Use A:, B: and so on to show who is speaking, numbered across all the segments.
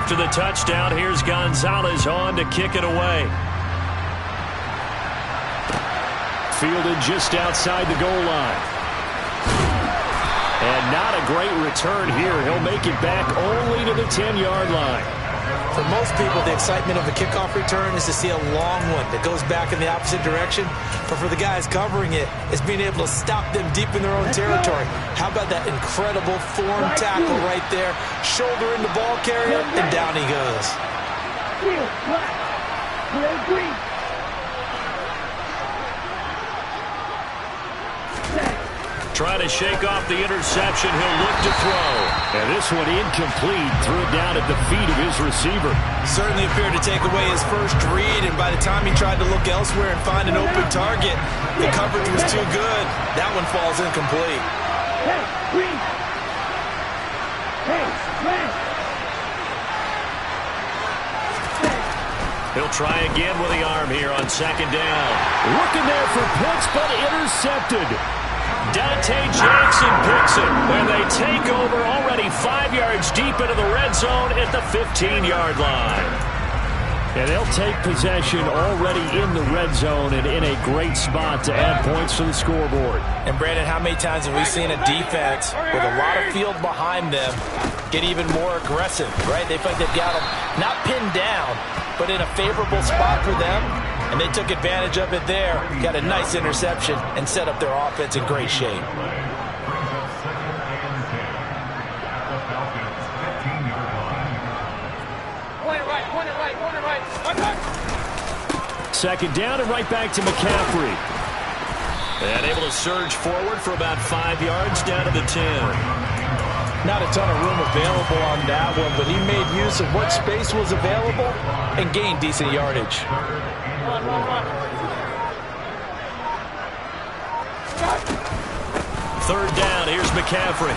A: After the touchdown, here's Gonzalez on to kick it away. Fielded just outside the goal line. And not a great return here. He'll make it back only to the 10-yard line.
B: For most people, the excitement of a kickoff return is to see a long one that goes back in the opposite direction. But for the guys covering it, it's being able to stop them deep in their own territory. How about that incredible form tackle right there? Shoulder in the ball carrier, and down he goes.
A: Trying to shake off the interception. He'll look to throw. And this one incomplete. Threw it down at the feet of his receiver.
B: Certainly appeared to take away his first read, and by the time he tried to look elsewhere and find an open target, the coverage was too good. That one falls incomplete.
A: He'll try again with the arm here on second down. Looking there for Pitts, but intercepted. Dante Jackson picks it when they take over already 5 yards deep into the red zone at the 15-yard line. And they'll take possession already in the red zone and in a great spot to add points to the scoreboard.
B: And Brandon, how many times have we seen a defense with a lot of field behind them get even more aggressive, right? They feel like they've got them not pinned down, but in a favorable spot for them. And they took advantage of it there, got a nice interception, and set up their offense in great shape.
A: Second down and right back to McCaffrey. And able to surge forward for about 5 yards down to the 10.
B: Not a ton of room available on that one, but he made use of what space was available and gained decent yardage.
A: Third down, here's McCaffrey.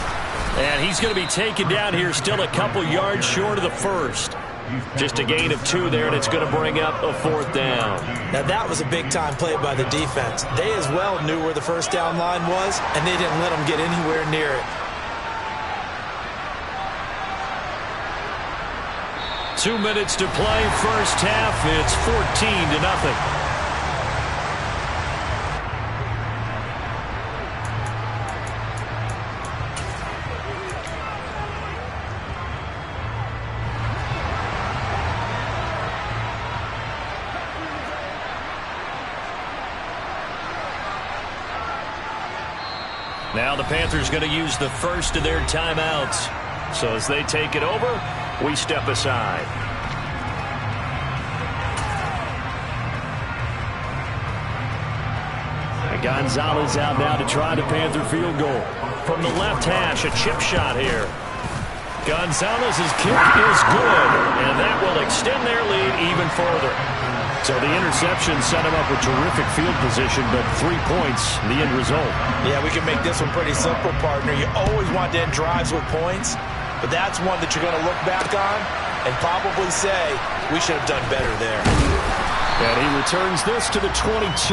A: And he's going to be taken down here still a couple yards short of the first. Just a gain of 2 there, and it's going to bring up a fourth down.
B: Now that was a big-time play by the defense. They as well knew where the first down line was, and they didn't let them get anywhere near it.
A: 2 minutes to play, first half. It's 14-0. Now the Panthers going to use the first of their timeouts. So as they take it over, we step aside. And Gonzalez out now to try the Panther field goal. From the left hash, a chip shot here. Gonzalez's kick is good, and that will extend their lead even further. So the interception set him up with terrific field position, but 3 points, the end result.
B: Yeah, we can make this one pretty simple, partner. You always want to end drives with points, but that's one that you're going to look back on and probably say, we should have done better there.
A: And he returns this to the 22.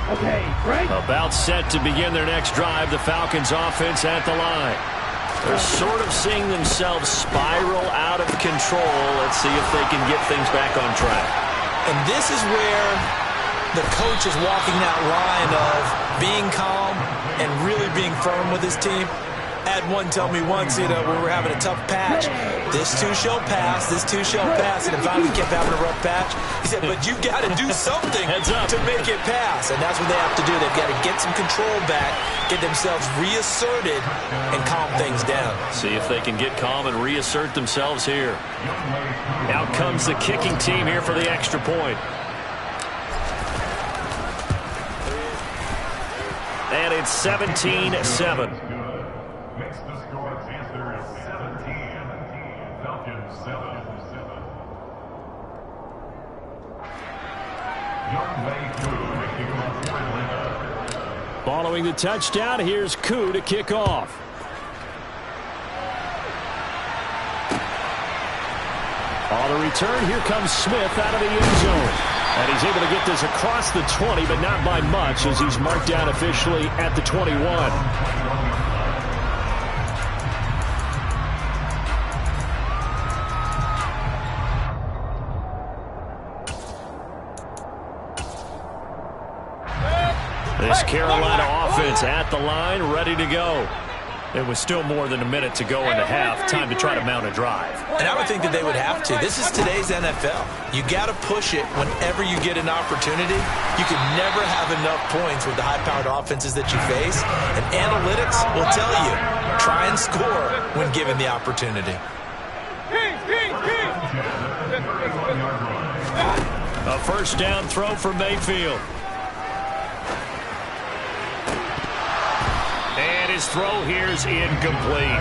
C: Okay, right.
A: About set to begin their next drive, the Falcons offense at the line. They're sort of seeing themselves spiral out of control. Let's see if they can get things back on track.
B: And this is where the coach is walking that line of being calm and really being firm with his team. I had one tell me once, when we were having a tough patch, this too shall pass, this too shall pass, and if I kept having a rough patch, he said, but you got to do something to make it pass, and that's what they have to do. They've got to get some control back, get themselves reasserted, and calm things down.
A: See if they can get calm and reassert themselves here. Out comes the kicking team here for the extra point. And it's 17-7. Following the touchdown, here's Koo to kick off. On the return, here comes Smith out of the end zone. And he's able to get this across the 20, but not by much, as he's marked down officially at the 21. This Carolina offense at the line, ready to go. It was still more than a minute to go in the half. Time to try to mount a drive.
B: And I would think that they would have to. This is today's NFL. You got to push it whenever you get an opportunity. You can never have enough points with the high-powered offenses that you face. And analytics will tell you, try and score when given the opportunity.
A: A first down throw for Mayfield. And his throw here is incomplete.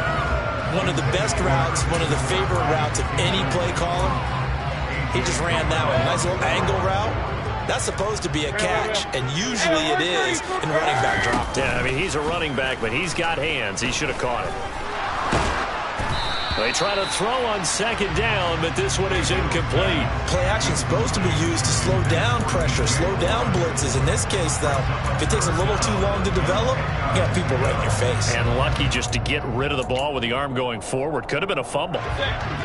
B: One of the best routes, one of the favorite routes of any play caller. He just ran that one. Nice little angle route. That's supposed to be a catch, and usually it is in running back drop.
A: Yeah, I mean, he's a running back, but he's got hands. He should have caught it. They try to throw on second down, but this one is incomplete.
B: Play action is supposed to be used to slow down pressure, slow down blitzes. In this case, though, if it takes a little too long to develop, you got people right in your face.
A: And lucky just to get rid of the ball with the arm going forward. Could have been a fumble.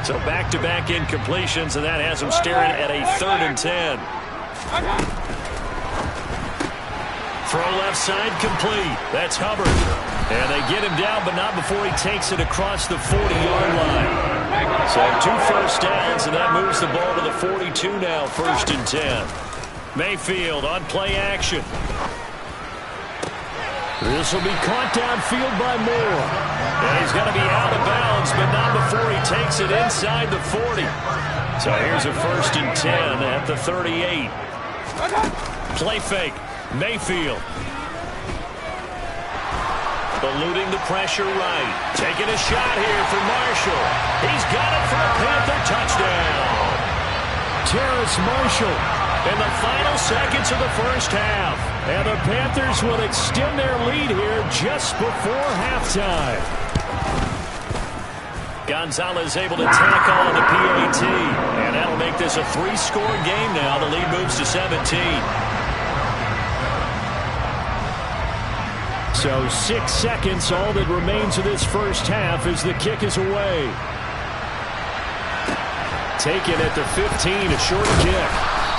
A: So back-to-back incompletions, and that has them staring at a 3rd and 10. Throw left side complete. That's Hubbard. And they get him down, but not before he takes it across the 40-yard line. So 2 first downs, and that moves the ball to the 42 now, 1st and 10. Mayfield on play action. This will be caught downfield by Moore. And he's going to be out of bounds, but not before he takes it inside the 40. So here's a 1st and 10 at the 38. Play fake. Mayfield. Eluding the pressure right. Taking a shot here for Marshall. He's got it for a Panther touchdown. Terrace Marshall in the final seconds of the first half. And the Panthers will extend their lead here just before halftime. Gonzalez able to tack on the PAT. And that'll make this a 3-score game now. The lead moves to 17. So 6 seconds, all that remains of this first half as the kick is away. Taken at the 15, a short kick.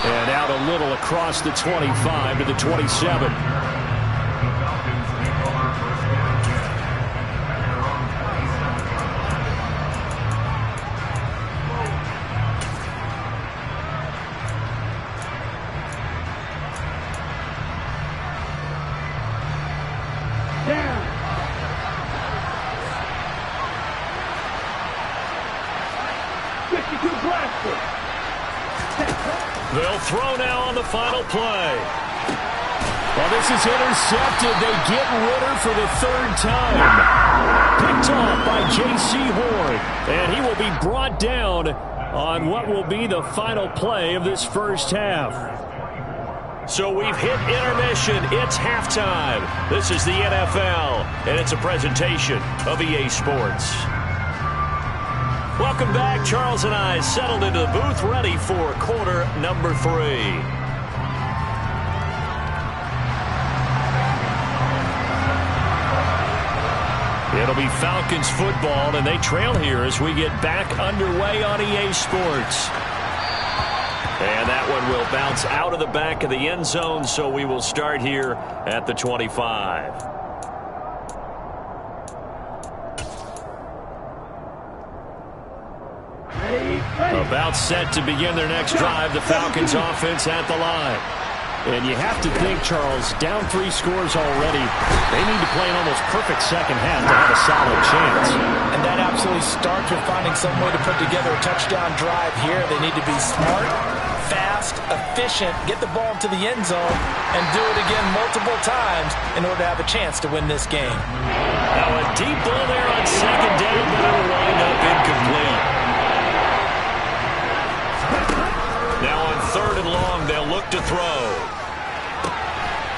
A: And out a little across the 25 to the 27. They'll throw now on the final play. Well, this is intercepted. They get Ritter for the 3rd time. Picked off by J.C. Horn. And he will be brought down on what will be the final play of this first half. So we've hit intermission. It's halftime. This is the NFL, and it's a presentation of EA Sports. Welcome back. Charles and I settled into the booth, ready for quarter number 3. It'll be Falcons football, and they trail here as we get back underway on EA Sports. And that one will bounce out of the back of the end zone, so we will start here at the 25. About set to begin their next drive, the Falcons offense at the line. And you have to think, Charles, down 3 scores already. They need to play an almost perfect second half to have a solid chance.
B: And that absolutely starts with finding some way to put together a touchdown drive here. They need to be smart, fast, efficient, get the ball to the end zone, and do it again multiple times in order to have a chance to win this game.
A: Now a deep ball there on second down, but it'll wind up incomplete. Now on 3rd and long, they'll look to throw.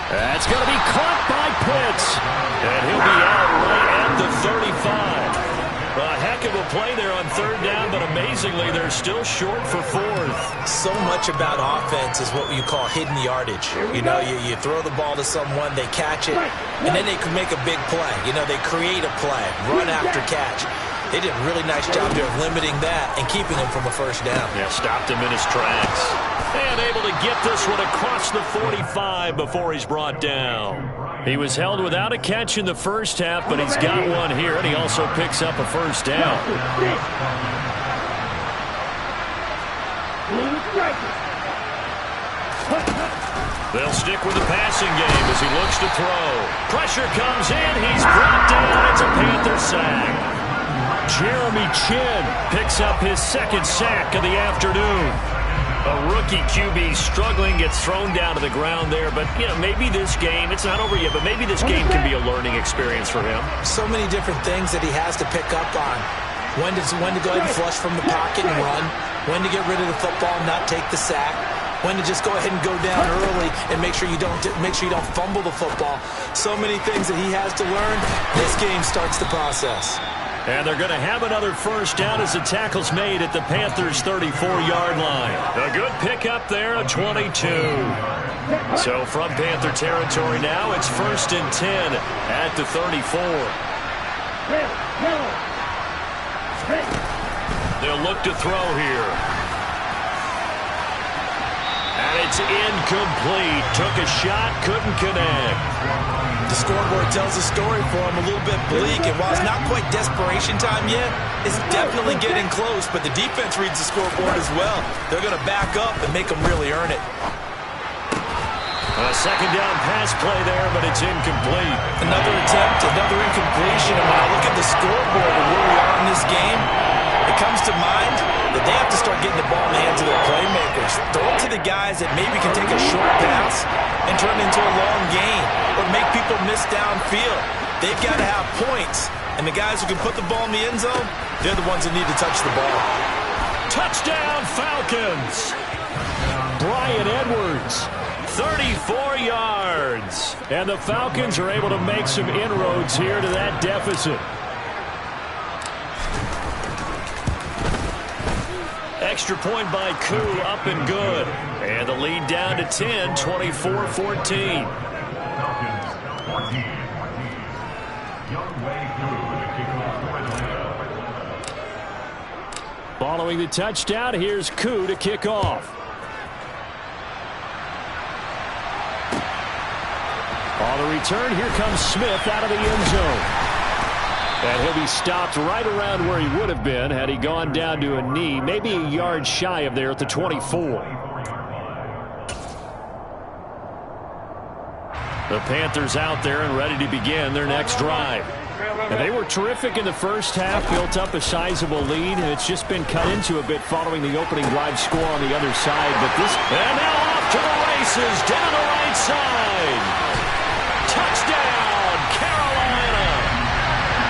A: That's going to be caught by Pitts. And he'll be out right at the 35. A heck of a play there on 3rd down, but amazing surprisingly, they're still short for fourth.
B: So much about offense is what you call hidden yardage. You know, you throw the ball to someone, they catch it, and then they can make a big play. You know, they create a play, run after catch. They did a really nice job there of limiting that and keeping him from a first down.
A: Yeah, stopped him in his tracks. And able to get this one across the 45 before he's brought down. He was held without a catch in the first half, but he's got one here, and he also picks up a first down. They'll stick with the passing game as he looks to throw. Pressure comes in. He's brought down. It's a Panther sack. Jeremy Chin picks up his second sack of the afternoon. A rookie QB struggling, gets thrown down to the ground there. But, you know, maybe this game, it's not over yet, but maybe this game can be a learning experience for him.
B: So many different things that he has to pick up on. When to go ahead and flush from the pocket and run. When to get rid of the football and not take the sack. When to just go ahead and go down early and make sure you don't fumble the football. So many things that he has to learn. This game starts the process.
A: And they're going to have another first down as the tackle's made at the Panthers' 34-yard line. A good pickup there, a 22. So from Panther territory now, it's 1st and 10 at the 34. They'll look to throw here. And it's incomplete. Took a shot, couldn't connect.
B: The scoreboard tells a story for him, a little bit bleak, and while it's not quite desperation time yet, it's definitely getting close, but the defense reads the scoreboard as well. They're going to back up and make them really earn it.
A: A second down pass play there, but it's incomplete.
B: Another attempt, another incompletion, and when I look at the scoreboard and where we are in this game, it comes to mind that they have to start getting the ball in the hands of their playmakers. Throw it to the guys that maybe can take a short pass and turn it into a long gain or make people miss downfield. They've got to have points, and the guys who can put the ball in the end zone, they're the ones that need to touch the ball.
A: Touchdown, Falcons! Brian Edwards, 34 yards. And the Falcons are able to make some inroads here to that deficit. Extra point by Koo, up and good. And the lead down to 10, 24-14. Following the touchdown, here's Koo to kick off. On the return, here comes Smith out of the end zone. And he'll be stopped right around where he would have been had he gone down to a knee, maybe a yard shy of there at the 24. The Panthers out there and ready to begin their next drive. And they were terrific in the first half, built up a sizable lead, and it's just been cut into a bit following the opening drive score on the other side. But this, and now off to the races, down the right side. Touchdown, Carolina.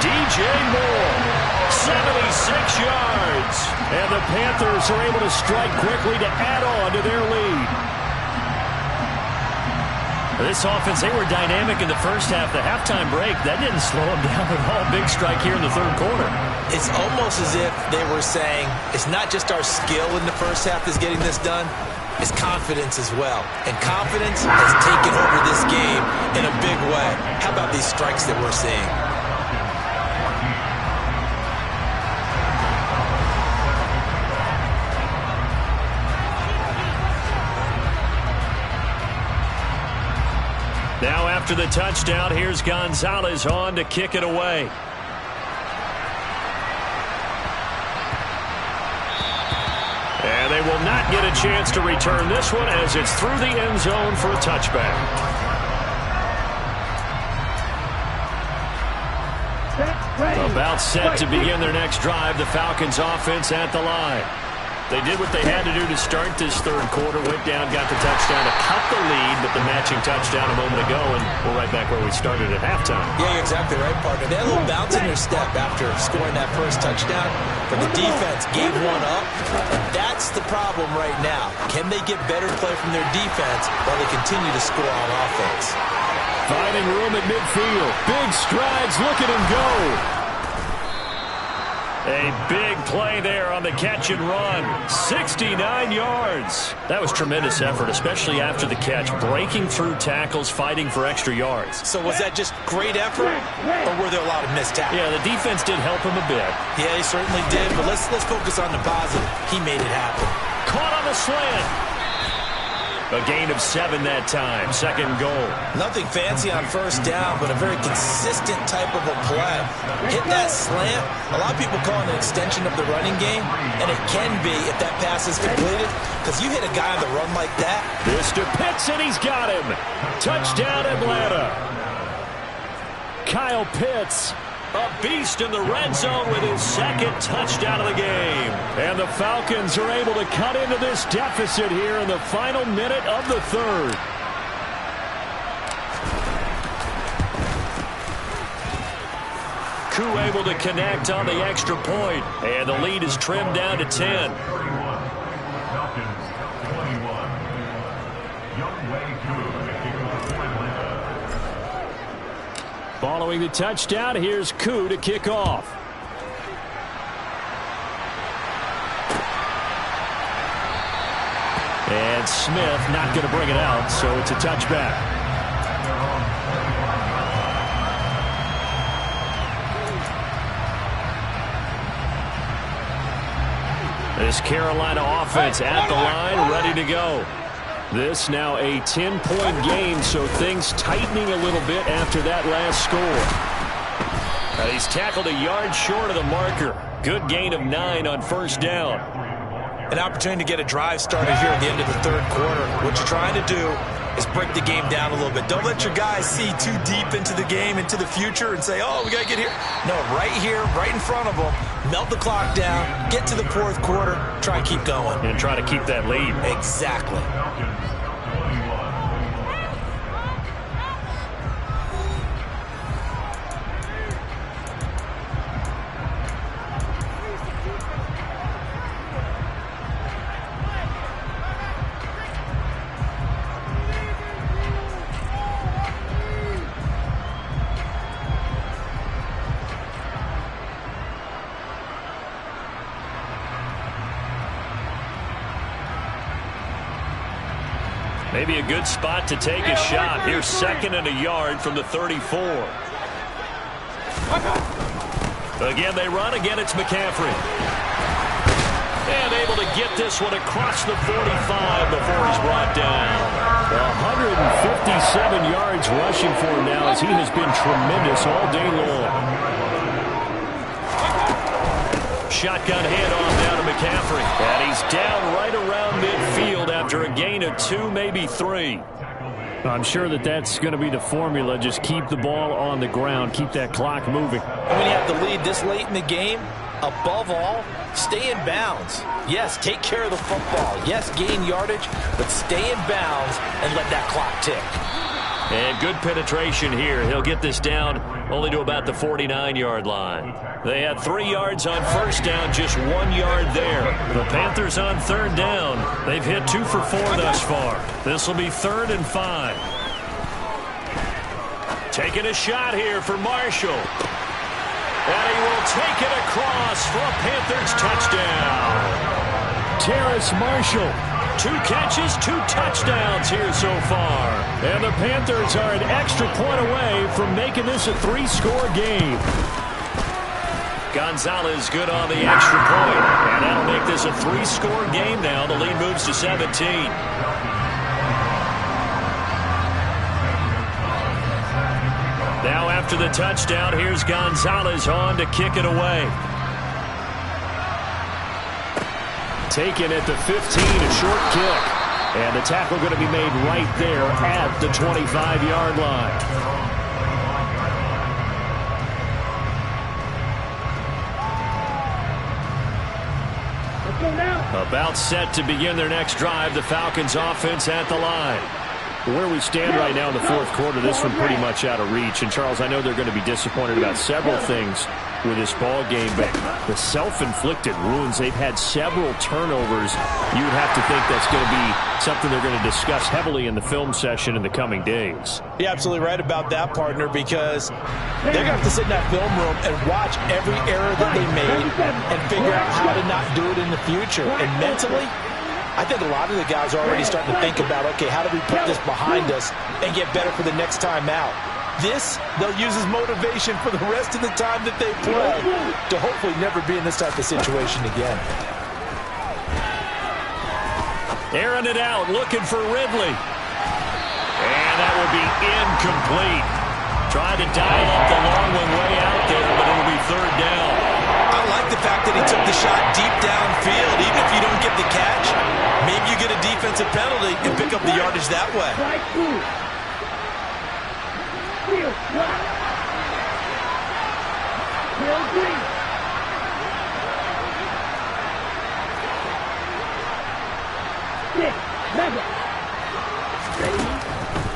A: DJ Moore, 76 yards. And the Panthers are able to strike quickly to add on to their lead. This offense, they were dynamic in the first half. The halftime break, that didn't slow them down at all. Big strike here in the third quarter.
B: It's almost as if they were saying, it's not just our skill in the first half that's getting this done, it's confidence as well. And confidence has taken over this game in a big way. How about these strikes that we're seeing?
A: Now after the touchdown, here's Gonzalez on to kick it away. And they will not get a chance to return this one as it's through the end zone for a touchback. About set to begin their next drive, the Falcons offense at the line. They did what they had to do to start this third quarter, went down, got the touchdown to cut the lead, but the matching touchdown a moment ago, and we're right back where we started at halftime.
B: Yeah, you're exactly right, partner. They had a little bounce in their step after scoring that first touchdown, but the defense gave one up. That's the problem right now. Can they get better play from their defense while they continue to score on offense?
A: Finding room at midfield. Big strides. Look at him go. A big play there on the catch and run. 69 yards. That was tremendous effort, especially after the catch. Breaking through tackles, fighting for extra yards.
B: So was that just great effort, or were there a lot of missed tackles?
A: Yeah, the defense did help him a bit.
B: Yeah, he certainly did, but let's focus on the positive. He made it happen.
A: Caught on the slant. A gain of 7 that time. Second goal.
B: Nothing fancy on first down, but a very consistent type of a play. Hit that slant. A lot of people call it an extension of the running game, and it can be if that pass is completed, because you hit a guy on the run like that.
A: This to Pitts, and he's got him. Touchdown, Atlanta. Kyle Pitts, a beast in the red zone with his second touchdown of the game. And the Falcons are able to cut into this deficit here in the final minute of the third. Koo able to connect on the extra point, and the lead is trimmed down to 10. Following the touchdown, here's Koo to kick off. And Smith not going to bring it out, so it's a touchback. This Carolina offense at the line, ready to go. This now a 10-point game, so things tightening a little bit after that last score. He's tackled a yard short of the marker. Good gain of 9 on first down.
B: An opportunity to get a drive started here at the end of the third quarter. What you're trying to do is break the game down a little bit. Don't let your guys see too deep into the game, into the future, and say, oh, we got to get here. No, right here, right in front of them. Melt the clock down, get to the fourth quarter, try and keep going.
A: And try to keep that lead.
B: Exactly.
A: Maybe a good spot to take a shot. Here's 2nd and a yard from the 34. Again, they run. Again, it's McCaffrey. And able to get this one across the 45 before he's brought down. 157 yards rushing for him now, as he has been tremendous all day long. Shotgun handoff down to McCaffrey. And he's down right around midfield after a gain of 2, maybe 3. I'm sure that's going to be the formula. Just keep the ball on the ground. Keep that clock moving.
B: And when you have the lead this late in the game, above all, stay in bounds. Yes, take care of the football. Yes, gain yardage, but stay in bounds and let that clock tick.
A: And good penetration here. He'll get this down only to about the 49-yard line. They had 3 yards on first down, just 1 yard there. The Panthers on third down. They've hit 2 for 4 thus far. This will be 3rd and 5. Taking a shot here for Marshall. And he will take it across for a Panthers touchdown. Terrace Marshall. 2 catches, 2 touchdowns here so far. And the Panthers are an extra point away from making this a 3-score game. Gonzalez good on the extra point. And that'll make this a 3-score game now. The lead moves to 17. Now after the touchdown, here's Gonzalez on to kick it away. Taken at the 15, a short kick. And the tackle going to be made right there at the 25-yard line. About set to begin their next drive. The Falcons offense at the line. Where we stand right now in the fourth quarter, this one pretty much out of reach. And, Charles, I know they're going to be disappointed about several things with this ball game, but the self-inflicted wounds, they've had several turnovers. You would have to think that's going to be something they're going to discuss heavily in the film session in the coming days.
B: You're absolutely right about that, partner, because they're going to have to sit in that film room and watch every error that they made and figure out how to not do it in the future. And mentally, I think a lot of the guys are already starting to think about, okay, how do we put this behind us and get better for the next time out? This, they'll use as motivation for the rest of the time that they play to hopefully never be in this type of situation again.
A: Airing it out, looking for Ridley. And that will be incomplete. Trying to dial up the long one way out there, but it'll be third down.
B: I like the fact that he took the shot deep downfield. Even if you don't get the catch, maybe you get a defensive penalty and pick up the yardage that way.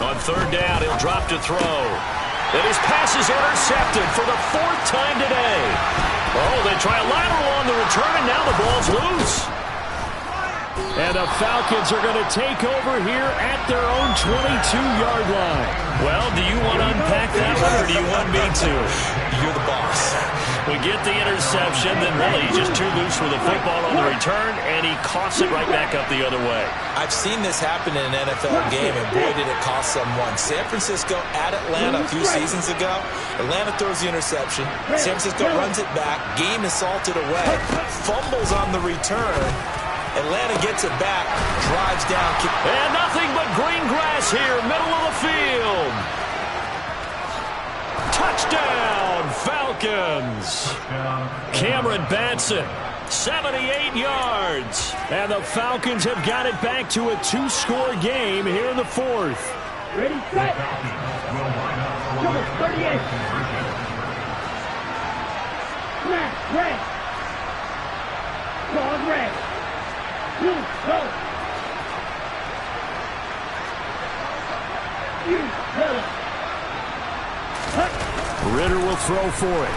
A: On third down, he'll drop to throw. And his pass is intercepted for the fourth time today. Oh, they try a lateral on the return, and now the ball's loose. And the Falcons are going to take over here at their own 22-yard line. Well, do you want to unpack that one, or do you want me to?
B: You're the boss.
A: We get the interception, then really he's just too loose with the football on the return, and he coughs it right back up the other way.
B: I've seen this happen in an NFL game, and boy, did it cost someone. San Francisco at Atlanta a few seasons ago. Atlanta throws the interception. San Francisco runs it back. Game is salted away. Fumbles on the return. Atlanta gets it back, drives down.
A: And nothing but green grass here, middle of the field. Touchdown, Falcons. Cameron Batson, 78 yards. And the Falcons have got it back to a two-score game here in the fourth.
C: Ready, set. Number 38. Snap, red. Call red. You go. You go.
A: Ritter will throw for it.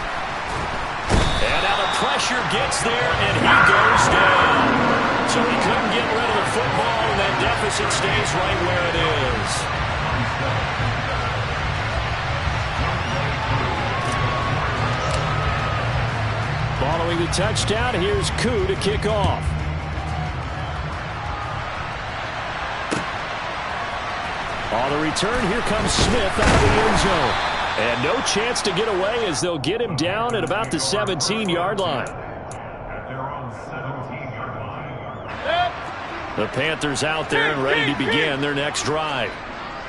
A: And now the pressure gets there, and he goes down. So he couldn't get rid of the football, and that deficit stays right where it is. Following the touchdown, here's Koo to kick off. On the return, here comes Smith out of the end zone. And no chance to get away as they'll get him down at about the 17-yard line. The Panthers out there and ready to begin their next drive.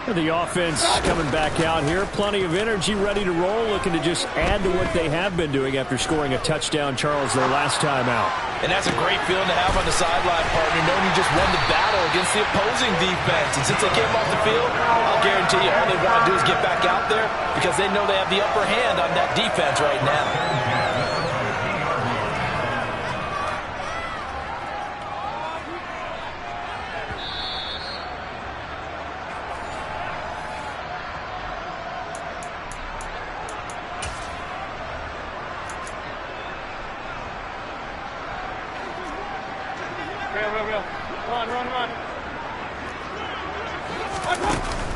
A: And the offense coming back out here. Plenty of energy, ready to roll, looking to just add to what they have been doing after scoring a touchdown, Charles, their last time out.
B: And that's a great feeling to have on the sideline, partner, knowing you just won the battle against the opposing defense. And since they came off the field, I'll guarantee you all they want to do is get back out there because they know they have the upper hand on that defense right now.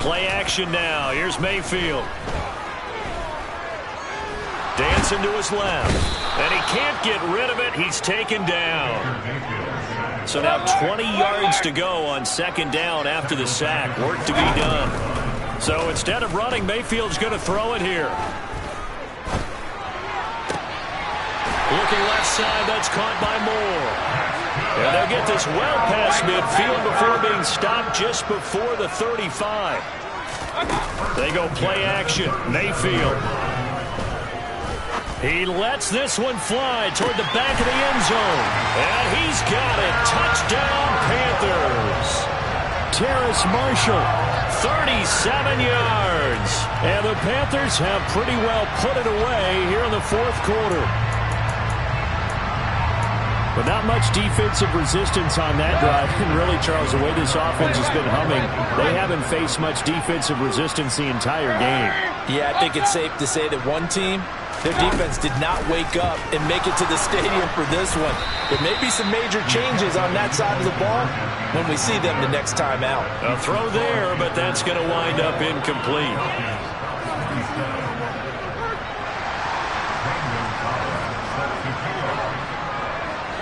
A: Play action now. Here's Mayfield. Dancing to his left. And he can't get rid of it. He's taken down. So now 20 yards to go on second down after the sack. Work to be done. So instead of running, Mayfield's going to throw it here. Looking left side. That's caught by Moore. And they'll get this well past midfield before being stopped just before the 35. They go play action. Mayfield. He lets this one fly toward the back of the end zone. And he's got it. Touchdown, Panthers. Terrace Marshall, 37 yards. And the Panthers have pretty well put it away here in the fourth quarter. But not much defensive resistance on that drive. And really, Charles, the way this offense has been humming, they haven't faced much defensive resistance the entire game.
B: Yeah, I think it's safe to say that one team, their defense did not wake up and make it to the stadium for this one. There may be some major changes on that side of the ball when we see them the next time out.
A: A throw there, but that's going to wind up incomplete.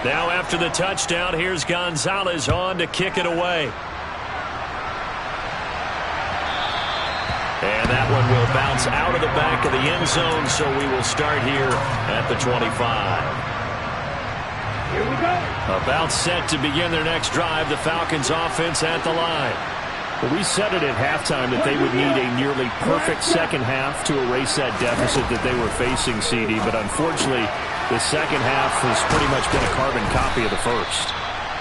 A: Now after the touchdown, here's Gonzalez on to kick it away. And that one will bounce out of the back of the end zone, so we will start here at the 25.
C: Here we go.
A: About set to begin their next drive, the Falcons offense at the line. Well, we said it at halftime that they would need a nearly perfect second half to erase that deficit that they were facing, CD, but unfortunately, the second half has pretty much been a carbon copy of the first.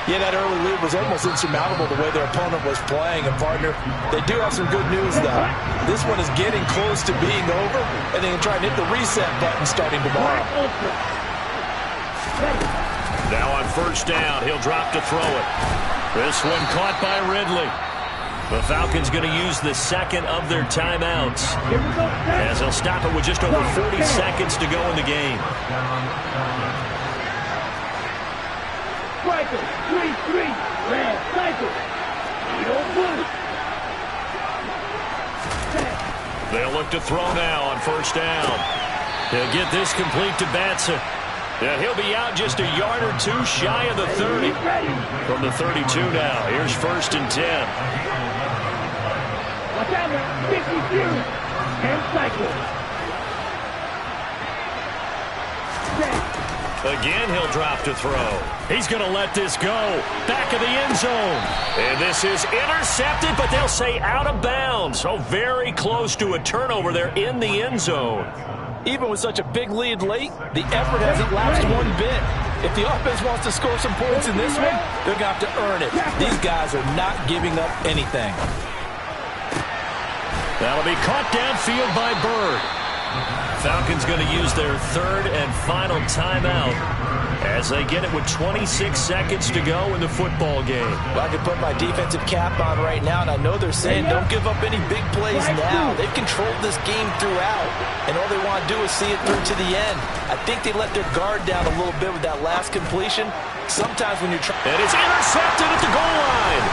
B: Yeah, that early lead was almost insurmountable the way their opponent was playing. And, partner, they do have some good news, though. This one is getting close to being over, and they can try and hit the reset button starting tomorrow.
A: Now on first down, he'll drop to throw it. This one caught by Ridley. The Falcons going to use the second of their timeouts as they'll stop it with just over 40 seconds to go in the game.
C: Striker, 3-3, red, cycle. You don't move.
A: They'll look to throw now on first down. They'll get this complete to Batson. And he'll be out just a yard or two shy of the 30. From the 32 now, here's first and 10.
C: Watch out now, 52, and cycle.
A: Again, he'll drop to throw. He's going to let this go. Back of the end zone. And this is intercepted, but they'll say out of bounds. So very close to a turnover there in the end zone.
B: Even with such a big lead late, the effort hasn't lapsed one bit. If the offense wants to score some points in this one, they're going to have to earn it. These guys are not giving up anything.
A: That'll be caught downfield by Bird. Falcons going to use their third and final timeout as they get it with 26 seconds to go in the football game.
B: Well, I can put my defensive cap on right now, and I know they're saying don't give up any big plays now. They've controlled this game throughout, and all they want to do is see it through to the end. I think they let their guard down a little bit with that last completion. Sometimes when you're trying...
A: And it's intercepted at the goal line.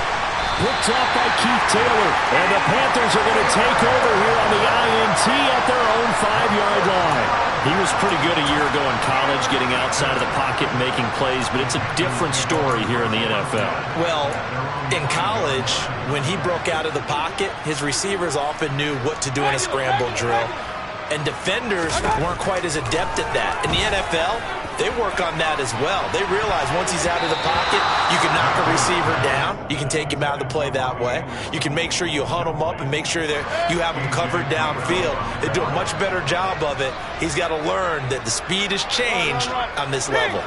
A: Picked off by Keith Taylor. And the Panthers are going to take over here on the INT at their own 5-yard line. He was pretty good a year ago in college, getting outside of the pocket and making plays, but it's a different story here in the NFL.
B: Well, in college, when he broke out of the pocket, his receivers often knew what to do in a scramble drill. And defenders weren't quite as adept at that. In the NFL, they work on that as well. They realize once he's out of the pocket, you can knock a receiver down. You can take him out of the play that way. You can make sure you hunt him up and make sure that you have him covered downfield. They do a much better job of it. He's got to learn that the speed has changed on this level.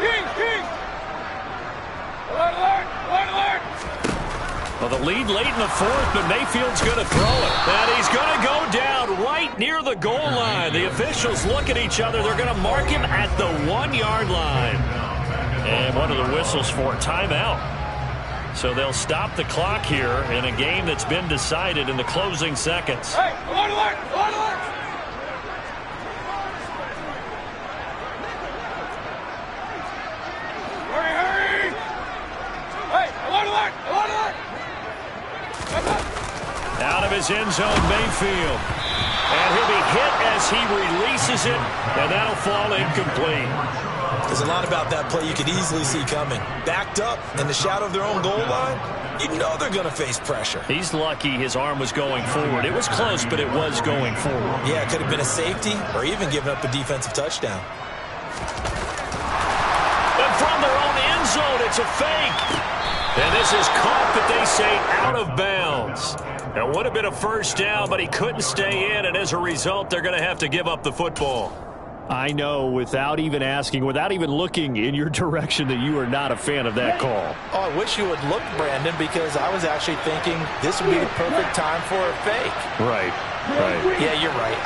A: Well, the lead late in the fourth, but Mayfield's going to throw it. And he's going to go down right near the goal line. The officials look at each other. They're going to mark him at the 1-yard line. And one of the whistles for timeout. So they'll stop the clock here in a game that's been decided in the closing seconds.
C: Hey, alert, alert, alert, alert. Hurry, hurry. Hey, alert, alert, alert, alert.
A: Out of his end zone, Mayfield. And he'll be hit as he releases it, and that'll fall incomplete.
B: There's a lot about that play you could easily see coming. Backed up in the shadow of their own goal line, you know they're going to face pressure.
A: He's lucky his arm was going forward. It was close, but it was going forward.
B: Yeah, it could have been a safety or even given up a defensive touchdown.
A: And from their own end zone, it's a fake. And this is caught, but they say out of bounds. It would have been a first down, but he couldn't stay in, and as a result, they're going to have to give up the football. I know, without even asking, without even looking in your direction, that you are not a fan of that call.
B: Oh, I wish you would look, Brandon, because I was actually thinking this would be the perfect time for a fake.
A: Right.
B: Yeah, you're right.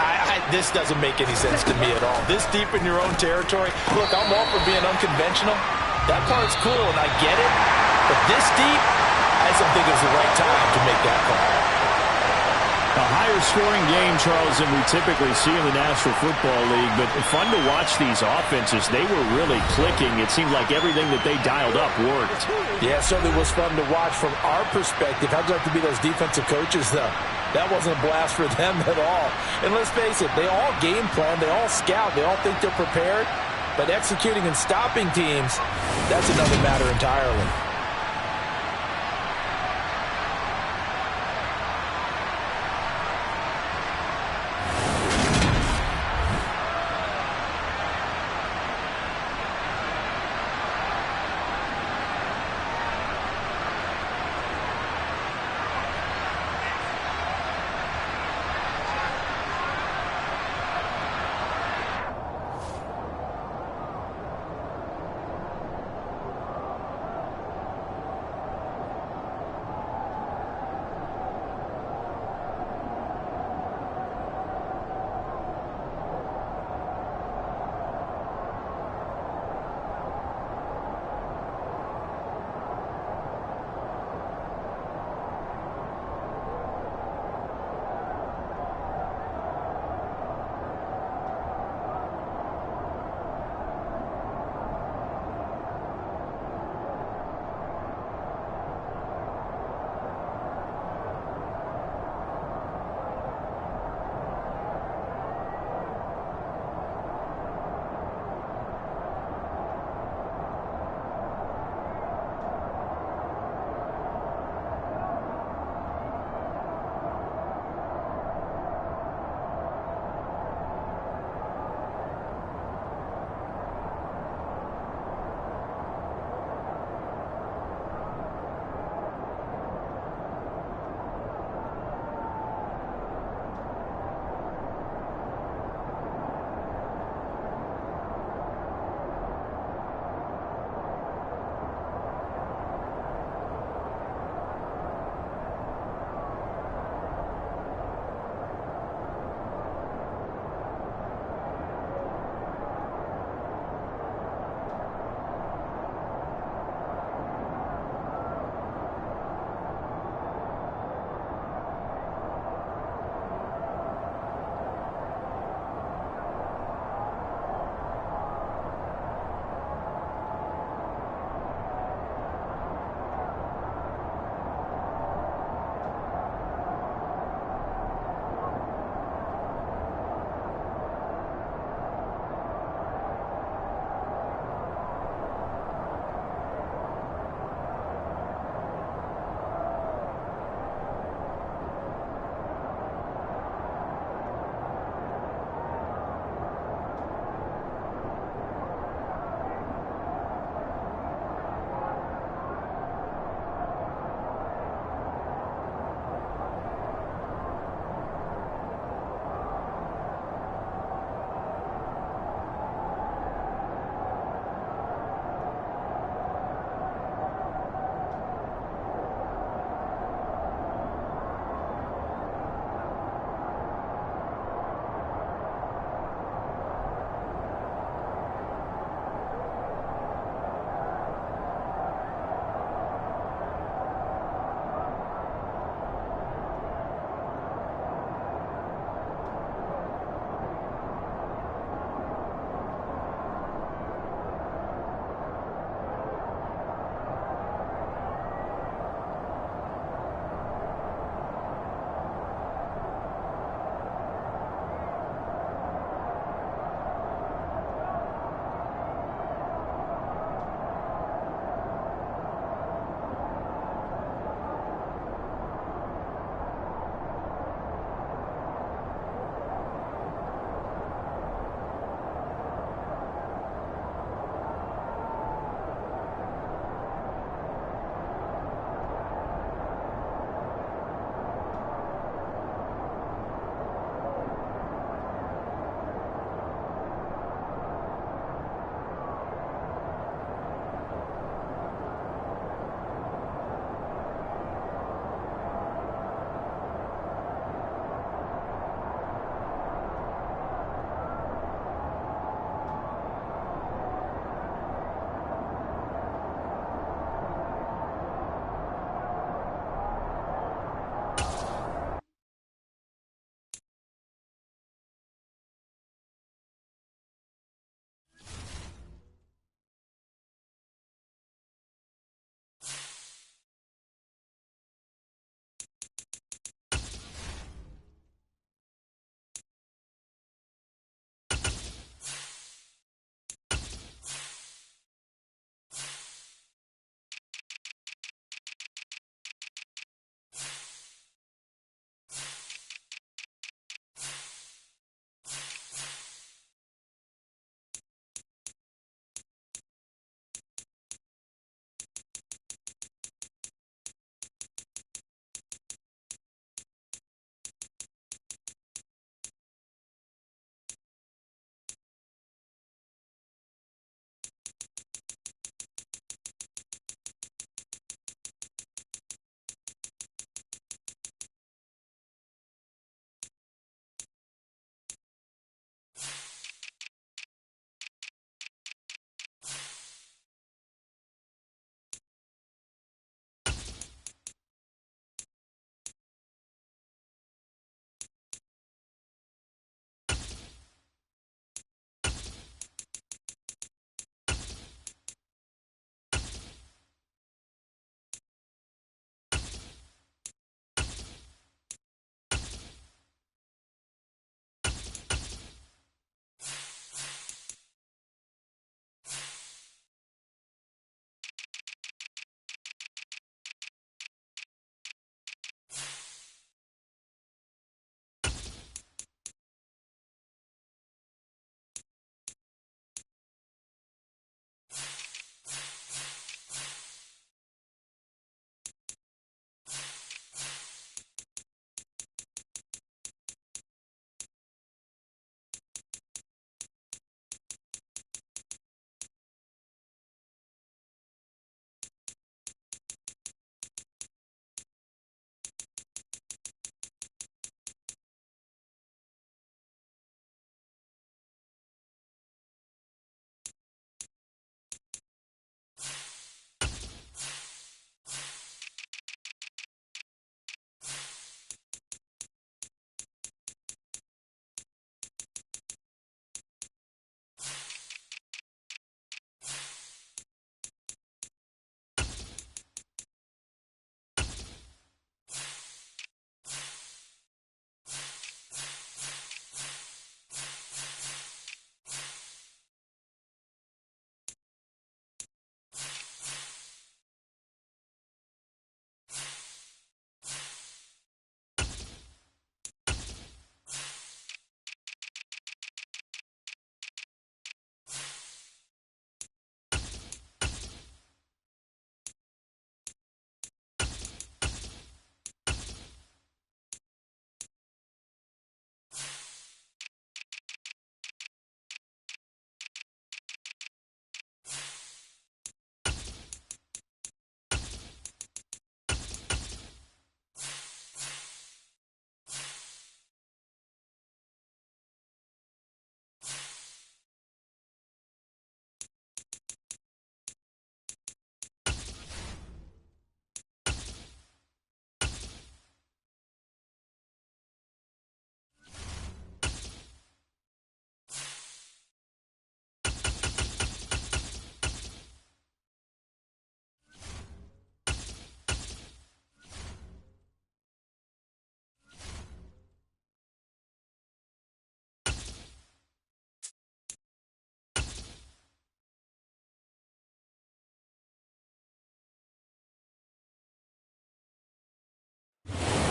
B: This doesn't make any sense to me at all. This deep in your own territory. Look, I'm all for being unconventional, That part's cool, and I get it. But this deep, I just don't think it's the right time to make that call.
A: A higher-scoring game, Charles, than we typically see in the National Football League, but fun to watch these offenses. They were really clicking. It seemed like everything that they dialed up worked.
B: Yeah, it certainly was fun to watch from our perspective. How'd you like to be those defensive coaches, though? That wasn't a blast for them at all. And let's face it, they all game plan, they all scout, they all think they're prepared, but executing and stopping teams, that's another matter entirely.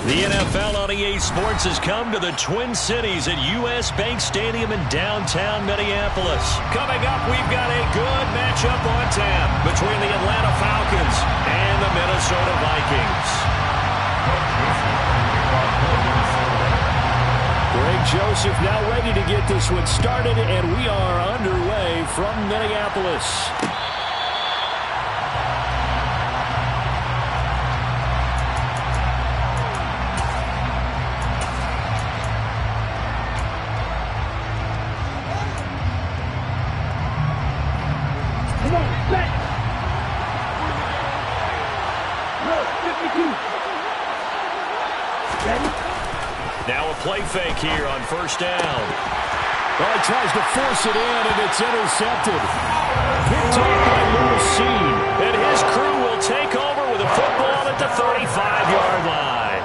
A: The NFL on EA Sports has come to the Twin Cities at U.S. Bank Stadium in downtown Minneapolis. Coming up, we've got a good matchup on tap between the Atlanta Falcons and the Minnesota Vikings. Greg Joseph now ready to get this one started, and we are underway from Minneapolis. Now a play fake here on first down. Well, he tries to force it in, and it's intercepted. Picked off by Lewis, and his crew will take over with a football at the 35-yard line.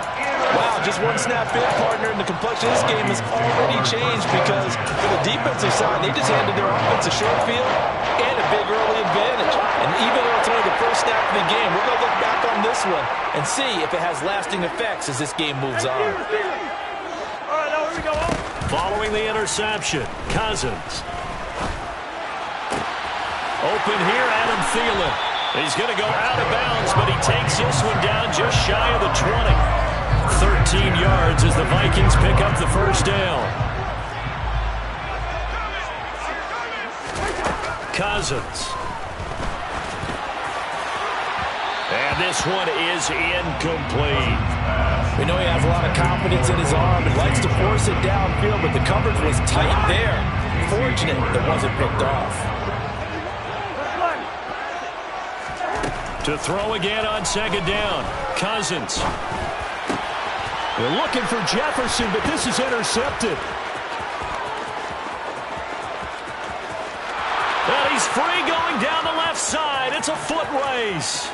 B: Wow, just one snap in, partner, and the complexion of this game has already changed because for the defensive side, they just handed their offense a short field and a big early advantage. And even though it's only the first snap of the game, we're going to look back on this one and see if it has lasting effects as this game moves on.
A: Following the interception, Cousins. Open here, Adam Thielen. He's going to go out of bounds, but he takes this one down just shy of the 20. 13 yards as the Vikings pick up the first down. Cousins. And this one is incomplete.
B: We know he has a lot of confidence in his arm and likes to force it downfield, but the coverage was tight there. Fortunate that wasn't picked off.
A: To throw again on second down. Cousins. They're looking for Jefferson, but this is intercepted. And he's free going down the left side. It's a foot race.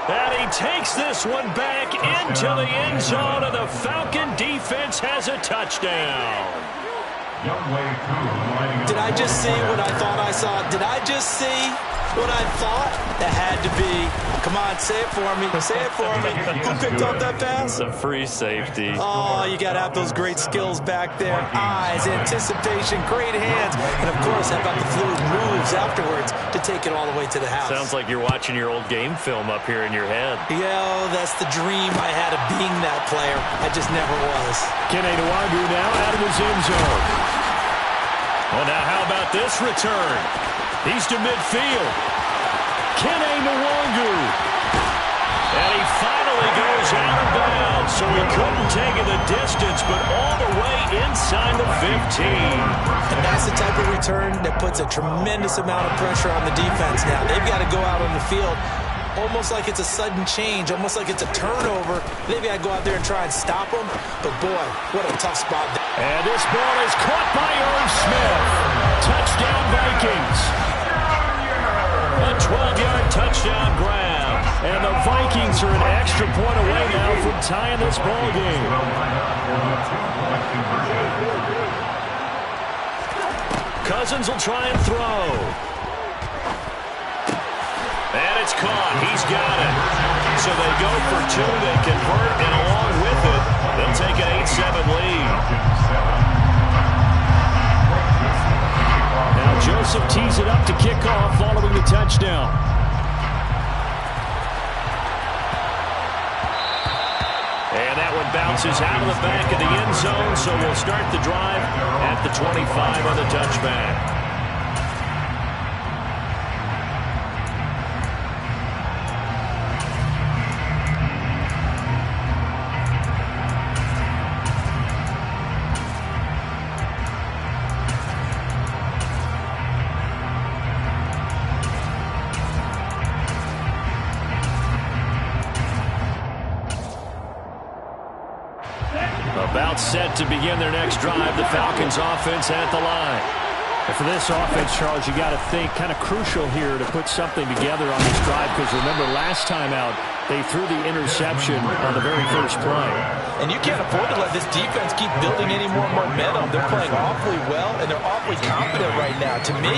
A: And he takes this one back into the end zone, and the Falcon defense has a touchdown.
B: Did I just see what I thought I saw? Did I just see what I thought? That had to be. Come on, say it for me. Say it for me. Who picked up that pass?
D: A free safety.
B: Oh, you got to have those great skills back there. Eyes, anticipation, great hands. And, of course, how about the fluid moves afterwards to take it all the way to the house?
D: Sounds like you're watching your old game film up here in your head.
B: Yeah, that's the dream I had of being that player. I just never was.
A: Kene Nwagu now out of his end zone. Well, now how about this return? He's to midfield. Kene Nwagu. And he finally goes out of bounds, so he couldn't take it the distance, but all the way inside the 15.
B: And that's the type of return that puts a tremendous amount of pressure on the defense now. They've got to go out on the field almost like it's a sudden change, almost like it's a turnover. They've got to go out there and try and stop them. But, boy, what a tough spot.
A: And this ball is caught by Irv Smith. Touchdown, Vikings. A 12-yard touchdown grab. And the Vikings are an extra point away now from tying this ball game. Cousins will try and throw. And it's caught. He's got it. So they go for two. They convert, and along with it, they'll take an 8-7 lead. Now Joseph tees it up to kick off following the touchdown. And that one bounces out of the back of the end zone, so we'll start the drive at the 25 on the touchback. About set to begin their next drive. The Falcons offense at the line.
E: And for this offense, Charles, you got to think kind of crucial here to put something together on this drive, because remember last time out they threw the interception on the very first play.
B: And you can't afford to let this defense keep building any more momentum. They're playing awfully well, and they're awfully confident right now. To me,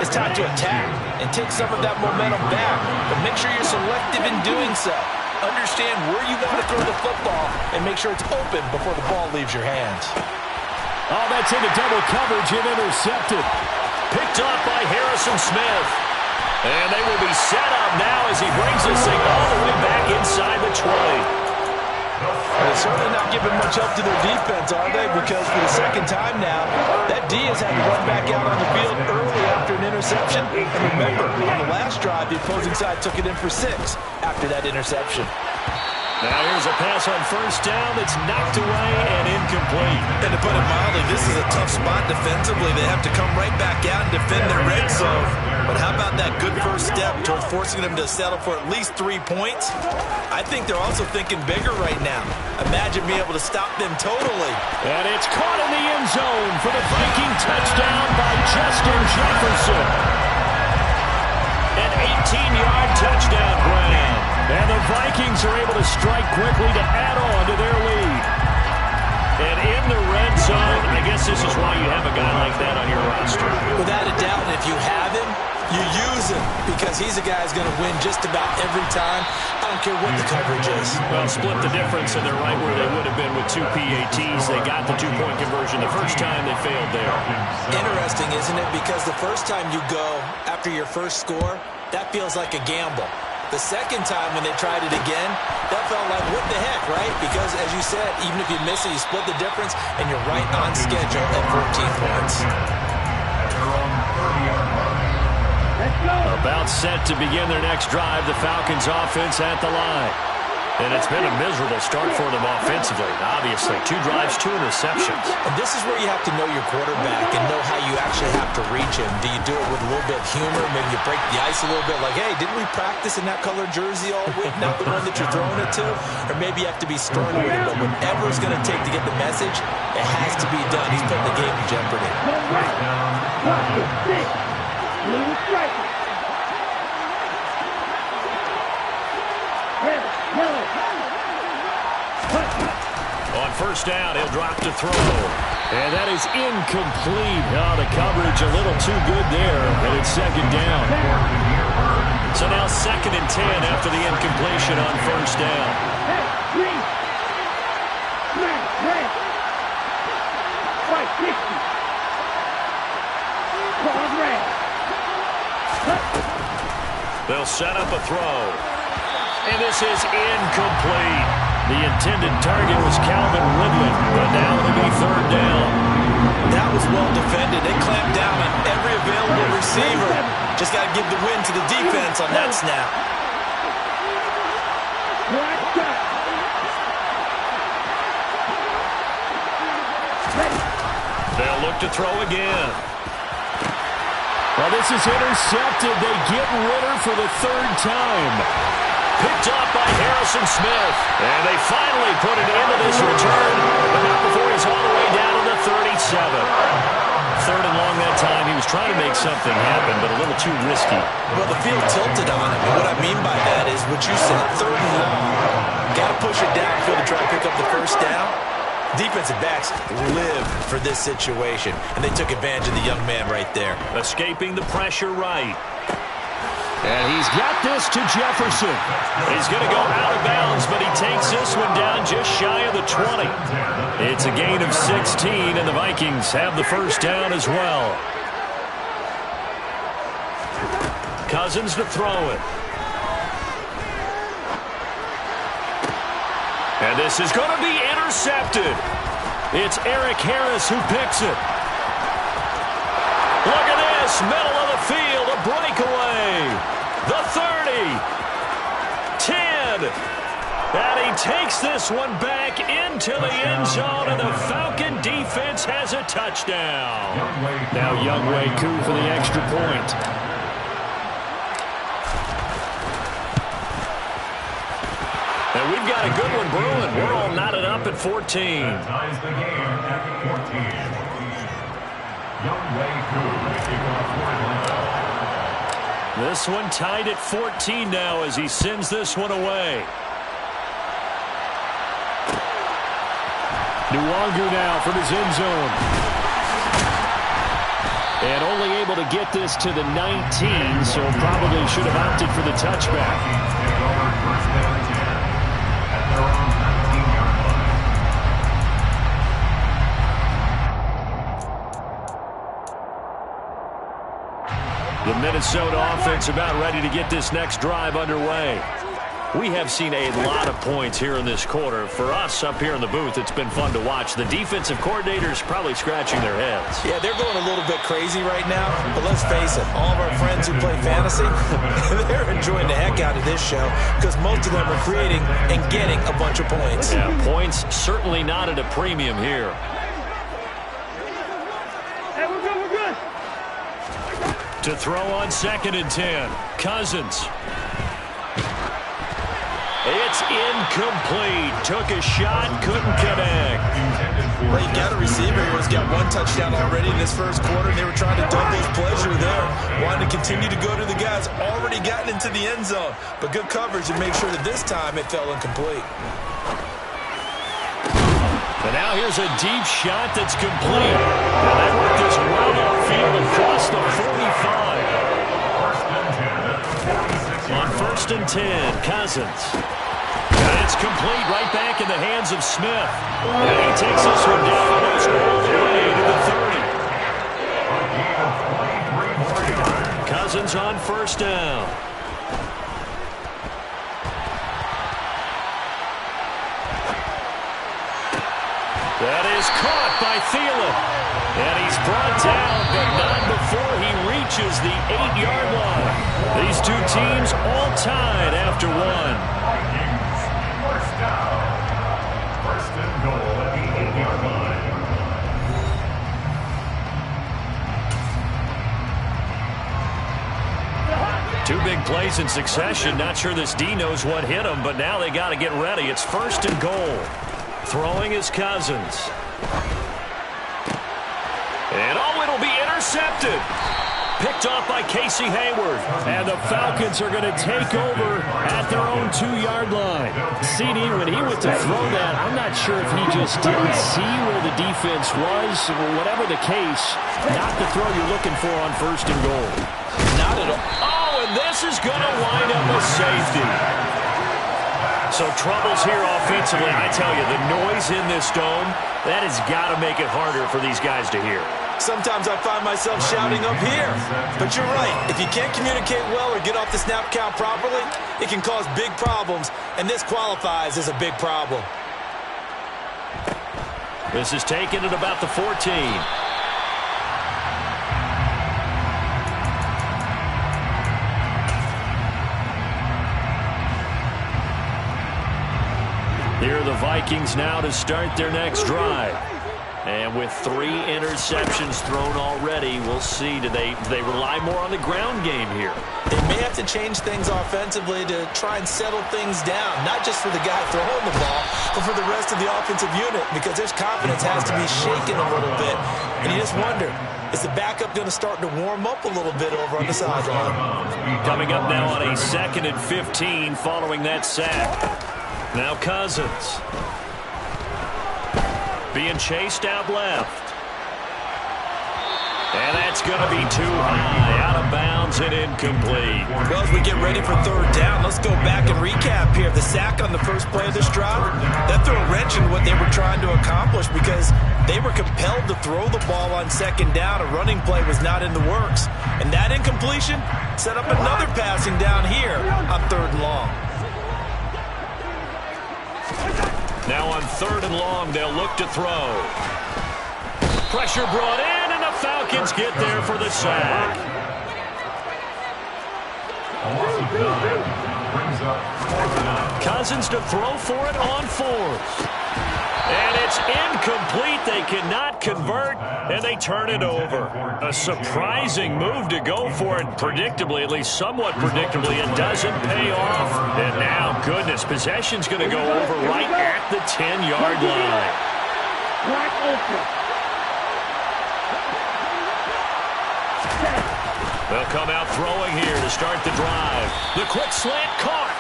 B: it's time to attack and take some of that momentum back. But make sure you're selective in doing so. Understand where you want to throw the football and make sure it's open before the ball leaves your hands.
E: Oh, that's into double coverage and intercepted.
A: Picked off by Harrison Smith. And they will be set up now as he brings this thing all the way back inside the 20.
B: They're certainly not giving much help to their defense, are they? Because for the second time now, that D has had to run back out on the field early after an interception. And remember, on the last drive, the opposing side took it in for 6 after that interception.
A: Now here's a pass on first down that's knocked away and incomplete.
B: And to put it mildly, this is a tough spot defensively. They have to come right back out and defend their red zone. But how about that good first step towards forcing them to settle for at least 3 points? I think they're also thinking bigger right now. Imagine being able to stop them totally.
E: And it's caught in the end zone for the Viking touchdown by Justin Jefferson.
A: An 18-yard touchdown grab.
E: And the Vikings are able to strike quickly to add on to their lead.
A: And in the red zone, I guess this is why you have a guy like that on your roster.
B: Without a doubt, and if you have him, you use him because he's a guy who's going to win just about every time. I don't care what the coverage is.
A: Well, split the difference, and they're right where they would have been with 2 PATs. They got the 2-point conversion the first time. They failed there.
B: Interesting, isn't it? Because the first time you go after your first score, that feels like a gamble. The second time when they tried it again, that felt like, what the heck, right? Because, as you said, even if you miss it, you split the difference, and you're right on schedule at 14 points.
E: About set to begin their next drive, the Falcons offense at the line.
A: And it's been a miserable start for them offensively. Obviously, 2 drives, 2 interceptions.
B: And this is where you have to know your quarterback and know how you actually have to reach him. Do you do it with a little bit of humor? Maybe you break the ice a little bit like, hey, didn't we practice in that colored jersey all week? Not the one that you're throwing it to? Or maybe you have to be stern with him. But whatever it's going to take to get the message, it has to be done. He's putting the game in jeopardy.
A: On first down, he'll drop to throw.
E: And that is incomplete. Oh, the coverage a little too good there, and it's second down.
A: So now 2nd and 10 after the incompletion on first down. They'll set up a throw. And this is incomplete.
E: The intended target was Calvin Ridley, but now it'll be 3rd down.
B: That was well defended. They clamped down on every available receiver. Just got to give the win to the defense on that snap.
A: They'll look to throw again.
E: Well, this is intercepted. They get Ritter for the 3rd time.
A: Picked off by Harrison Smith. And they finally put it into this return, but not before he's all the way down to the 37. 3rd and long that time. He was trying to make something happen, but a little too risky.
B: Well, the field tilted on him. And what I mean by that is what you said, 3rd and long. Got to push it downfield to try to pick up the first down. Defensive backs live for this situation, and they took advantage of the young man right there.
A: Escaping the pressure right.
E: And he's got this to Jefferson.
A: He's going to go out of bounds, but he takes this one down just shy of the 20.
E: It's a gain of 16, and the Vikings have the first down as well.
A: Cousins to throw it. And this is going to be intercepted.
E: It's Eric Harris who picks it.
A: Look at this, middle of the field, a breakaway. The 30, 10, and he takes this one back into the end zone, and the Falcon defense has a touchdown.
E: Now Younghoe Koo for the extra point.
A: And we've got a good one brewing. We're all knotted up at 14.
F: Ties the game at 14. Younghoe Koo to kick off for Atlanta.
A: This one tied at 14 now as he sends this one away.
E: Nwangu now from his end zone. And only able to get this to the 19, so probably should have opted for the touchback.
A: The Minnesota offense about ready to get this next drive underway. We have seen a lot of points here in this quarter. For us up here in the booth, it's been fun to watch. The defensive coordinators probably scratching their heads.
B: Yeah, they're going a little bit crazy right now. But let's face it, all of our friends who play fantasy, they're enjoying the heck out of this show because most of them are creating and getting a bunch of points.
A: Yeah, points certainly not at a premium here.
C: Hey, we're good, we're good.
A: To throw on 2nd and 10. Cousins. It's incomplete. Took a shot, couldn't connect.
B: Well, you got a receiver who's got 1 touchdown already in this first quarter, and they were trying to double his pleasure there. Wanted to continue to go to the guys already gotten into the end zone. But good coverage and made sure that this time it fell incomplete.
A: And now here's a deep shot that's complete. And that worked this well upfield across the 45. On 1st and 10, Cousins. And it's complete right back in the hands of Smith. And he takes this one down almost all the way to the 30. Cousins on 1st down. That is caught by Thielen. And he's brought down, but not before he reaches the 8-yard line. These two teams all tied after 1.
F: First down. First and goal at the 8-yard line.
A: Two big plays in succession. Not sure this D knows what hit him, but now they got to get ready. It's 1st and goal. Throwing is Cousins. And it'll be intercepted. Picked off by Casey Hayward. And the Falcons are going to take over at their own 2-yard line. CD, when he went to throw that, I'm not sure if he just didn't see where the defense was. Whatever the case, not the throw you're looking for on 1st and goal.
B: Not at all.
A: Oh, and this is going to wind up a safety. So troubles here offensively. I tell you, the noise in this dome, that has got to make it harder for these guys to hear.
B: Sometimes I find myself shouting up here. But you're right. If you can't communicate well or get off the snap count properly, it can cause big problems, and this qualifies as a big problem.
A: This is taken at about the 14. Here are the Vikings now to start their next drive. And with 3 interceptions thrown already, we'll see. Do they rely more on the ground game here?
B: They may have to change things offensively to try and settle things down, not just for the guy throwing the ball, but for the rest of the offensive unit, because their confidence has to be shaken a little bit. And you just wonder, is the backup going to start to warm up a little bit over on the sideline?
A: Coming up now on a 2nd and 15 following that sack. Now Cousins. Being chased out left. And that's going to be too high. Out of bounds and incomplete.
B: Well, as we get ready for 3rd down, let's go back and recap here. The sack on the first play of this drive, that threw a wrench in what they were trying to accomplish because they were compelled to throw the ball on 2nd down. A running play was not in the works. And that incompletion set up another passing down here on 3rd and long.
A: Now on 3rd and long, they'll look to throw. Pressure brought in, and the Falcons get there for the sack. Cousins to throw for it on 4th. And it's incomplete. They cannot convert, and they turn it over. A surprising move to go for it, predictably, at least somewhat predictably. It doesn't pay off. And now, goodness, possession's going to go over right at the 10-yard line. They'll come out throwing here to start the drive. The quick slant caught.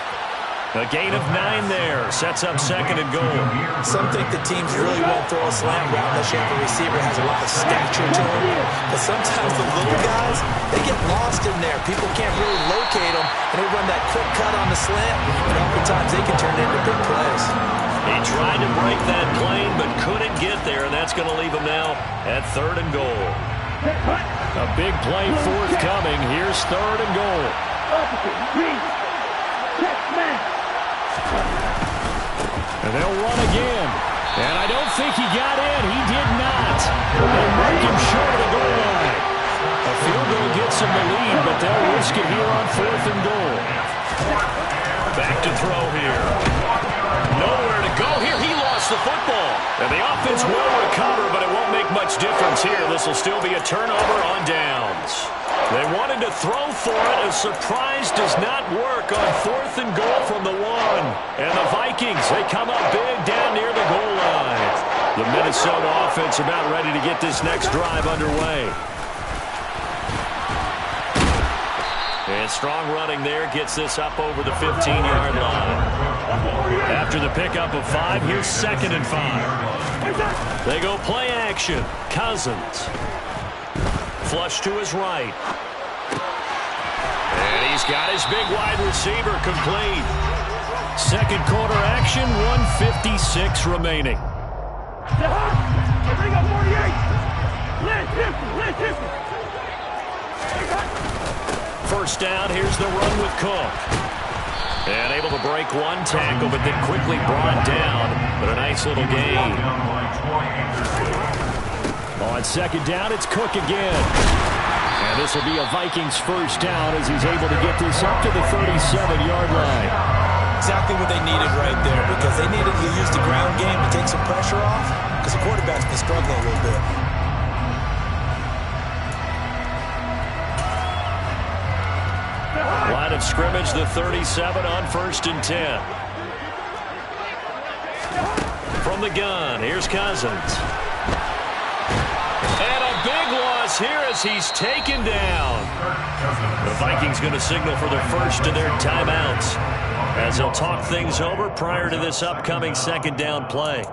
A: A gain of 9 there. Sets up 2nd and goal.
B: Some think the teams really won't throw a slant route unless you have a receiver who has a lot of stature to him. But sometimes the little guys, they get lost in there. People can't really locate them, and they run that quick cut on the slant, and oftentimes they can turn into big plays.
A: He tried to break that plane, but couldn't get there, and that's going to leave him now at 3rd and goal.
E: A big play forthcoming. Here's 3rd and goal. And they'll run again. And I don't think he got in. He did not. They mark him short of the goal line. A field goal gets him the lead, but they'll risk it here on 4th and goal.
A: Back to throw here. Nowhere to go here. He lost the football. And the offense will recover, but it won't make much difference here. This will still be a turnover on downs. They wanted to throw for it. A surprise does not work on 4th and goal from the 1. And the Vikings, they come up big down near the goal line. The Minnesota offense about ready to get this next drive underway. And strong running there gets this up over the 15-yard line. After the pickup of 5, here's 2nd and 5. They go play action. Cousins. Flush to his right. And he's got his big wide receiver complete. 2nd quarter action, 1:56 remaining. First down, here's the run with Cook. And able to break one tackle, but then quickly brought down. But a nice little gain. On 2nd down, it's Cook again. And this will be a Vikings first down as he's able to get this up to the 37-yard line.
B: Exactly what they needed right there, because they needed to use the ground game to take some pressure off, because the quarterback's been struggling a little bit.
A: Line of scrimmage, the 37 on 1st and 10. From the gun, here's Cousins. And a big loss here as he's taken down. The Vikings going to signal for their first of their timeouts as they'll talk things over prior to this upcoming 2nd down play.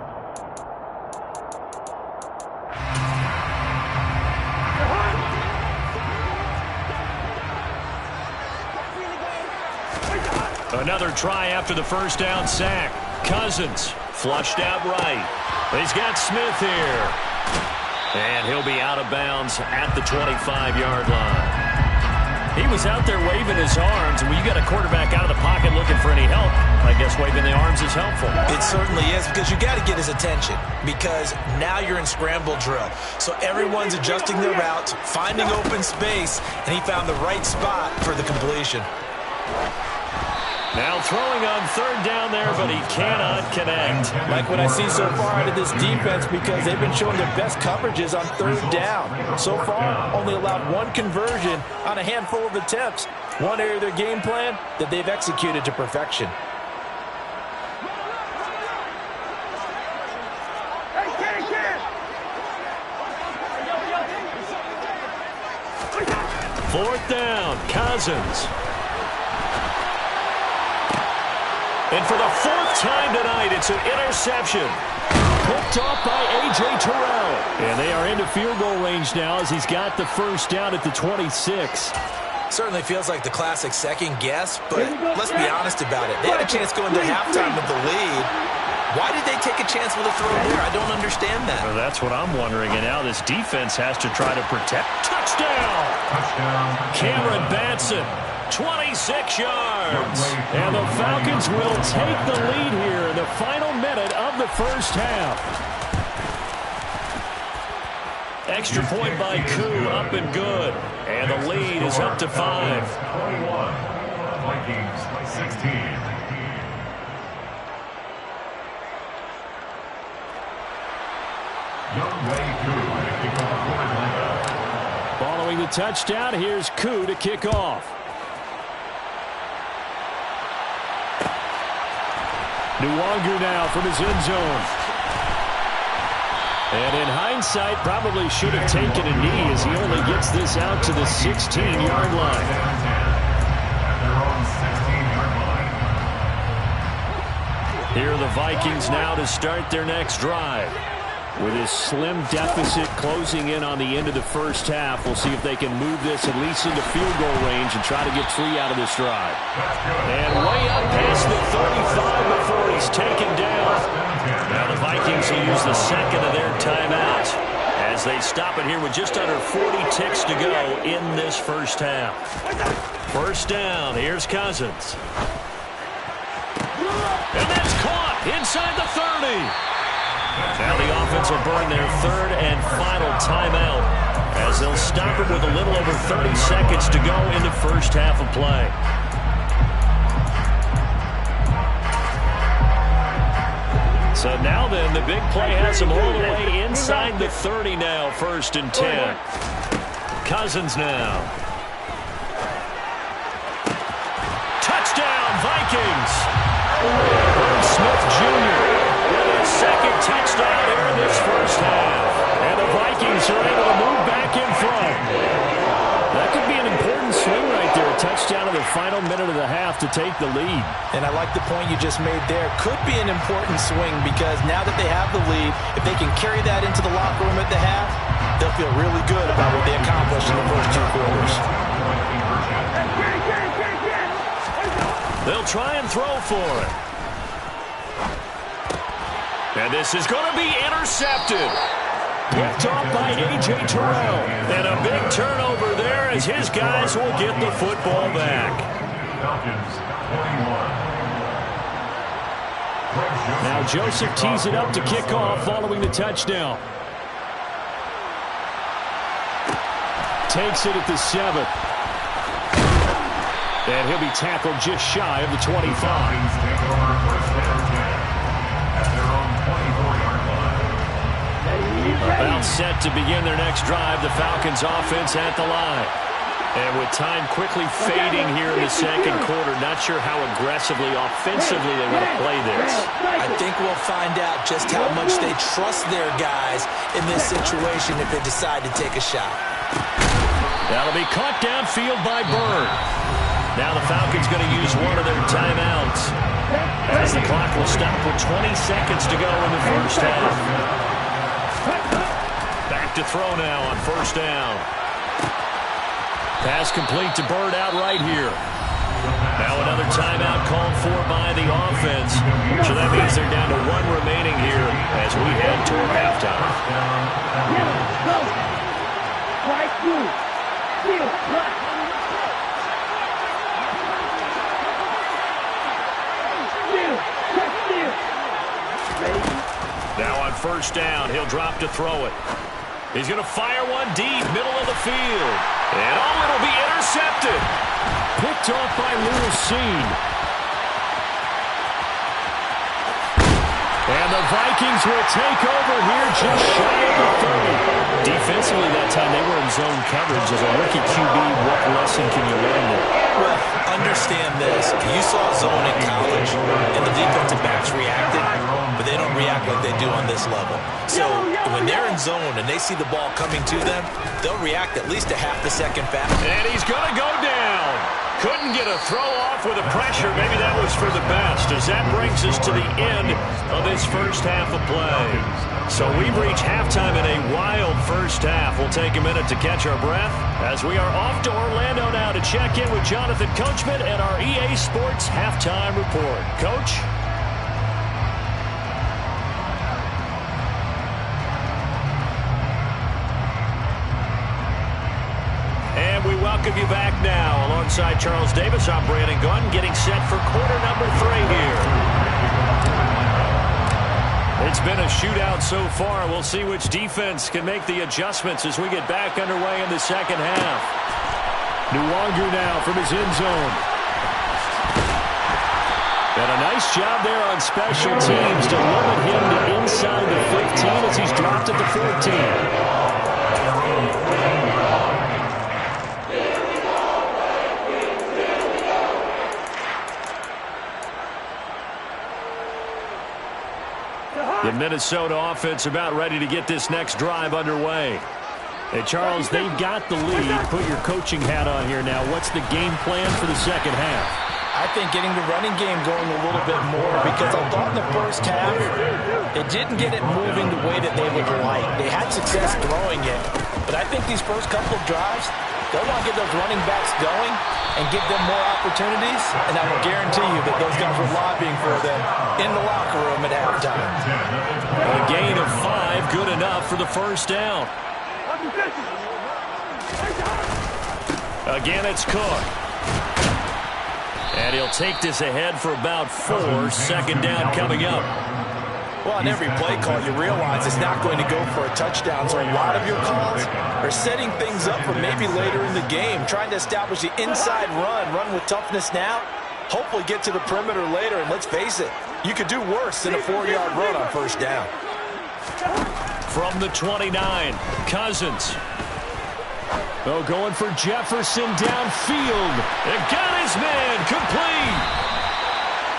A: Another try after the first down sack. Cousins flushed out right. He's got Smith here. And he'll be out of bounds at the 25-yard line. He was out there waving his arms, and when you got a quarterback out of the pocket looking for any help, I guess waving the arms is helpful.
B: It certainly is, because you got to get his attention, because now you're in scramble drill. So everyone's adjusting their routes, finding open space, and he found the right spot for the completion.
A: Now throwing on 3rd down there, but he cannot connect.
B: Like what I see so far out of this defense, because they've been showing their best coverages on 3rd down. So far, only allowed 1 conversion on a handful of attempts. One area of their game plan that they've executed to perfection.
A: Fourth down, Cousins. And for the 4th time tonight, it's an interception. Picked off by A.J. Terrell.
E: And they are into field goal range now as he's got the first down at the 26.
B: Certainly feels like the classic second guess, but let's be honest about it. They had a chance going to halftime with the lead. Why did they take a chance with a throw there? I don't understand that.
A: Well, that's what I'm wondering. And now this defense has to try to protect. Touchdown! Cameron Batson. 26 yards.
E: And the Falcons will take the lead here in the final minute of the first half.
A: Extra point by Koo, up and good. And the lead is up to 5.
F: 21, Vikings 16.
E: Following the touchdown, here's Koo to kick off. Nwangu now from his end zone. And in hindsight, probably should have taken a knee as he only gets this out to the 16-yard line.
A: Here are the Vikings now to start their next drive.
E: With his slim deficit closing in on the end of the first half, we'll see if they can move this at least into field goal range and try to get 3 out of this drive.
A: And way up past the 35 before he's taken down. Now the Vikings will use the second of their timeouts as they stop it here with just under 40 ticks to go in this first half. First down. Here's Cousins. And that's caught inside the 30. Now the offense will burn their third and final timeout as they'll stop it with a little over 30 seconds to go in the first half of play. So now then, the big play has them all the way inside the 30 now, 1st and 10. Cousins now. Touchdown, Vikings! Smith Jr. with his second touchdown here in this first half. And the Vikings are able to move back in front. That could be an important swing right there. A touchdown in the final minute of the half to take the lead.
B: And I like the point you just made there. Could be an important swing because now that they have the lead, if they can carry that into the locker room at the half, they'll feel really good about what they accomplished in the first 2 quarters.
A: They'll try and throw for it. And this is going to be intercepted. Picked off by A.J. Terrell. And a big turnover there as his guys will get the football back.
E: Now Joseph tees it up to kick off following the touchdown. Takes it at the 7. And he'll be tackled just shy of the 25.
A: About set to begin their next drive, the Falcons offense at the line. And with time quickly fading here in the second quarter, not sure how aggressively, offensively they want to play this.
B: I think we'll find out just how much they trust their guys in this situation if they decide to take a shot.
A: That'll be caught downfield by Bird. Now the Falcons going to use one of their timeouts as the clock will stop with 20 seconds to go in the first half. Back to throw now on 1st down. Pass complete to Bird out right here. Now another timeout called for by the offense. So that means they're down to 1 remaining here as we head toward halftime. Now on 1st down, he'll drop to throw it. He's going to fire one deep, middle of the field. And it'll be intercepted.
E: Picked off by Lewis Seen. And the Vikings will take over here just shy of the 30.
A: Defensively that time, they were in zone coverage. As a rookie QB, what lesson can you learn there?
B: Well, understand this. You saw zone in college, and the defensive backs reacted, but they don't react like they do on this level. So when they're in zone and they see the ball coming to them, they'll react at least a half a second faster.
A: And he's going to go down. Couldn't get a throw off with the pressure. Maybe that was for the best, as that brings us to the end of this first half of play. So we've reached halftime in a wild first half. We'll take a minute to catch our breath as we are off to Orlando now to check in with Jonathan Coachman and our EA Sports Halftime Report. Coach? And we welcome you back now. Alongside Charles Davis, I'm Brandon Gunn, getting set for quarter number 3 here. It's been a shootout so far. We'll see which defense can make the adjustments as we get back underway in the second half.
E: Nwangu now from his end zone.
A: And a nice job there on special teams to limit him to inside the 15 as he's dropped at the 14. The Minnesota offense about ready to get this next drive underway.
E: Hey, Charles, they've got the lead. Put your coaching hat on here now. What's the game plan for the second half?
B: I think getting the running game going a little bit more because I thought in the first half it didn't get it moving the way that they would like. They had success throwing it, but I think these first couple of drives, They'll want to get those running backs going and give them more opportunities, and I will guarantee you that those guys were lobbying for them in the locker room at halftime.
A: A gain of 5, good enough for the first down. Again, it's Cook. And he'll take this ahead for about 4. Second down coming up.
B: Well, on every play call, you realize it's not going to go for a touchdown, so a lot of your calls are setting things up for maybe later in the game, trying to establish the inside run with toughness now, hopefully get to the perimeter later, and let's face it, you could do worse than a 4-yard run on first down.
A: From the 29, Cousins. Oh, going for Jefferson downfield. It got his man complete.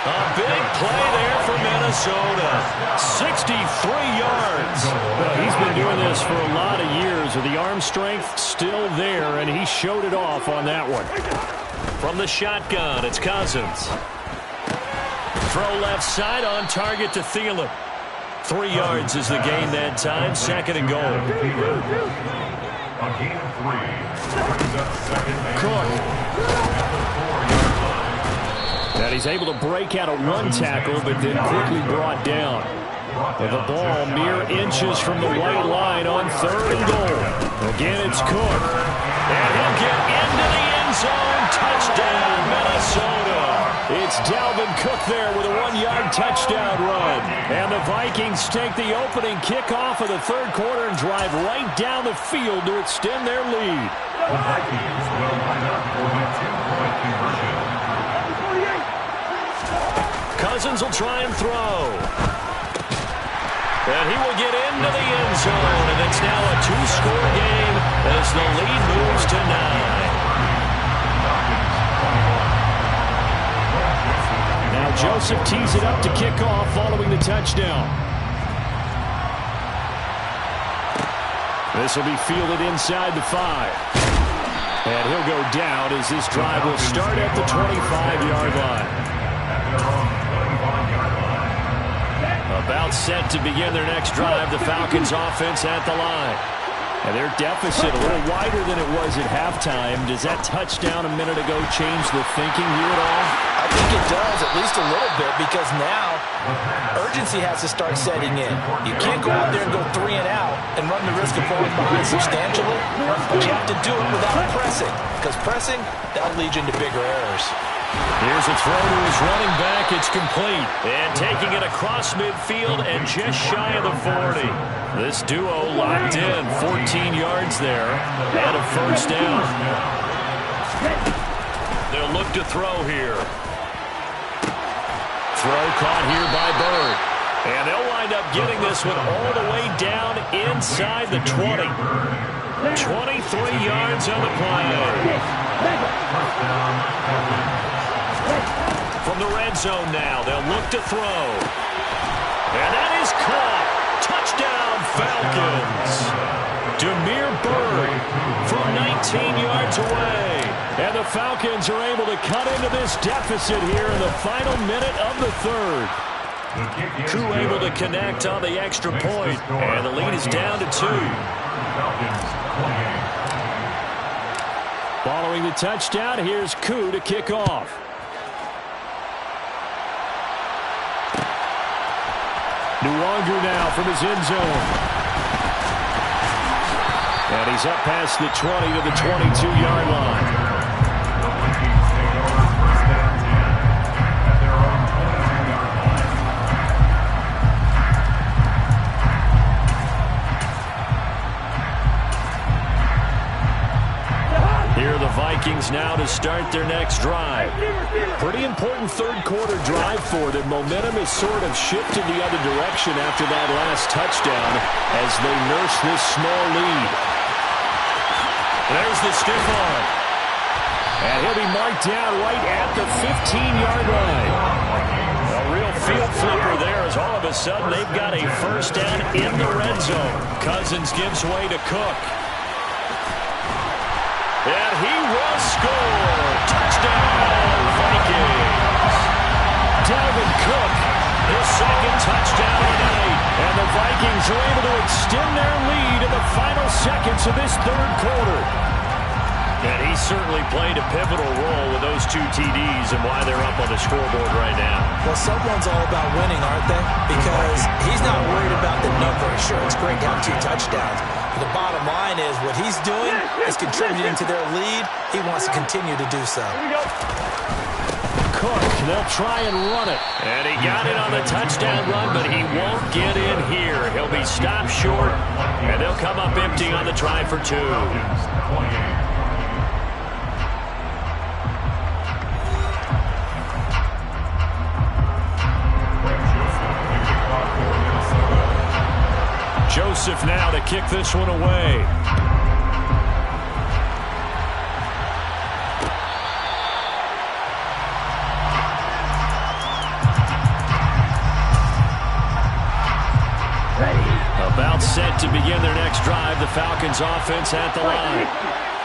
A: A big play there for Minnesota. 63 yards.
E: Well, he's been doing this for a lot of years with the arm strength still there, and he showed it off on that one.
A: From the shotgun, it's Cousins. Throw left side on target to Thielen. 3 yards is the gain that time. Second and goal.
F: A gain of 3. Brings up second and
A: Cook.
E: And he's able to break out a run tackle, but then quickly brought down. And the ball mere inches from the white line on 3rd and goal. Again, it's Cook.
A: And he'll get into the end zone. Touchdown, Minnesota.
E: It's Dalvin Cook there with a 1-yard touchdown run. And the Vikings take the opening kickoff of the 3rd quarter and drive right down the field to extend their lead.
F: the Vikings will line up for the 2-point conversion.
A: Cousins will try and throw. And he will get into the end zone. And it's now a 2-score game as the lead moves to 9.
E: Now Joseph tees it up to kick off following the touchdown. This will be fielded inside the 5. And he'll go down as this drive will start at the 25-yard line.
A: About set to begin their next drive, the Falcons offense at the line.
E: And their deficit a little wider than it was at halftime. Does that touchdown a minute ago change the thinking here at all?
B: I think it does, at least a little bit, because now urgency has to start setting in. You can't go out there and go 3 and out and run the risk of falling behind substantially, but you have to do it without pressing, because pressing, that'll lead you into bigger errors.
A: Here's a throw to his running back. It's complete. And taking it across midfield and just shy of the 40. This duo locked in. 14 yards there and a first down. They'll look to throw here. Throw caught here by Bird. And they'll wind up getting this one all the way down inside the 20. 23 yards on the play. From the red zone now, they'll look to throw. And that is caught. Touchdown, Falcons. Demir Bird from 19 yards away. And the Falcons are able to cut into this deficit here in the final minute of the 3rd. Koo able to connect on the extra point. And the lead is down to 2.
E: Following the touchdown, here's Koo to kick off. Nuwanger now from his end zone. And he's up past the 20 to the 22-yard line.
A: Here are the Vikings now to start their next drive.
E: Pretty important 3rd quarter drive for them. Momentum has sort of shifted the other direction after that last touchdown as they nurse this small lead.
A: There's the stiff arm.
E: And he'll be marked down right at the 15-yard line.
A: A real field flipper there as all of a sudden they've got a first down in the red zone. Cousins gives way to Cook. And he will score. Touchdown, Vikings.
E: Dalvin Cook,
A: His second touchdown tonight.
E: and the Vikings are able to extend their lead in the final seconds of this 3rd quarter.
A: And he certainly played a pivotal role with those 2 TDs and why they're up on the scoreboard right now.
B: Well, someone's all about winning, aren't they? Because he's not worried about the number. Sure, it's great to have 2 touchdowns. But the bottom line is what he's doing is contributing to their lead. He wants to continue to do so.
E: Cook, they'll try and run it.
A: And he got it on the touchdown run, but he won't get in here. He'll be stopped short, and they'll come up empty on the try for 2. Joseph now to kick this one away. About set to begin their next drive. The Falcons offense at the line.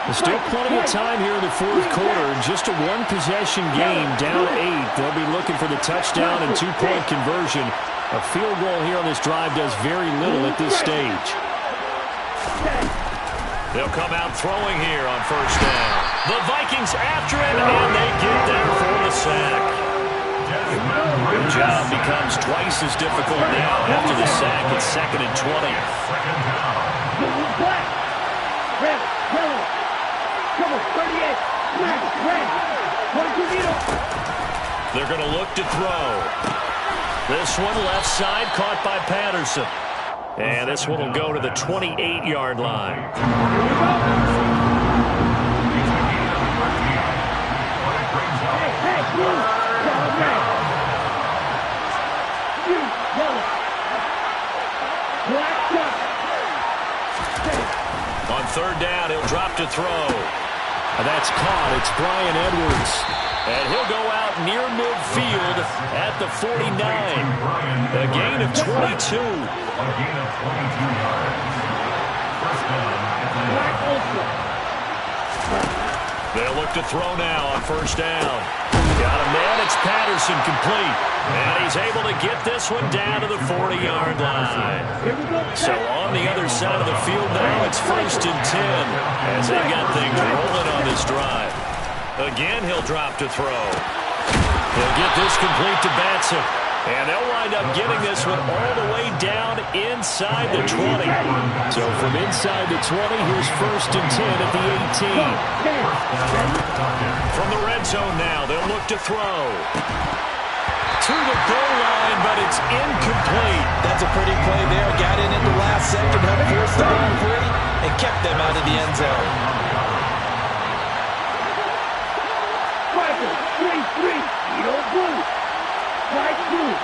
E: There's still plenty of time here in the 4th quarter. Just a 1-possession game, down 8. They'll be looking for the touchdown and 2-point conversion. A field goal here on this drive does very little at this stage.
A: They'll come out throwing here on 1st down. The Vikings after him, and they get there for the sack. The job becomes twice as difficult now after the sack. It's 2nd and 20. They're going to look to throw. This one left side caught by Patterson. And this one will go to the 28-yard line. On 3rd down, he'll drop to throw.
E: That's caught. It's Brian Edwards.
A: And he'll go out near midfield at the 49. A gain of 22.
F: A gain of 22 yards. 1st down at the 9.
A: They'll look to throw now on 1st down. Got a man. It's Patterson complete. And he's able to get this one down to the 40-yard line. So on the other side of the field now, it's 1st and 10 as they've got things rolling on this drive. Again, he'll drop to throw. He'll get this complete to Batson. And they'll wind up getting this one all the way down inside the 20.
E: So from inside the 20, here's 1st and 10 at the 18.
A: From the red zone now, they'll look to throw. To the goal line, but it's incomplete.
B: That's a pretty play there. Got in at the last second, helped force the ball free, and kept them out of the end zone.
C: 3-3, Edo Blue. Right through.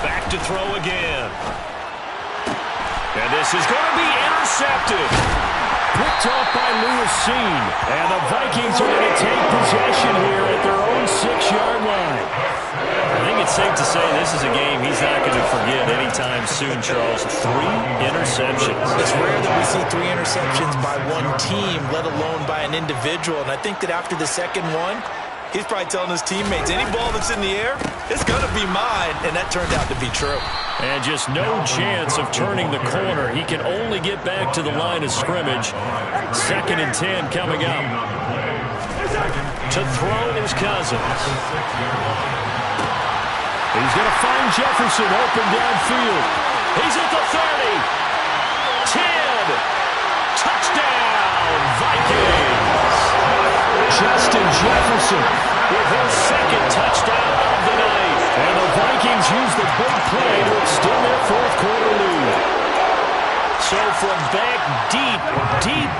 A: Back to throw again. And this is going to be intercepted.
E: Picked off by Lewis Seen. And the Vikings are going to take possession here at their own 6-yard line.
A: I think it's safe to say this is a game he's not going to forget anytime soon, Charles. 3 interceptions.
B: It's rare that we see 3 interceptions by one team, let alone by an individual. And I think that after the second one, he's probably telling his teammates, any ball that's in the air, it's going to be mine. And that turned out to be true.
A: And just no chance of turning the corner. He can only get back to the line of scrimmage. 2nd and 10 coming up. To throw his Cousins.
E: He's going to find Jefferson open downfield.
A: He's at the 30. 10. Touchdown, Vikings.
E: Justin Jefferson
A: with his 2nd touchdown of the night.
E: And the Vikings use the big play to extend their 4th quarter lead.
A: So from back deep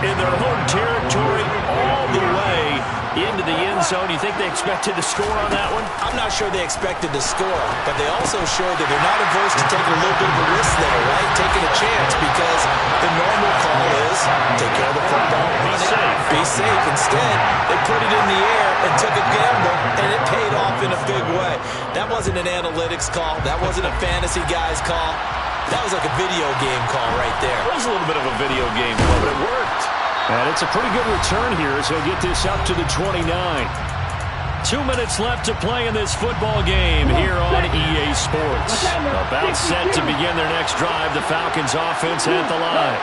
A: in their home territory, all the way into the end zone, you think they expected to score on that one?
B: I'm not sure they expected to score, but they also showed that they're not averse to taking a little bit of a risk there, right? Taking a chance, because the normal call is take care of the football, be safe. Instead, they put it in the air and took a gamble, and it paid off in a big way. That wasn't an analytics call. That wasn't a fantasy guy's call. That was like a video game call right there.
A: It was a little bit of a video game call, but it worked.
E: And it's a pretty good return here as he'll get this up to the 29.
A: 2 minutes left to play in this football game here on EA Sports. About set to begin their next drive. The Falcons offense at the line.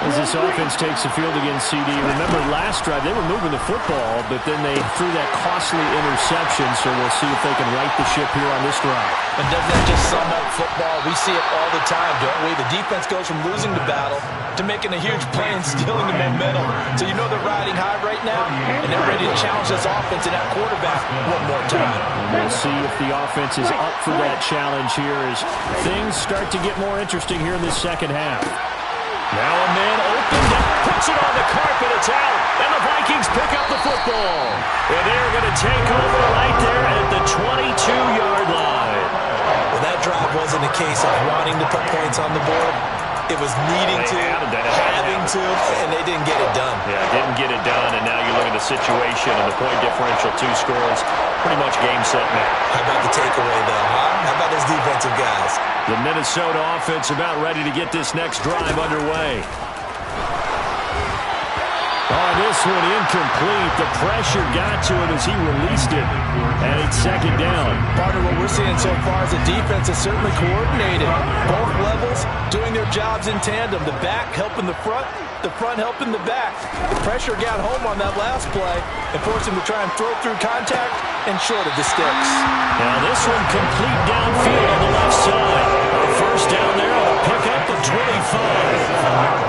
E: As this offense takes the field against CD, remember last drive they were moving the football, but then they threw that costly interception, so we'll see if they can right the ship here on this drive.
B: And doesn't that just sum up football? We see it all the time, don't we? The defense goes from losing the battle to making a huge play and stealing the momentum. So you know they're riding high right now, and they're ready to challenge this offense and that quarterback one more time.
E: We'll see if the offense is up for that challenge here as things start to get more interesting here in this second half.
A: Now a man opened up, puts it on the carpet, it's out, and the Vikings pick up the football. And they're going to take over right there at the 22-yard line.
B: Well, that drive wasn't a case of wanting to put points on the board. It was needing to, having to, and they didn't get it done.
A: Yeah, didn't get it done, and now you look at the situation and the point differential, 2 scores, pretty much game, set, match.
B: How about the takeaway, though, huh? How about those defensive guys?
A: The Minnesota offense about ready to get this next drive underway. Oh, this one incomplete. The pressure got to him as he released it. And it's second down.
B: Part of what we're seeing so far is the defense is certainly coordinated. Both levels doing their jobs in tandem. The back helping the front helping the back. The pressure got home on that last play and forced him to try and throw through contact and short of the sticks.
A: Now this one complete downfield on the left side. A first down there on a pickup of 25.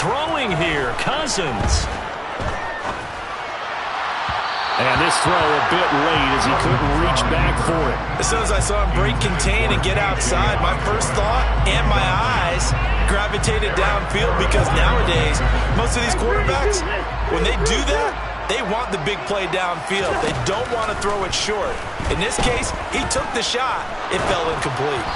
A: Throwing here, Cousins. And this throw a bit late as he couldn't reach back for it.
B: As soon as I saw him break contain and get outside, my first thought and my eyes gravitated downfield because nowadays, most of these quarterbacks, when they do that, they want the big play downfield. They don't want to throw it short. In this case, he took the shot. It fell incomplete.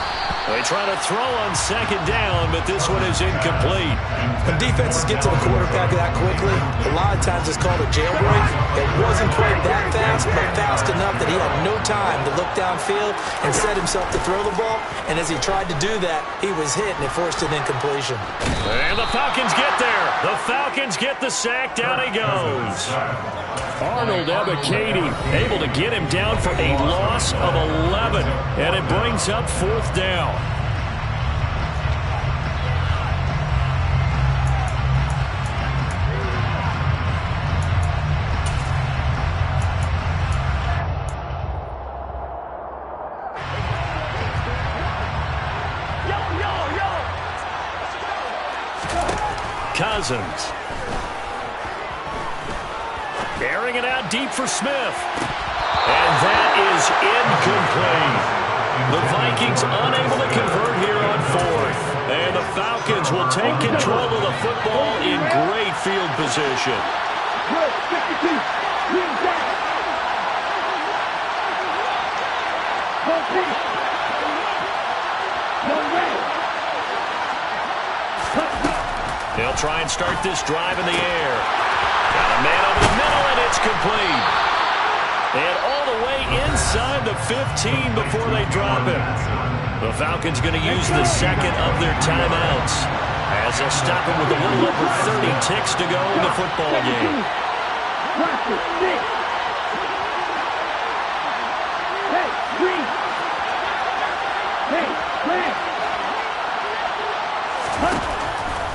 A: They try to throw on second down, but this one is incomplete.
B: When defenses get to the quarterback that quickly, a lot of times it's called a jailbreak. It wasn't quite that fast, but fast enough that he had no time to look downfield and set himself to throw the ball. And as he tried to do that, he was hit, and it forced an incompletion.
A: And the Falcons get there. The Falcons get the sack. Down he goes. Arnold Ebiketie able to get him down for a loss of 11. And it brings up fourth down. Cousins. Airing it out deep for Smith. And that is incomplete. The Vikings unable to convert here on fourth. And the Falcons will take control of the football in great field position. They'll try and start this drive in the air. Got a man over the middle, and it's complete. And all the way inside the 15 before they drop him. The Falcons going to use the second of their timeouts as they'll stop him with a little over 30 ticks to go in the football game.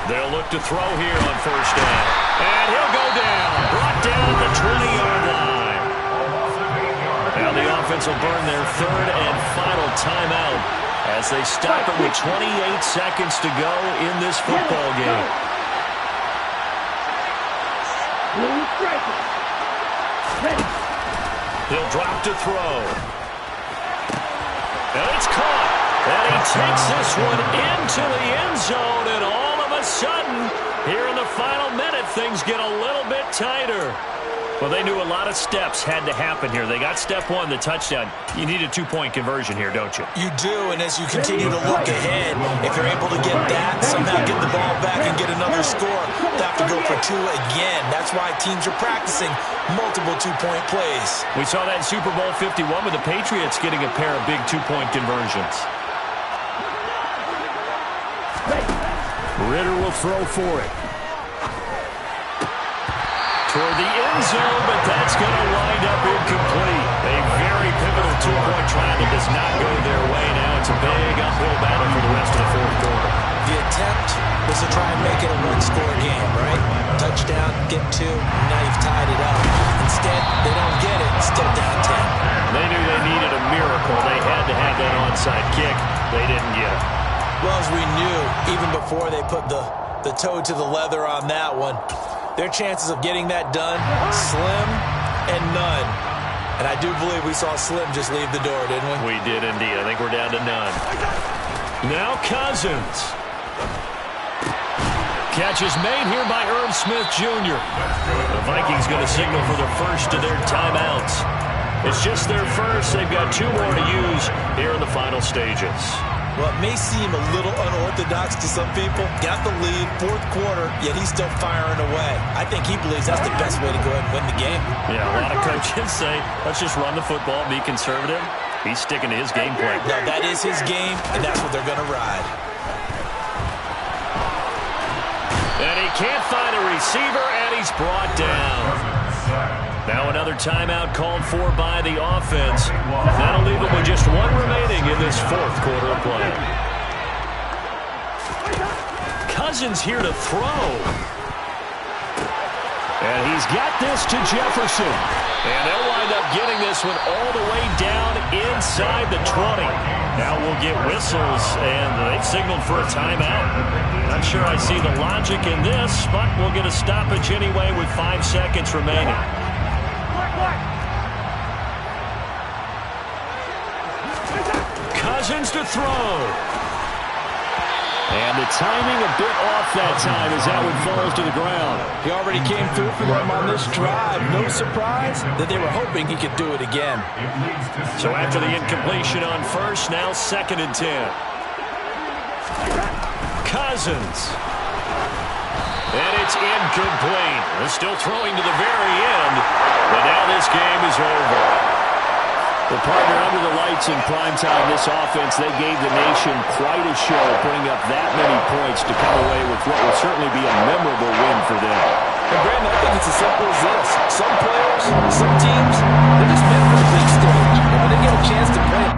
A: They'll look to throw here on first down. And he'll go down. Brought down at the 20-yard line. Now the offense will burn their third and final timeout as they stop it with 28 seconds to go in this football game. He'll drop to throw. And it's caught. And he takes this one into the end zone, and all of a sudden, here in the final minute, things get a little bit tighter. Well, they knew a lot of steps had to happen here. They got step one, the touchdown. You need a two-point conversion here, don't you?
B: You do, and as you continue to look ahead, if you're able to get that, somehow get the ball back and get another score, they have to go for two again. That's why teams are practicing multiple two-point plays.
A: We saw that in Super Bowl 51 with the Patriots getting a pair of big two-point conversions.
E: Ritter will throw for it.
A: Toward the end zone, but that's going to wind up incomplete. A very pivotal two-point try that does not go their way. Now it's a big uphill battle for the rest of the fourth quarter.
B: The attempt was to try and make it a one-score game, right? Touchdown, get two, now you've tied it up. Instead, they don't get it, still down 10.
A: They knew they needed a miracle. They had to have that onside kick. They didn't get it.
B: Well, as we knew, even before they put the toe to the leather on that one, their chances of getting that done, slim and none. And I do believe we saw Slim just leave the door, didn't we?
A: We did indeed. I think we're down to none. Now Cousins. Catch is made here by Irv Smith Jr. The Vikings going to signal for their first of their timeouts. It's just their first. They've got two more to use here in the final stages.
B: Well, it may seem a little unorthodox to some people. Got the lead, fourth quarter, yet he's still firing away. I think he believes that's the best way to go ahead and win the game.
A: Yeah, a lot of coaches say, let's just run the football, be conservative. He's sticking to his game plan.
B: No, that is his game, and that's what they're going to ride.
A: And he can't find a receiver, and he's brought down. Now another timeout called for by the offense. That'll leave them with just one remaining in this fourth quarter of play. Cousins here to throw.
E: And he's got this to Jefferson.
A: And they'll wind up getting this one all the way down inside the 20. Now we'll get whistles, and they've signaled for a timeout. Not sure I see the logic in this, but we'll get a stoppage anyway with 5 seconds remaining. Cousins to throw.
E: And the timing a bit off that time as that one falls to the ground.
B: He already came through for them on this drive. No surprise that they were hoping he could do it again.
A: So after the incompletion on first, now 2nd and 10. Cousins. And it's incomplete. They're still throwing to the very end. But now this game is over.
E: The partner under the lights in primetime, this offense, they gave the nation quite a show, putting up that many points to come away with what will certainly be a memorable win for them.
B: And Brandon, I think it's as simple as this. Some players, some teams, they're just meant for the big stage. And when they get a chance to play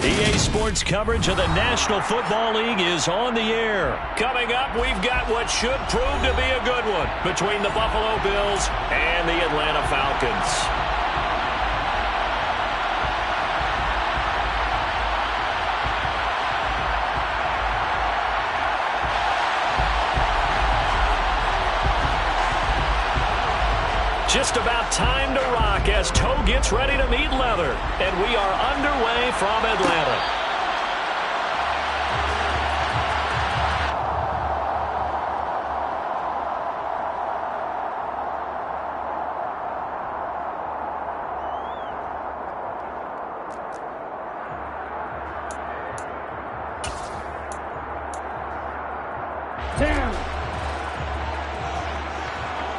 A: EA Sports coverage of the National Football League is on the air. Coming up, we've got what should prove to be a good one between the Buffalo Bills and the Atlanta Falcons. Just about time to rock as toe gets ready to meet leather. And we are underway from Atlanta.
C: Down.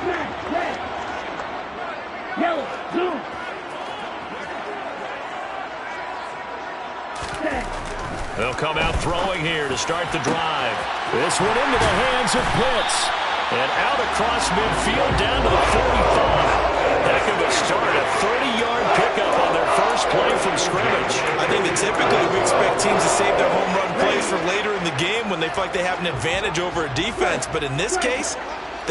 C: Smack, red. Yellow, blue.
A: They'll come out throwing here to start the drive. This one into the hands of Pitts. And out across midfield down to the 45. Heck of a start, a 30-yard pickup on their first play from scrimmage.
B: I think that typically we expect teams to save their home run plays for later in the game when they feel like they have an advantage over a defense. But in this case,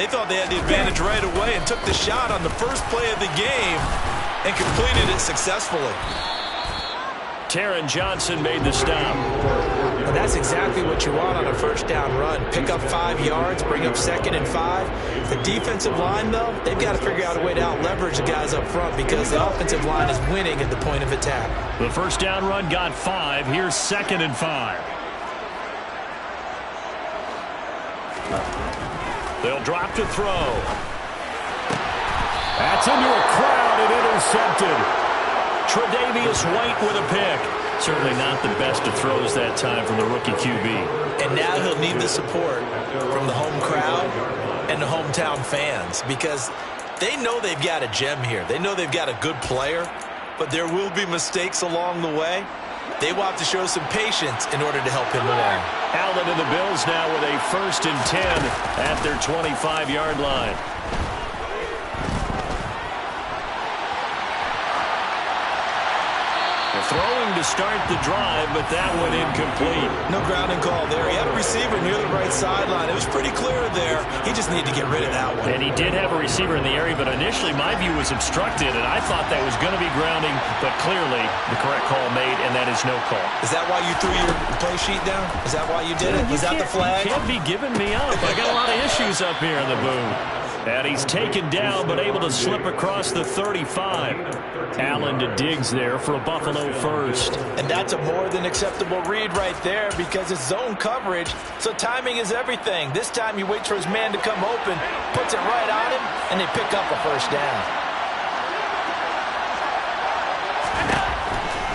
B: they thought they had the advantage right away and took the shot on the first play of the game and completed it successfully.
A: Taron Johnson made the stop.
B: And that's exactly what you want on a first down run. Pick up 5 yards, bring up 2nd and 5. The defensive line, though, they've got to figure out a way to out-leverage the guys up front because the offensive line is winning at the point of attack.
A: The first down run got 5. Here's 2nd and 5. They'll drop to throw. That's into a crowd and intercepted. Tre'Davious White with a pick. Certainly not the best of throws that time from the rookie QB.
B: And now he'll need the support from the home crowd and the hometown fans because they know they've got a gem here. They know they've got a good player, but there will be mistakes along the way. They will have to show some patience in order to help him along.
A: Allen and the Bills now with a 1st and 10 at their 25-yard line. Throwing to start the drive, but that went incomplete.
B: No grounding call there. He had a receiver near the right sideline. It was pretty clear there. He just needed to get rid of that one.
A: And he did have a receiver in the area, but initially my view was obstructed, and I thought that was going to be grounding, but clearly the correct call made, and that is no call.
B: Is that why you threw your play sheet down? Is that why you did it? Was that the flag?
A: You can't be giving me up. I got a lot of issues up here in the booth. And he's taken down, but able to slip across the 35. Allen to Diggs there for a Buffalo first.
B: And that's a more than acceptable read right there because it's zone coverage, so timing is everything. This time he waits for his man to come open, puts it right on him, and they pick up a first down.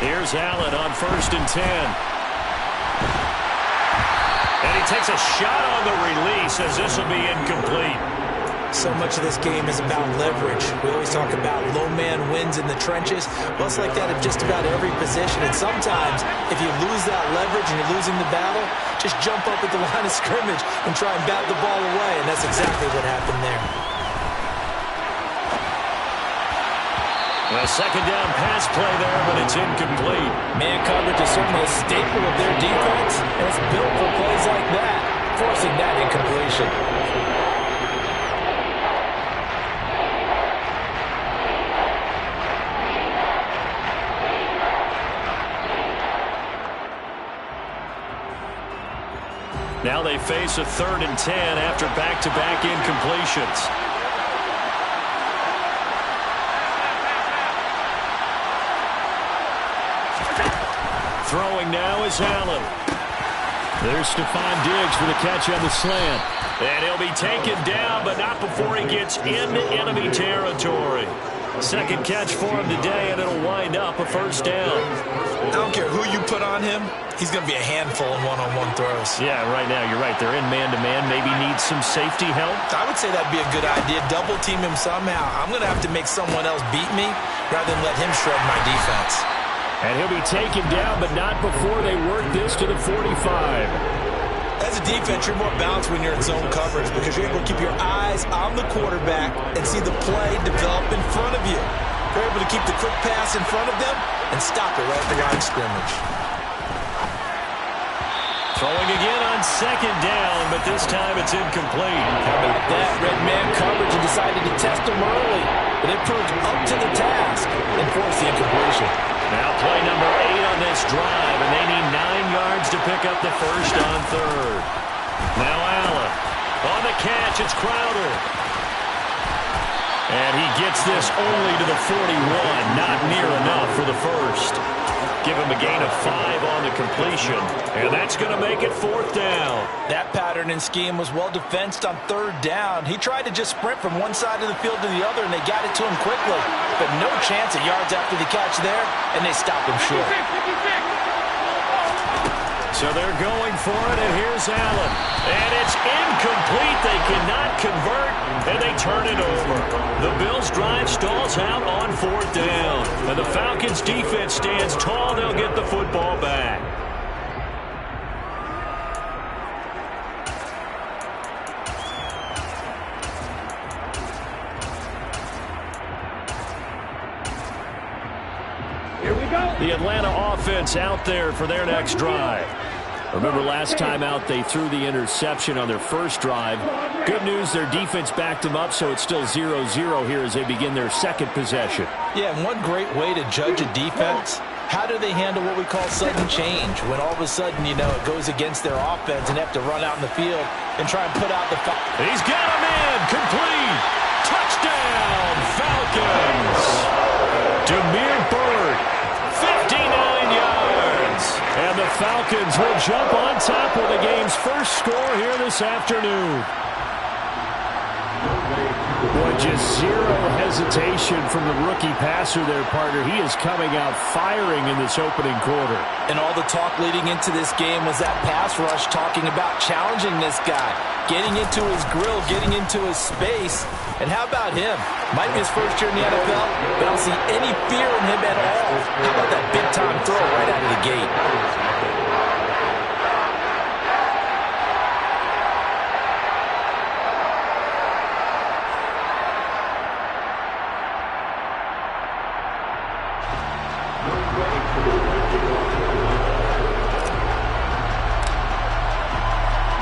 A: Here's Allen on 1st and 10. And he takes a shot on the release as this will be incomplete.
B: So much of this game is about leverage. We always talk about low man wins in the trenches. Well, it's like that at just about every position. And sometimes, if you lose that leverage and you're losing the battle, just jump up at the line of scrimmage and try and bat the ball away. And that's exactly what happened there.
A: A 2nd down pass play there, but it's incomplete.
B: Man coverage is certainly a staple of their defense, and it's built for plays like that, forcing that incompletion.
A: Now they face a 3rd and 10 after back-to-back incompletions. Throwing now is Allen. There's Stephon Diggs for the catch on the slant. And he'll be taken down, but not before he gets into enemy territory. 2nd catch for him today, and it'll wind up a first down.
B: I don't care who you put on him. He's going to be a handful in one-on-one throws.
A: Yeah, right now, you're right. They're in man-to-man. Maybe needs some safety help.
B: I would say that'd be a good idea. Double team him somehow. I'm going to have to make someone else beat me rather than let him shred my defense.
A: And he'll be taken down, but not before they work this to the 45.
B: As a defense, you're more balanced when you're in zone coverage because you're able to keep your eyes on the quarterback and see the play develop in front of you. You're able to keep the quick pass in front of them and stop it right at the line of scrimmage.
A: Throwing again on second down, but this time it's incomplete.
B: How about that? Red man coverage and decided to test him early. But it proved up to the task and forced the incompletion.
A: Now play number 8 on this drive, and they need 9 yards to pick up the first on third. Now Allen. On the catch, it's Crowder. And he gets this only to the 41. Not near enough for the first. Give him a gain of 5 on the completion. And that's going to make it 4th down.
B: That pattern and scheme was well defensed on 3rd down. He tried to just sprint from one side of the field to the other, and they got it to him quickly. But no chance at yards after the catch there, and they stopped him short.
A: So they're going for it, and here's Allen. And it's incomplete. They cannot convert, and they turn it over. The Bills' drive stalls out on 4th down. And the Falcons' defense stands tall. They'll get the football back.
C: Here we go.
A: The Atlanta offense out there for their next drive. Remember last time out they threw the interception on their first drive. Good news, their defense backed them up, so it's still 0-0 here as they begin their second possession.
B: Yeah, and one great way to judge a defense, how do they handle what we call sudden change? When all of a sudden, you know, it goes against their offense and they have to run out in the field and try and put out the...
A: He's got him in! Complete! Touchdown, Falcons! Demir Bird, 59 yards. And the Falcons will jump on top with the game's first score here this afternoon. Boy, just zero hesitation from the rookie passer there, partner. He is coming out firing in this opening quarter.
B: And all the talk leading into this game was that pass rush talking about challenging this guy, getting into his grill, getting into his space. And how about him? Might be his first year in the NFL, but I don't see any fear in him at all. How about that big-time throw right out of the gate?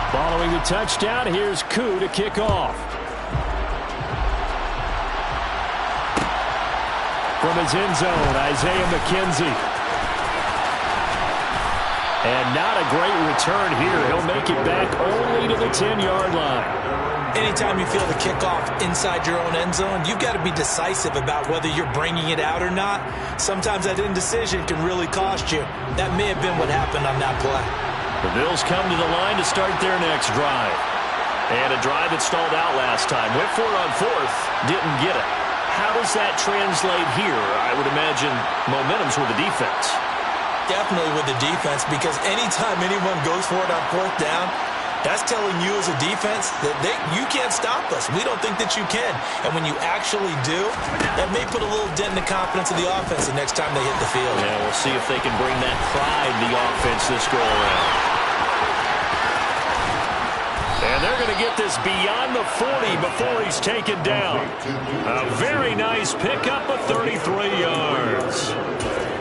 A: Following the touchdown, here's Koo to kick off. From his end zone, Isaiah McKenzie. And not a great return here. He'll make it back only to the 10-yard line.
B: Anytime you feel the kickoff inside your own end zone, you've got to be decisive about whether you're bringing it out or not. Sometimes that indecision can really cost you. That may have been what happened on that play.
A: The Bills come to the line to start their next drive. And a drive that stalled out last time. Went for it on 4th, didn't get it. How does that translate here? I would imagine momentum's with the defense.
B: Definitely with the defense, because anytime anyone goes for it on 4th down, that's telling you as a defense that you can't stop us. We don't think that you can. And when you actually do, that may put a little dent in the confidence of the offense the next time they hit the field.
A: Yeah, we'll see if they can bring that pride in the offense this go-around. And they're going to get this beyond the 40 before he's taken down. A very nice pickup of 33 yards.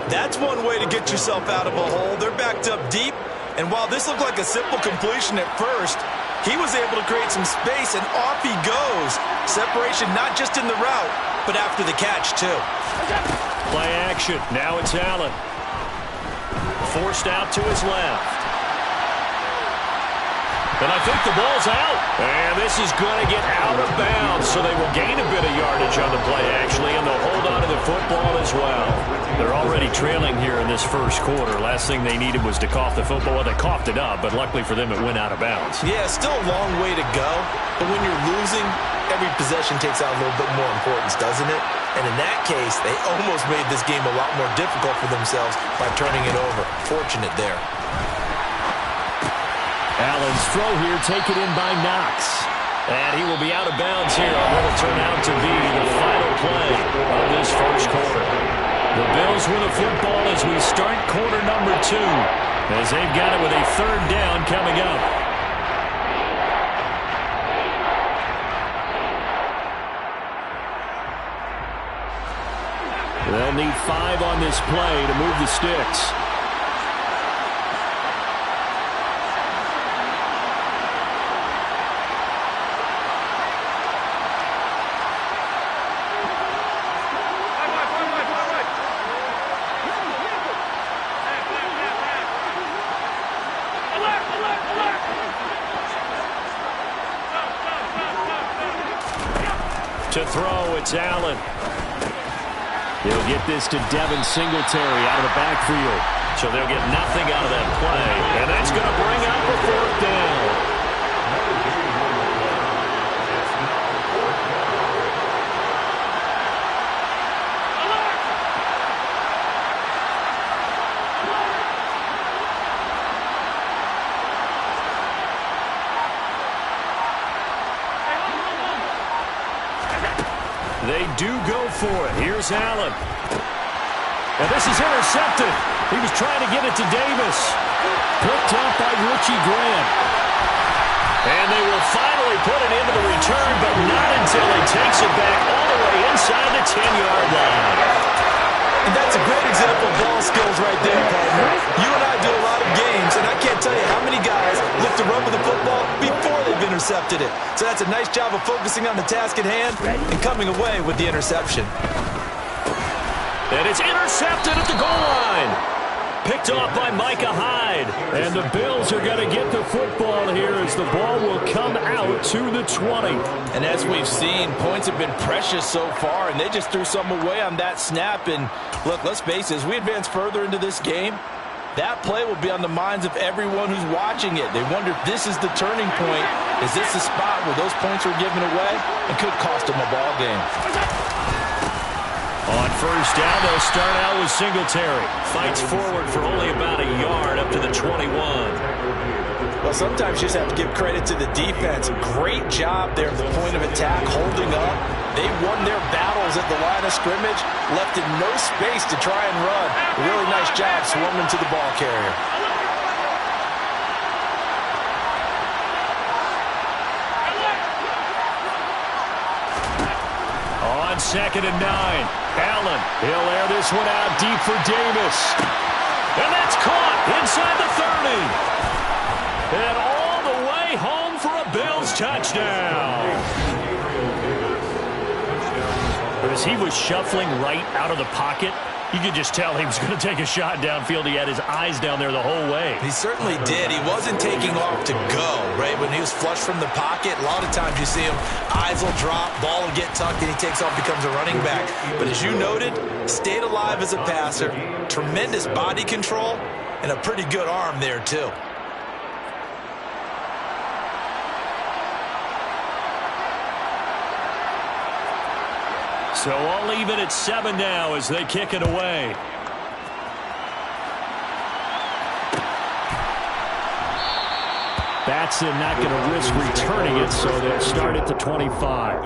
B: That's one way to get yourself out of a hole. They're backed up deep. And while this looked like a simple completion at first, he was able to create some space, and off he goes. Separation not just in the route, but after the catch, too.
A: Play action. Now it's Allen. Forced out to his left. And I think the ball's out. And this is going to get out of bounds, so they will gain a bit of yardage on the play, actually, and they'll hold on to the football as well. They're already trailing here in this first quarter. Last thing they needed was to cough the football. Well, they coughed it up, but luckily for them, it went out of bounds.
B: Yeah, still a long way to go. But when you're losing, every possession takes out a little bit more importance, doesn't it? And in that case, they almost made this game a lot more difficult for themselves by turning it over. Fortunate there.
A: Allen's throw here taken in by Knox. And he will be out of bounds here on what will turn out to be the final play of this first quarter. The Bills win the football as we start quarter number 2, as they've got it with a 3rd down coming up. They'll need 5 on this play to move the sticks. To throw, it's Allen.
E: They'll get this to Devin Singletary out of the backfield.
A: So they'll get nothing out of that play. And that's going to bring up a 4th down. They do go for it. Here's Allen. And this is intercepted. He was trying to get it to Davis. Picked up by Richie Grant. And they will finally put it into the return, but not until he takes it back all the way inside the 10-yard line.
B: And that's a great example of ball skills right there, partner. You and I do a lot of games, and I can't tell you how many guys look to run with the football before they've intercepted it. So that's a nice job of focusing on the task at hand and coming away with the interception.
A: And it's intercepted at the goal line. Picked off by Micah Hyde.
E: And the Bills are going to get the football here as the ball will come out to the 20.
G: And as we've seen, points have been precious so far, and they just threw some away on that snap. And look, let's face it, as we advance further into this game, that play will be on the minds of everyone who's watching it. They wonder if this is the turning point. Is this the spot where those points were given away and could cost them a ball game?
A: On 1st down, they'll start out with Singletary. Fights forward for only about a yard up to the 21.
B: Well, sometimes you just have to give credit to the defense. Great job there at the point of attack, holding up. They won their battles at the line of scrimmage, left in no space to try and run. A really nice job swarming to the ball carrier.
A: On 2nd and 9, Allen. He'll air this one out deep for Davis. And that's caught inside the 30. And all the way home for a Bills touchdown. But as he was shuffling right out of the pocket, you could just tell he was going to take a shot downfield. He had his eyes down there the whole way.
B: He certainly did. He wasn't taking off to go, right? When he was flush from the pocket, a lot of times you see him, eyes will drop, ball will get tucked, and he takes off, becomes a running back. But as you noted, stayed alive as a passer, tremendous body control, and a pretty good arm there, too.
A: So all even at 7 now as they kick it away.
E: Batson not going to risk returning it, so they'll start at the 25.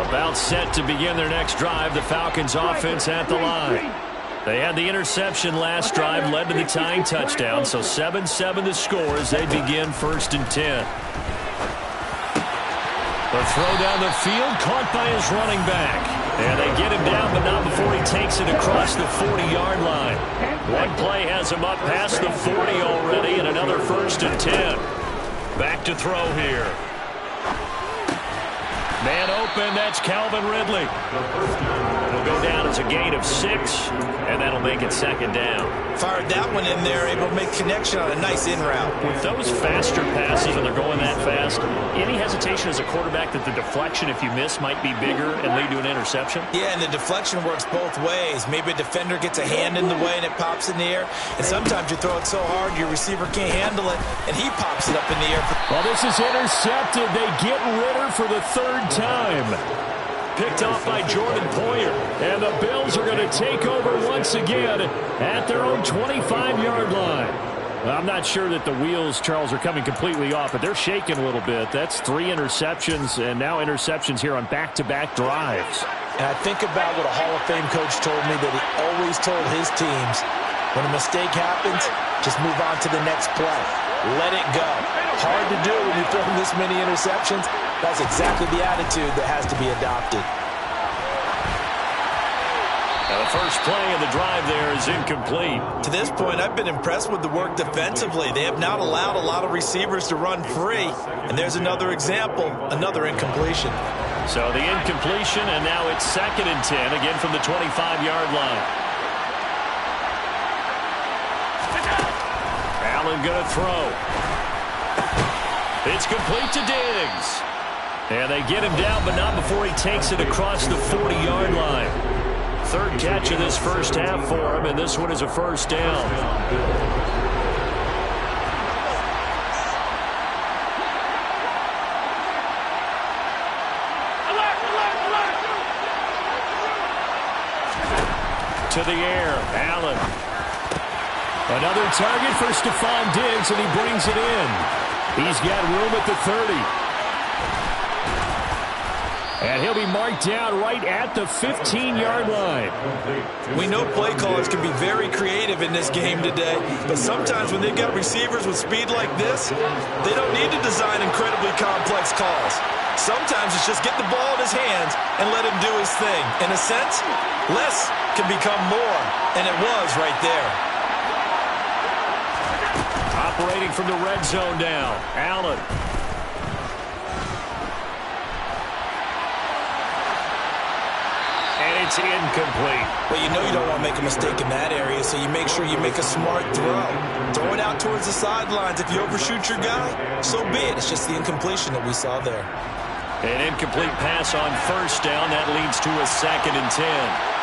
A: About set to begin their next drive, the Falcons offense at the line. They had the interception last drive, led to the tying touchdown, so 7-7 the score as they begin 1st and 10. The throw down the field, caught by his running back. And they get him down, but not before he takes it across the 40-yard line. One play has him up past the 40 already, and another 1st and 10. Back to throw here. Man open, that's Calvin Ridley. It'll go down as a gain of 6, and that'll make it 2nd down.
B: Fired that one in there, able to make connection on a nice in route.
A: With those faster passes and they're going that fast, any hesitation as a quarterback that the deflection, if you miss, might be bigger and lead to an interception?
B: Yeah, and the deflection works both ways. Maybe a defender gets a hand in the way and it pops in the air, and sometimes you throw it so hard your receiver can't handle it, and he pops it up in the air.
E: Well, this is intercepted. They get Ritter for the 3rd time.
A: Picked off by Jordan Poyer.
E: And the Bills are going to take over once again at their own 25-yard line. I'm not sure that the wheels, Charles, are coming completely off, but they're shaking a little bit. That's 3 interceptions, and now interceptions here on back-to-back drives.
B: And I think about what a Hall of Fame coach told me that he always told his teams, when a mistake happens, just move on to the next play. Let it go. Hard to do when you throw this many interceptions. That's exactly the attitude that has to be adopted.
A: Now the first play of the drive there is incomplete.
B: To this point, I've been impressed with the work defensively. They have not allowed a lot of receivers to run free. And there's another example, another incompletion.
A: So the incompletion, and now it's 2nd and 10, again from the 25-yard line. Allen going to throw. It's complete to Diggs. And they get him down, but not before he takes it across the 40-yard line. Third catch of this first half for him, and this one is a first down. To the air, Allen. Another target for Stephon Diggs, and he brings it in. He's got room at the 30. And he'll be marked down right at the 15-yard line.
B: We know play callers can be very creative in this game today, but sometimes when they've got receivers with speed like this, they don't need to design incredibly complex calls. Sometimes it's just get the ball in his hands and let him do his thing. In a sense, less can become more, and it was right there.
A: Operating from the red zone now, Allen. And it's incomplete.
B: Well, you know you don't want to make a mistake in that area, so you make sure you make a smart throw. Throw it out towards the sidelines. If you overshoot your guy, so be it. It's just the incompletion that we saw there.
A: An incomplete pass on first down. That leads to a 2nd and 10.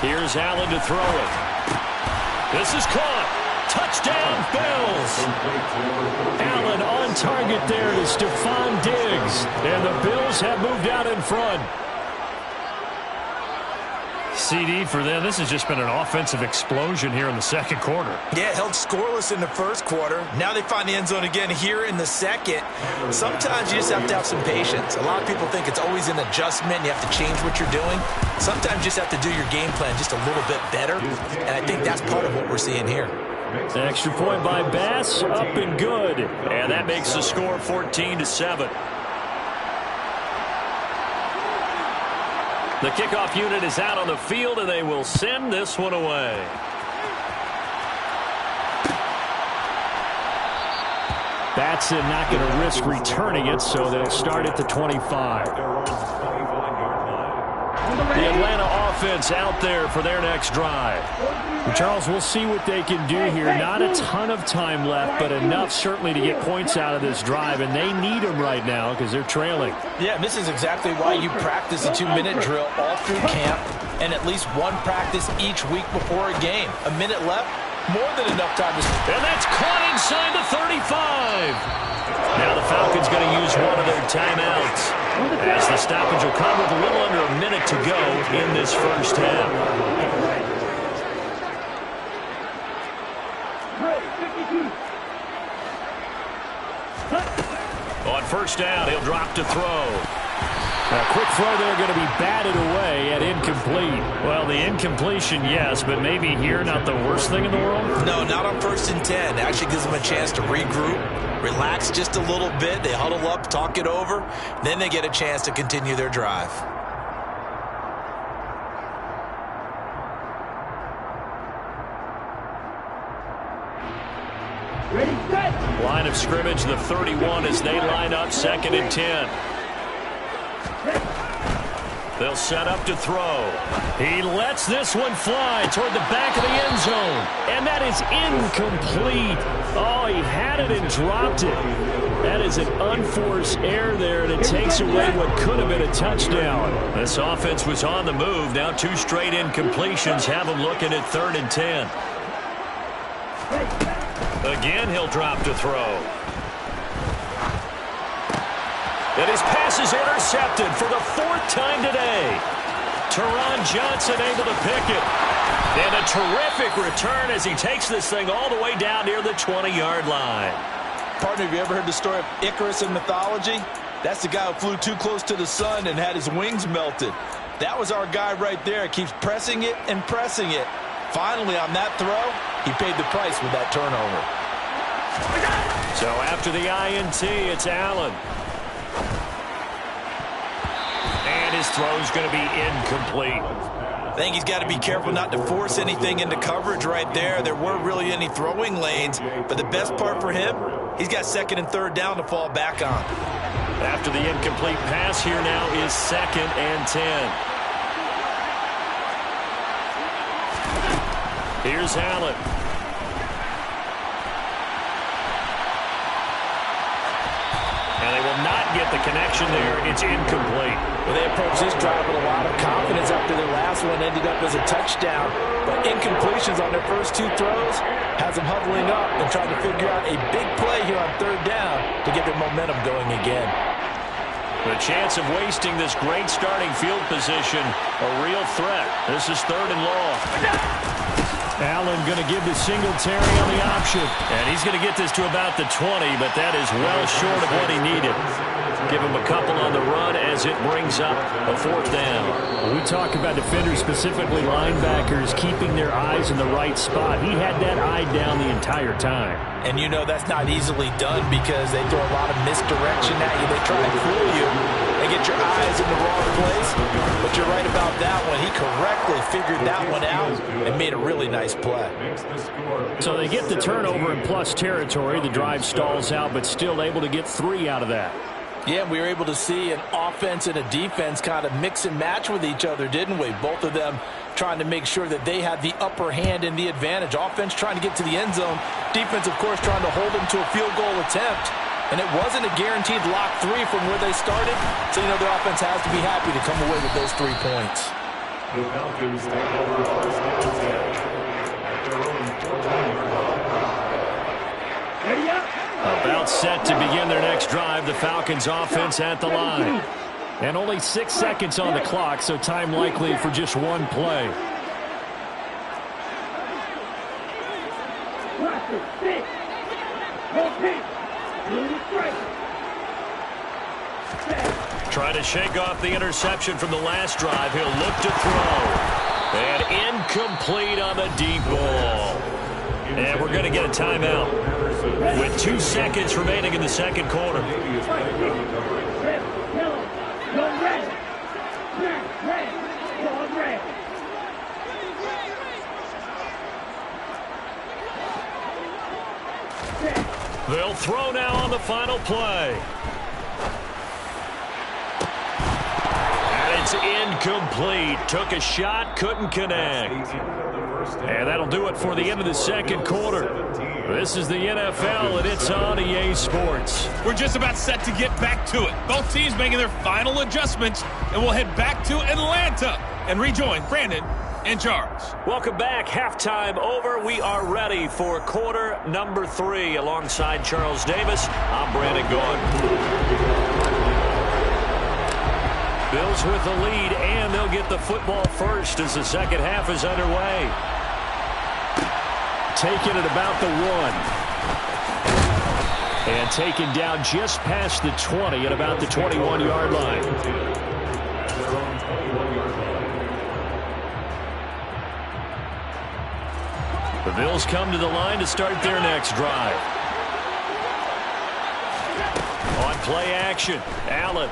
A: Here's Allen to throw it. This is caught. Touchdown, Bills. Allen on target there to Stephon Diggs. And the Bills have moved out in front.
E: CD for them. This has just been an offensive explosion here in the second quarter.
B: Yeah, held scoreless in the first quarter. Now they find the end zone again here in the second. Sometimes you just have to have some patience. A lot of people think it's always an adjustment. You have to change what you're doing. Sometimes you just have to do your game plan just a little bit better. And I think that's part of what we're seeing here.
A: An extra point by Bass, up and good. And that makes the score 14-7. The kickoff unit is out on the field, and they will send this one away.
E: Batson not going to risk returning it, so they'll start at the 25.
A: The Atlanta offense out there for their next drive.
E: Charles, we'll see what they can do here. Not a ton of time left, but enough certainly to get points out of this drive, and they need them right now because they're trailing.
B: Yeah, this is exactly why you practice a 2-minute drill all through camp and at least one practice each week before a game. A minute left, more than enough time to...
A: And that's caught inside the 35. Now the Falcons going to use one of their timeouts, as the stoppage will come with a little under a minute to go in this first half. On first down, he'll drop to throw.
E: A quick throw there going to be batted away at incomplete.
A: Well, the incompletion, yes, but maybe here not the worst thing in the world?
B: No, not on 1st and 10. It actually gives them a chance to regroup, relax just a little bit. They huddle up, talk it over. Then they get a chance to continue their drive.
A: Line of scrimmage, the 31 as they line up 2nd and 10. They'll set up to throw. He lets this one fly toward the back of the end zone. And that is incomplete. Oh, he had it and dropped it. That is an unforced error there, and it takes away what could have been a touchdown. This offense was on the move. Now 2 straight incompletions have them looking at 3rd and 10. Again, he'll drop to throw. And his pass is intercepted for the 4th time today. Teron Johnson able to pick it. And a terrific return as he takes this thing all the way down near the 20-yard line.
B: Partner, have you ever heard the story of Icarus in mythology? That's the guy who flew too close to the sun and had his wings melted. That was our guy right there. Keeps pressing it and pressing it. Finally, on that throw, he paid the price with that turnover.
A: So after the INT, it's Allen. And his throw is going to be incomplete.
B: I think he's got to be careful not to force anything into coverage right there. There weren't really any throwing lanes, but the best part for him, he's got second and third down to fall back on.
A: After the incomplete pass, here now is 2nd and 10. Here's Allen. And they will not get the connection there. It's incomplete.
G: Well, they approached this drive with a lot of confidence after their last one ended up as a touchdown. But incompletions on their first 2 throws has them huddling up and trying to figure out a big play here on 3rd down to get their momentum going again.
A: The chance of wasting this great starting field position, a real threat. This is 3rd and long.
E: Allen going to give the Singletary on the option.
A: And he's going to get this to about the 20, but that is well short of what he needed. Give him a couple on the run as it brings up a 4th down.
E: We talk about defenders, specifically linebackers, keeping their eyes in the right spot. He had that eye down the entire time.
B: And you know that's not easily done because they throw a lot of misdirection at you. They try to fool you and get your eyes in the wrong place. But you're right about that one. He correctly figured that one out and made a really nice play.
E: So they get the turnover in plus territory. The drive stalls out, but still able to get 3 out of that.
B: Yeah, we were able to see an offense and a defense kind of mix and match with each other, didn't we? Both of them trying to make sure that they had the upper hand and the advantage. Offense trying to get to the end zone. Defense, of course, trying to hold them to a field goal attempt. And it wasn't a guaranteed lock 3 from where they started. So, you know, their offense has to be happy to come away with those 3 points.
F: The Falcons take over first and 10 at their own 14-yard line.
C: Ready up.
A: About set to begin their next drive, the Falcons offense at the line.
E: And only 6 seconds on the clock, so time likely for just 1 play.
C: Roster, 6. Rotate.
A: Trying to shake off the interception from the last drive. He'll look to throw. And incomplete on the deep ball. And we're going to get a timeout with 2 seconds remaining in the 2nd quarter. They'll throw now on the final play. And it's incomplete. Took a shot, couldn't connect. And that'll do it for the end of the 2nd quarter. This is the NFL, and it's on EA Sports.
H: We're just about set to get back to it. Both teams making their final adjustments, and we'll head back to Atlanta and rejoin Brandon and Charles.
A: Welcome back. Halftime over. We are ready for quarter number 3. Alongside Charles Davis, I'm Brandon Gaughan. Bills with the lead, and they'll get the football first as the 2nd half is underway.
E: Taken at about the 1. And taken down just past the 20 at about the 21-yard line. The Bills come to the line to start their next drive.
A: On play action, Allen.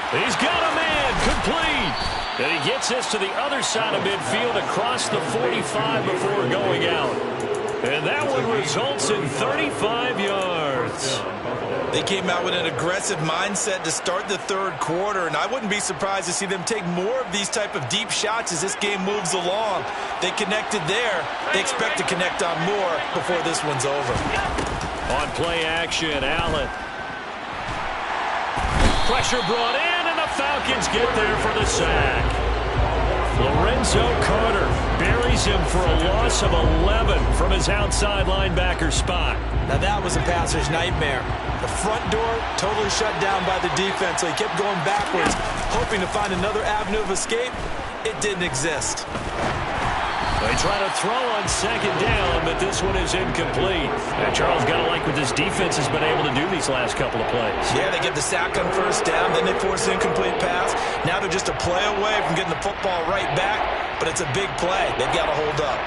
A: He's got a man, complete. And he gets this to the other side of midfield across the 45 before going out. And that one results in 35 yards.
B: They came out with an aggressive mindset to start the 3rd quarter, and I wouldn't be surprised to see them take more of these type of deep shots as this game moves along. They connected there. They expect to connect on more before this one's over.
A: On play action, Allen. Pressure brought in, and the Falcons get there for the sack. Lorenzo Carter buries him for a loss of 11 from his outside linebacker spot.
B: Now that was a passer's nightmare. The front door totally shut down by the defense, so he kept going backwards, hoping to find another avenue of escape. It didn't exist.
A: They try to throw on 2nd down, but this one is incomplete. And Charles, got to like what this defense has been able to do these last couple of plays.
B: Yeah, they get the sack on 1st down, then they force an incomplete pass. Now they're just a play away from getting the football right back, but it's a big play. They've got to hold up.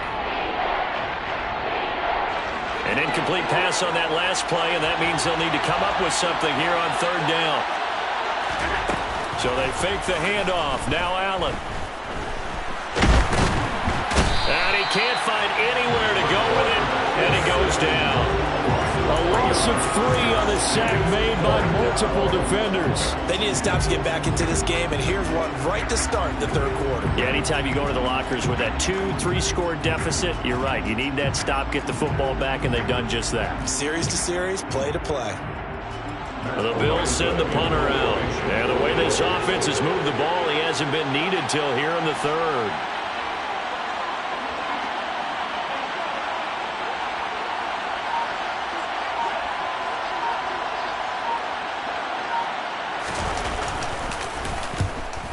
A: An incomplete pass on that last play, and that means they'll need to come up with something here on 3rd down. So they fake the handoff. Now Allen. And he can't find anywhere to go with it, and he goes down. A loss of 3 on the sack made by multiple defenders.
B: They need to stop to get back into this game, and here's one right to start the third quarter.
A: Yeah, anytime you go to the lockers with that 2-3 score deficit, you're right. You need that stop, get the football back, and they've done just that.
B: Series to series, play to play.
A: The Bills send the punter out. And the way this offense has moved the ball, he hasn't been needed till here in the third.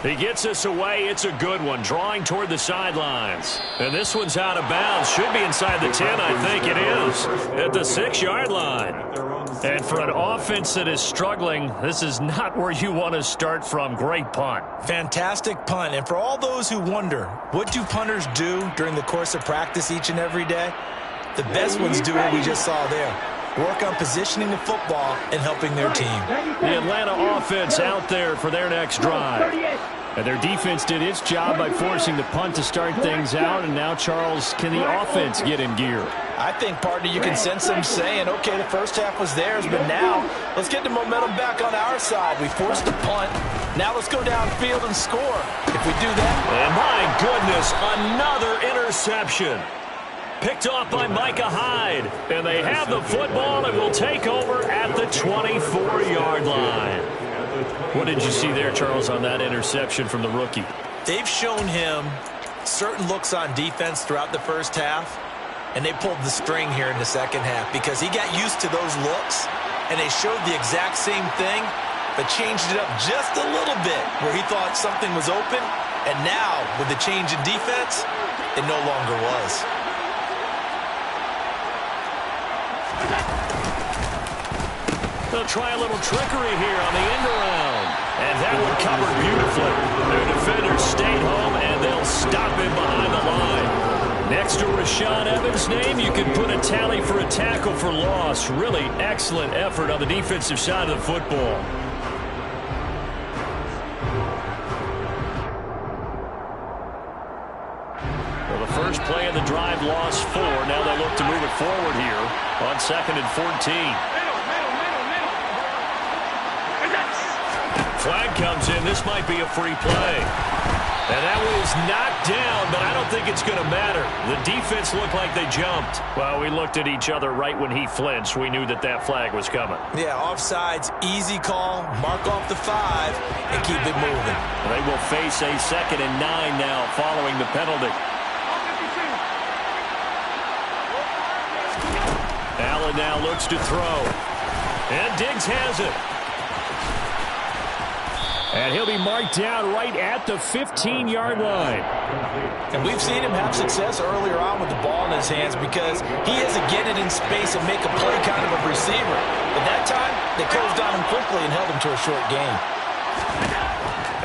A: He gets us away. It's a good one, drawing toward the sidelines. And this one's out of bounds. Should be inside the 10, I think it is, at the 6-yard line. And for an offense that is struggling, this is not where you want to start from. Great punt.
B: Fantastic punt. And for all those who wonder, what do punters do during the course of practice each and every day? The best ones do what we just saw there. Work on positioning the football and helping their team.
A: The Atlanta offense out there for their next drive. And their defense did its job by forcing the punt to start things out. And now, Charles, can the offense get in gear?
B: I think, partner, you can sense them saying, okay, the first half was theirs, but now let's get the momentum back on our side. We forced the punt. Now let's go downfield and score. If we do that.
A: And my goodness, another interception. Picked off by Micah Hyde. And they have the football and will take over at the 24-yard line. What did you see there, Charles, on that interception from the rookie?
B: They've shown him certain looks on defense throughout the first half, and they pulled the string here in the second half because he got used to those looks, and they showed the exact same thing, but changed it up just a little bit where he thought something was open, and now, with the change in defense, it no longer was.
A: They'll try a little trickery here on the end around. And that one covered beautifully. Their defenders stayed home, and they'll stop him behind the line. Next to Rashaan Evans' name, you can put a tally for a tackle for loss. Really excellent effort on the defensive side of the football. Well, the first play of the drive lost 4. Now they look to move it forward here on 2nd and 14. Flag comes in. This might be a free play. And that one is knocked down, but I don't think it's going to matter. The defense looked like they jumped. Well, we looked at each other right when he flinched. We knew that that flag was coming.
B: Yeah, offsides, easy call, mark off the 5, and keep it moving.
A: They will face a 2nd and 9 now following the penalty. Allen now looks to throw. And Diggs has it. And he'll be marked down right at the 15-yard line.
B: And we've seen him have success earlier on with the ball in his hands because he has to get it in space and make a play kind of a receiver. But that time, they closed on him quickly and held him to a short gain.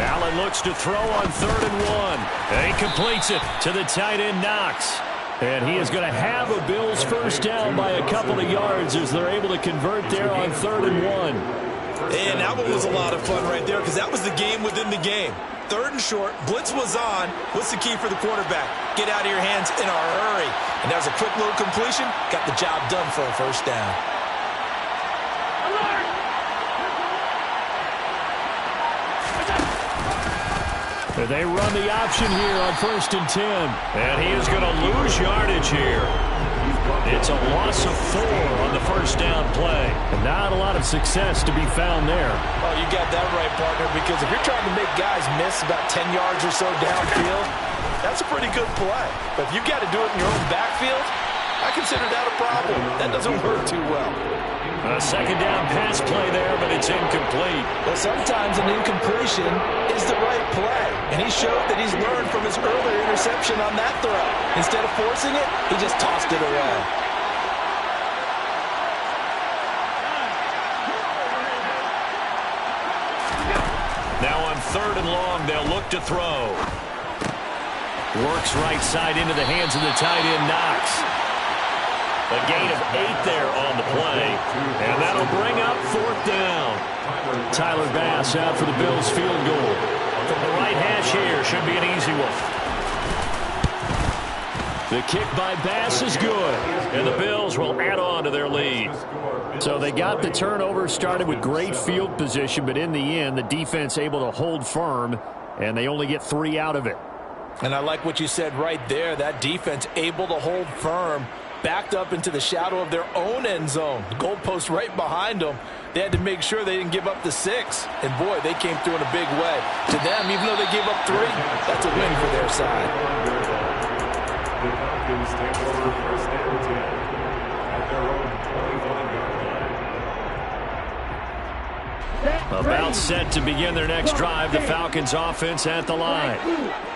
A: Allen looks to throw on 3rd and 1. And he completes it to the tight end, Knox. And he is going to have a Bills first down by a couple of yards as they're able to convert there on 3rd and 1.
B: And that one was a lot of fun right there because that was the game within the game. 3rd and short, blitz was on. What's the key for the quarterback? Get out of your hands in a hurry. And that was a quick little completion. Got the job done for a first down.
A: And they run the option here on 1st and 10. And he is going to lose yardage here. It's a loss of 4 on the first down play. And not a lot of success to be found there.
B: Oh, you got that right, partner, because if you're trying to make guys miss about 10 yards or so downfield, that's a pretty good play. But if you got to do it in your own backfield, I consider that a problem. That doesn't work too well.
A: A 2nd down pass play there, but it's incomplete.
B: Well, sometimes an incompletion is the right play. And he showed that he's learned from his earlier interception on that throw. Instead of forcing it, he just tossed it away.
A: Now on 3rd and long, they'll look to throw. Works right side into the hands of the tight end, Knox. A gain of 8 there on the play, and that'll bring up 4th down. Tyler Bass out for the Bills field goal. From the right hash here, should be an easy one. The kick by Bass is good, and the Bills will add on to their lead. So they got the turnover, started with great field position, but in the end, the defense able to hold firm, and they only get 3 out of it.
G: And I like what you said right there. That defense able to hold firm, backed up into the shadow of their own end zone. The goalpost right behind them. They had to make sure they didn't give up the 6. And, boy, they came through in a big way. To them, even though they gave up 3, that's a win for their side.
F: The Falcons take over 1st and 10 at their own 25-yard line.
A: About set to begin their next drive, the Falcons offense at the line.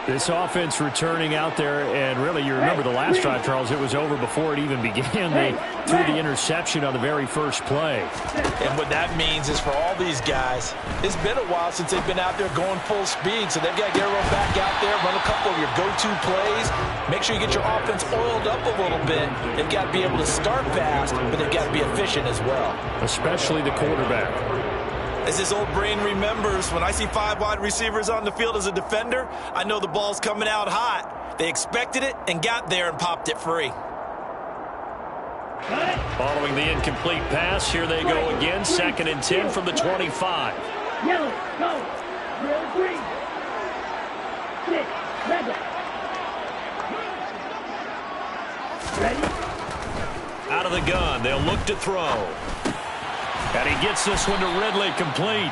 A: This offense returning out there, and really you remember the last drive, Charles, it was over before it even began. They threw the interception on the very first play.
G: And what that means is for all these guys, it's been a while since they've been out there going full speed, so they've got to get everyone back out there, run a couple of your go-to plays, make sure you get your offense oiled up a little bit. They've got to be able to start fast, but they've got to be efficient as well.
A: Especially the quarterback.
B: As his old brain remembers, when I see 5 wide receivers on the field as a defender, I know the ball's coming out hot. They expected it and got there and popped it free.
A: Following the incomplete pass, here they go again, 2nd and 10 from the 25.
C: Yellow, go. Red, green. 6, red. Ready?
A: Out of the gun, they'll look to throw. And he gets this one to Ridley, complete.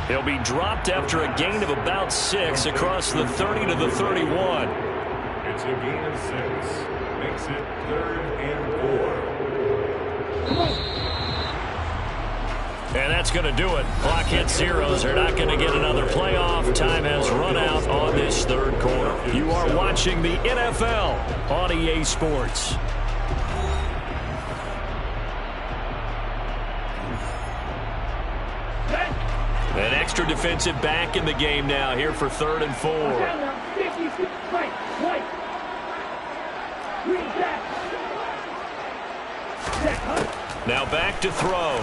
A: He'll be dropped after a gain of about 6 across the 30 to the 31.
F: It's a gain of 6. Makes it 3rd and 4.
A: And that's going to do it. Clock hits zeros. They're not going to get another playoff. Time has run out on this 3rd quarter. You are watching the NFL on EA Sports. An extra defensive back in the game now here for 3rd and 4. Now back to throw.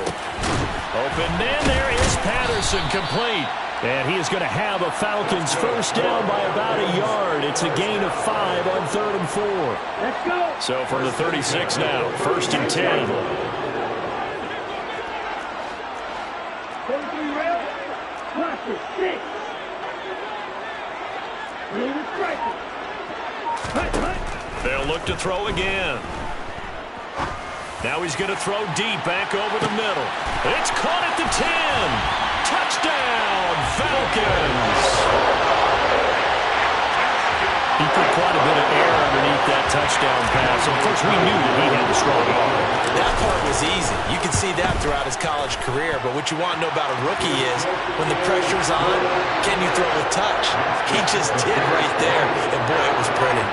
A: Open man, there is Patterson, complete. And he is going to have a Falcons first down by about a yard. It's a gain of 5 on 3rd and 4.
C: Let's go.
A: So from the 36 now, 1st and 10. They'll look to throw again. Now he's going to throw deep back over the middle. It's caught at the 10. Touchdown, Falcons. He put quite a bit of air underneath that touchdown pass. Of course, we knew that he had the strong arm.
B: That part was easy. You can see that throughout his college career. But what you want to know about a rookie is when the pressure's on, can you throw a touch? He just did right there. And, boy, it was pretty.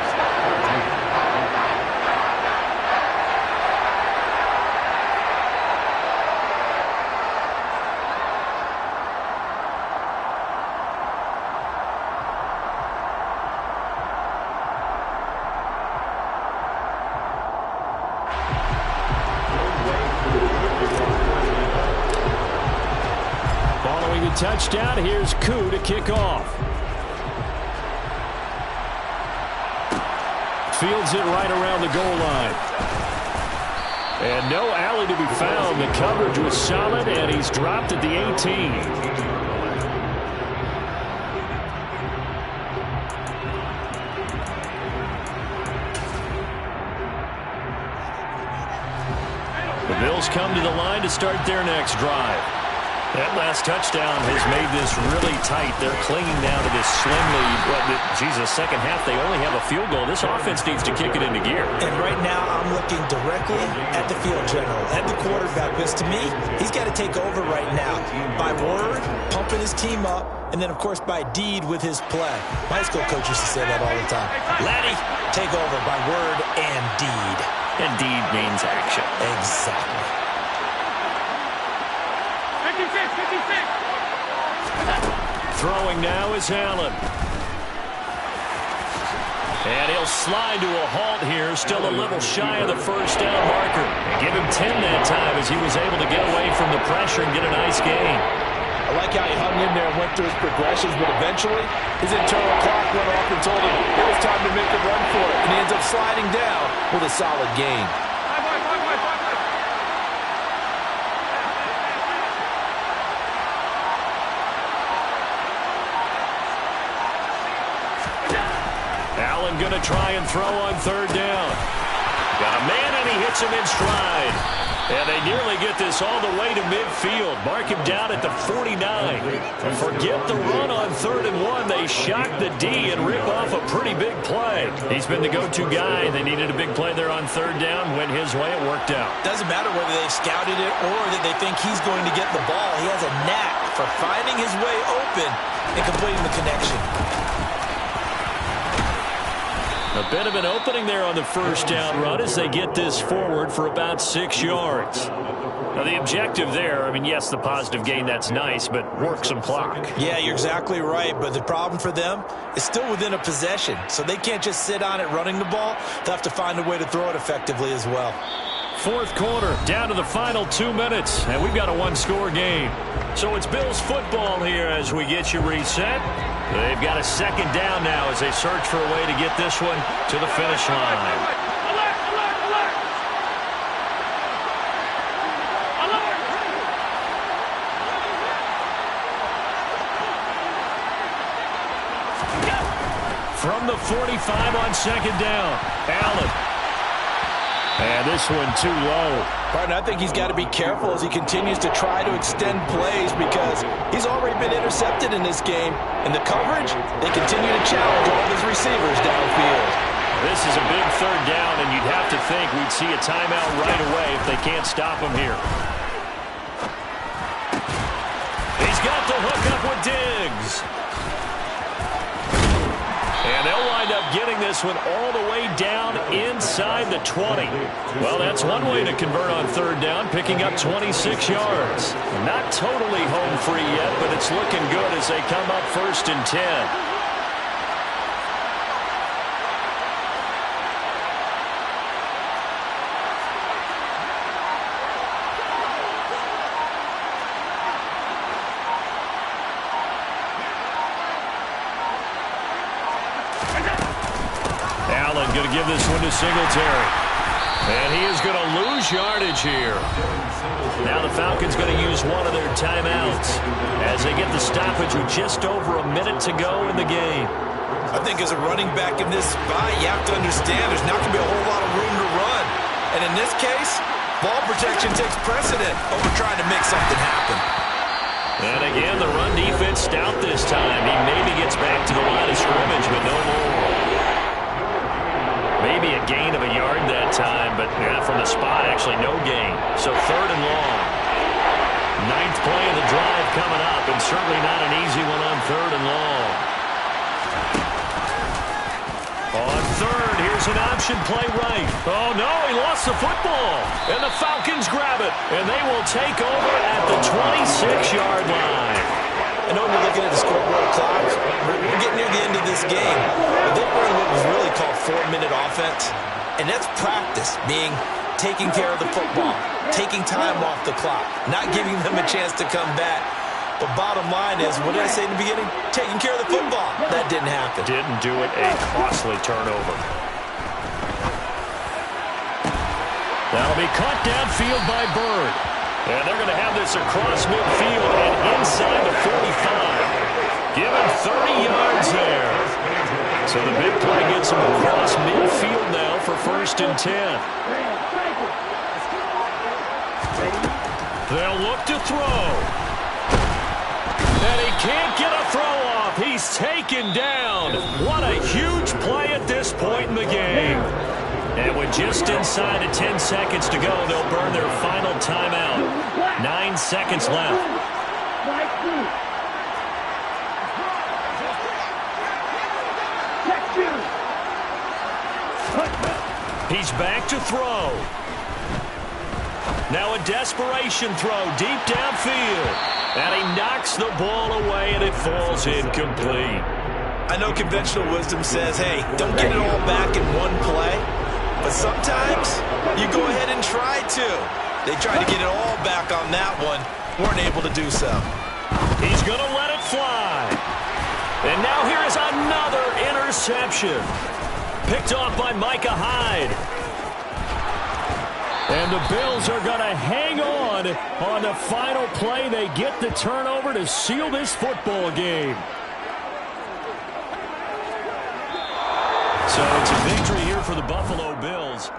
A: Touchdown. Here's Koo to kick off. Fields it right around the goal line. And no alley to be found. The coverage was solid, and he's dropped at the 18. The Bills come to the line to start their next drive. That last touchdown has made this really tight. They're clinging now to this slim lead. Second half, they only have a field goal. This offense needs to kick it into gear.
B: And right now, I'm looking directly at the field general, at the quarterback, because to me, he's got to take over right now. By word, pumping his team up, and then, of course, by deed with his play. My high school coach used to say that all the time. Laddie, take over by word and deed.
A: And deed means action.
B: Exactly.
C: 56.
A: Throwing now is Allen. And he'll slide to a halt here, still a little shy of the first down marker. And give him 10 that time as he was able to get away from the pressure and get a nice gain.
G: I like how he hung in there and went through his progressions, but eventually his internal clock went off and told him it was time to make a run for it. And he ends up sliding down with a solid gain.
A: Allen going to try and throw on third down. Got a man, and he hits him in stride. And they nearly get this all the way to midfield. Mark him down at the 49. And forget the run on 3rd and 1. They shock the D and rip off a pretty big play. He's been the go-to guy. They needed a big play there on 3rd down. Went his way. It worked out.
B: Doesn't matter whether they scouted it or that they think he's going to get the ball. He has a knack for finding his way open and completing the connection.
A: A bit of an opening there on the first down run as they get this forward for about 6 yards. Now, the objective there, I mean, yes, the positive gain, that's nice, but work some clock.
B: Yeah, you're exactly right, but the problem for them is still within a possession, so they can't just sit on it running the ball. They'll have to find a way to throw it effectively as well.
A: 4th quarter, down to the final 2 minutes, and we've got a one-score game. So it's Bills football here as we get you reset. They've got a 2nd down now as they search for a way to get this one to the finish line. From the 45 on 2nd down, Allen. And this one too low.
B: Partner, I think he's got to be careful as he continues to try to extend plays because he's already been intercepted in this game. And the coverage, they continue to challenge all of his receivers downfield.
A: This is a big 3rd down, and you'd have to think we'd see a timeout right away if they can't stop him here. He's got the hook up with Diggs. And they'll wind up getting this one all the way down inside the 20. Well, that's one way to convert on 3rd down, picking up 26 yards. Not totally home free yet, but it's looking good as they come up 1st and 10. Going to give this one to Singletary. And he is going to lose yardage here. Now the Falcons going to use one of their timeouts as they get the stoppage with just over a minute to go in the game.
B: I think as a running back in this spot, you have to understand there's not going to be a whole lot of room to run. And in this case, ball protection takes precedent over trying to make something happen.
A: And again, the run defense stout this time. He maybe gets back to the line of scrimmage, but no more. Maybe a gain of a yard that time, but from the spot, actually no gain. So 3rd and long. 9th play of the drive coming up, and certainly not an easy one on 3rd and long. On 3rd, here's an option play right. Oh, no, he lost the football. And the Falcons grab it, and they will take over at the 26-yard line.
B: I know when you're looking at the scoreboard clock, we're getting near the end of this game. But they run what was really called 4-minute offense. And that's practice, being taking care of the football, taking time off the clock, not giving them a chance to come back. But bottom line is, what did I say in the beginning? Taking care of the football. That didn't happen.
A: Didn't do it. A costly turnover. That'll be caught downfield by Bird. And they're going to have this across midfield and inside the 45. Give him 30 yards there. So the big play gets him across midfield now for 1st and 10. They'll look to throw. And he can't get a throw off. He's taken down. What a huge play at this point in the game. And with just inside of 10 seconds to go, they'll burn their final timeout. 9 seconds left. He's back to throw. Now a desperation throw deep downfield. And he knocks the ball away, and it falls incomplete.
B: I know conventional wisdom says, hey, don't get it all back in one play. But sometimes you go ahead and try to. They tried to get it all back on that one. Weren't able to do so.
A: He's going to let it fly. And now here is another interception. Picked off by Micah Hyde.
E: And the Bills are going to hang on the final play. They get the turnover to seal this football game.
A: So it's a victory here for the Buffalo Bills.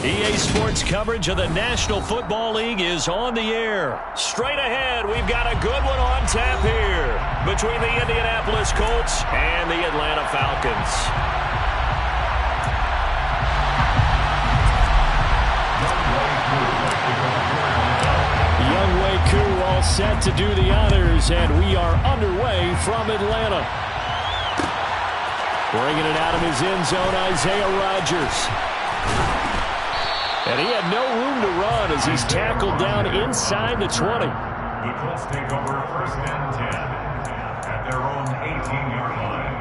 A: EA Sports coverage of the National Football League is on the air. Straight ahead, we've got a good one on tap here between the Indianapolis Colts and the Atlanta Falcons.
E: Younghoe Koo all set to do the honors, and we are underway from Atlanta. Bringing it out of his end zone, Isaiah Rodgers. And he had no room to run as he's tackled down inside the 20.
F: The Colts take over 1st and 10 at their own 18-yard line.